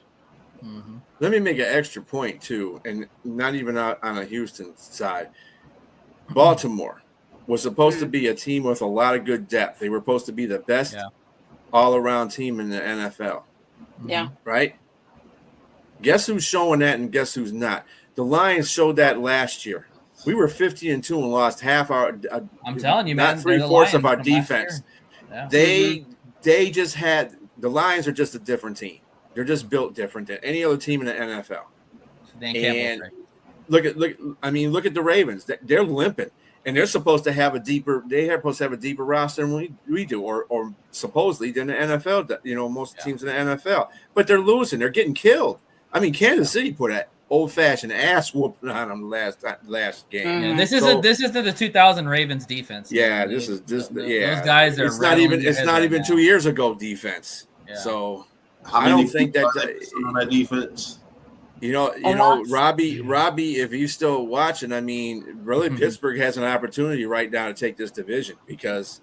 Mm-hmm. Let me make an extra point too, and not even on a Houston side. Baltimore was supposed to be a team with a lot of good depth. They were supposed to be the best all-around team in the NFL. Yeah. Right? Guess who's showing that and guess who's not? The Lions showed that last year. We were 50-2 and lost half our. I'm telling you, man, not 3/4 of our defense. Yeah. They just had the Lions are just a different team. They're just built different than any other team in the NFL. And look at the Ravens. They're limping, and they're supposed to have a deeper. They're supposed to have a deeper roster than we do, or supposedly than the NFL. Most teams in the NFL, but they're losing. They're getting killed. I mean, Kansas City put that old-fashioned ass whooping on them last game. Yeah, this isn't the 2000 Ravens defense. Yeah, this is those guys are. It's not even 2 years ago defense. Yeah. So I don't think that on that defense. Robbie, if he's still watching, I mean, really, Pittsburgh has an opportunity right now to take this division because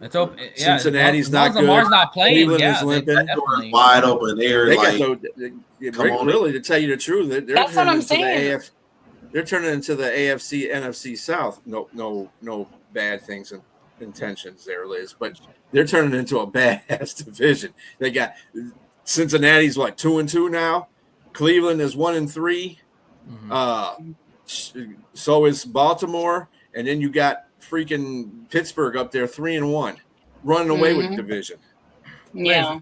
it's open. Cincinnati's not good. Lamar's not playing. Cleveland is limping. Wide open there. Really, to tell you the truth, that's what I'm saying. They're turning into the AFC, NFC South. No bad things and intentions there, Liz, but they're turning into a badass division. They got Cincinnati's 2-2 now. Cleveland is 1-3. So is Baltimore, and then you got freaking Pittsburgh up there 3-1, running away with the division. Yeah.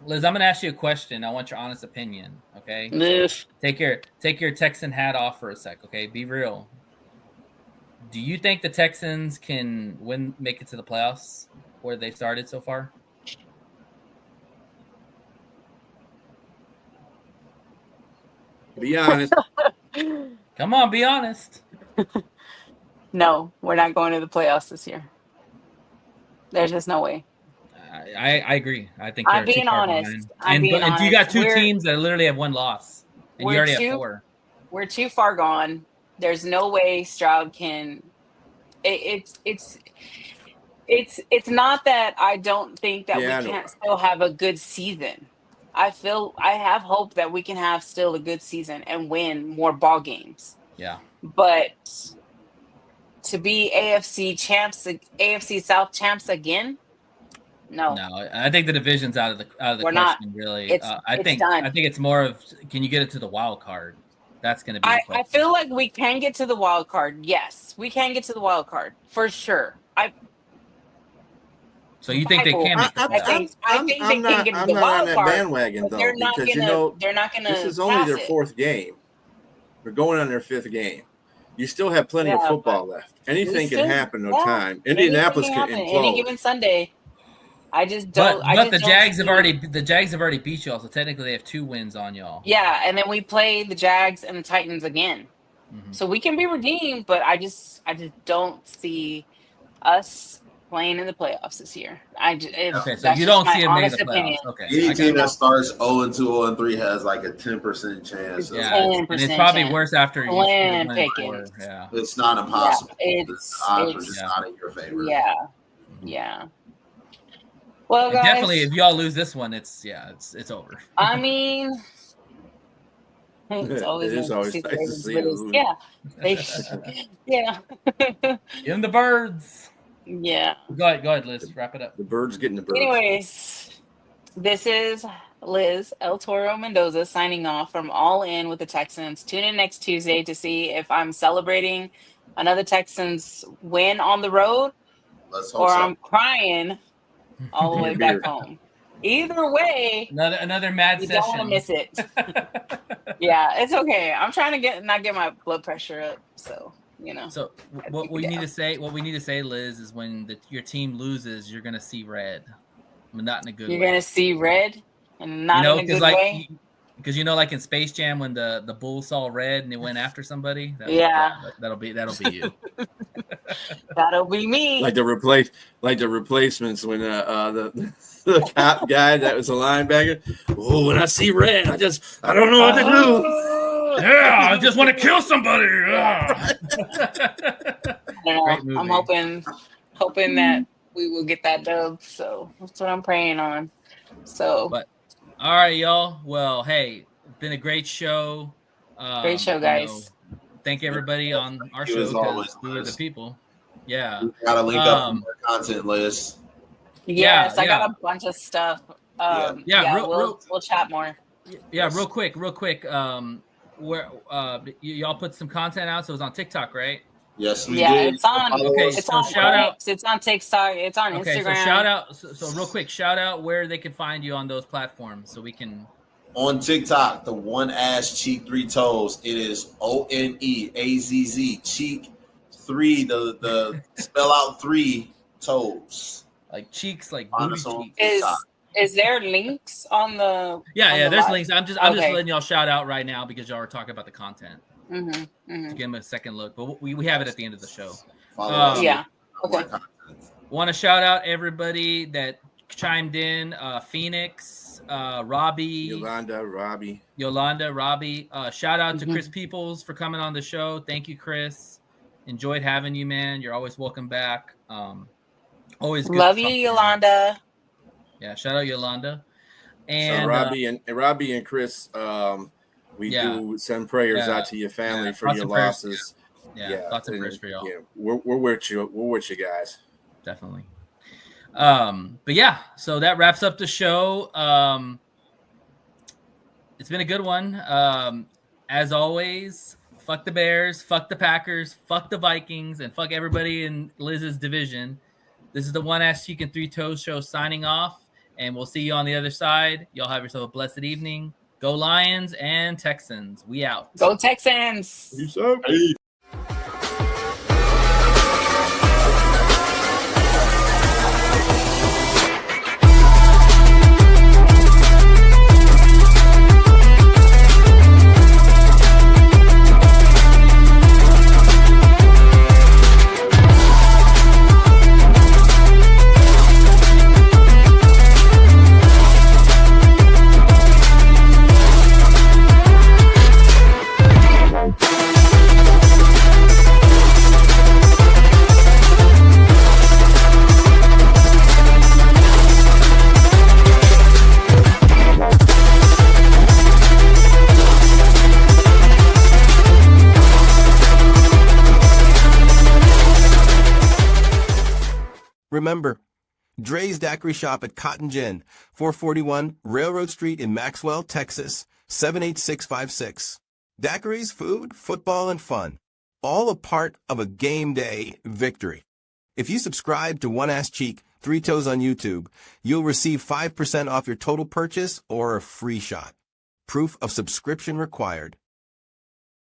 Liz, I'm going to ask you a question. I want your honest opinion, okay? Take your Texan hat off for a sec, okay? Be real. Do you think the Texans can make it to the playoffs where they started so far? Be honest. Come on, be honest. No, we're not going to the playoffs this year. There's just no way. I agree. I think I'm being honest. And you got two teams that literally have one loss, and you already have 4. We're too far gone. There's no way Stroud can. It's not that I don't think that Yeah, I we know. can't still have a good season. I have hope that we can have still a good season and win more ball games. Yeah. But to be AFC South champs again, no, No, I think the division's out of the we're not. question. Really, It's I think done. it's more of can you get it to the wild card? That's going to be. I feel like we can get to the wild card. Yes, we can get to the wild card for sure. So you think they can make the playoffs? I think they I'm can not, get to I'm the not on wild that card. bandwagon though, They're not because gonna. They're not gonna. this is only pass their it. 4th game. They're going on their 5th game. You still have plenty of Yeah, football left. Anything can happen. No time. Anything Indianapolis can can happen any implode. given Sunday. I just don't. But the Jags have already beat y'all, so technically they have 2 wins on y'all. Yeah, and then we play the Jags and the Titans again, so we can be redeemed. But I just don't see us playing in the playoffs this year. Okay, so you don't see it making the playoffs. Opinion. Okay, Any team that starts 0-2, 0-3 has like a 10% chance. Yeah, and it's probably worse after you Slim win pickings. Yeah, it's not impossible. Yeah, the odds are just not in your favor. Yeah. Well, guys, definitely, if y'all lose this one, it's over. I mean, it's always It is always nice nice to see them them lose. lose. Yeah. Give them the birds. Yeah. Go ahead, Liz. Wrap it up. The birds getting the birds. Anyways, this is Liz El Toro Mendoza signing off from All In with the Texans. Tune in next Tuesday to see if I'm celebrating another Texans win on the road Let's hope or so. I'm crying all the way back home. Either way, another mad you session. don't want to miss it. Yeah, it's okay. I'm trying to not get my blood pressure up, so you know. So what we need to say, Liz, is when your team loses, you're gonna see red, but not in a good way. You're gonna see red, and not in a good way. Because like in Space Jam when the Bulls saw red and they went after somebody. That'll be you. That'll be me. Like the replacements when the cop guy that was a linebacker. Oh, when I see red, I don't know what to do. Yeah, I just want to kill somebody. I don't know. I'm hoping that we will get that dub. So that's what I'm praying on. So, all right, y'all. Well, hey, it's been a great show. Great show, guys. Thank everybody on our show because we are the people. Yeah. We gotta link up on our content list. Yes, I got a bunch of stuff. We'll chat more. Yeah, real quick. Where y'all put some content out, so it's on TikTok, right? Yes, we did. It's on. Okay, it's so on shout out. It's on TikTok. It's on Okay, Instagram. so shout out. So real quick, shout out where they can find you on those platforms, so we can. On TikTok, the one ass cheek 3 toes. It is ONEAZZ cheek 3. The spell out 3 toes. Like cheeks, like booty cheeks. Is there links on the? Yeah. There's links. I'm just Okay. letting y'all shout out right now because y'all are talking about the content. Mm-hmm. To give them a second look, but we have it at the end of the show. Follow us. Yeah. Okay. Want to shout out everybody that chimed in. Phoenix, Robbie, Yolanda, Robbie. Shout out to Chris Peoples for coming on the show. Thank you, Chris. Enjoyed having you, man. You're always welcome back. Always good. Love you, Yolanda. Yeah, shout out Yolanda. And so Robbie and Chris, we do send prayers out to your family for your losses. Thoughts and prayers for y'all. Yeah, we're with you. We're with you guys. Definitely. But yeah, so that wraps up the show. It's been a good one. As always, fuck the Bears, fuck the Packers, fuck the Vikings, and fuck everybody in Liz's division. This is the One Ass Chicken 3 Toes show signing off, and we'll see you on the other side. Y'all have yourself a blessed evening. Go Lions and Texans. We out. Go Texans. Peace out. Remember, Dre's Daiquiri Shop at Cotton Gin, 441 Railroad Street in Maxwell, Texas, 78656. Daiquiris, food, football, and fun. All a part of a game day victory. If you subscribe to One Ass Cheek, Three Toes on YouTube, you'll receive 5% off your total purchase or a free shot. Proof of subscription required.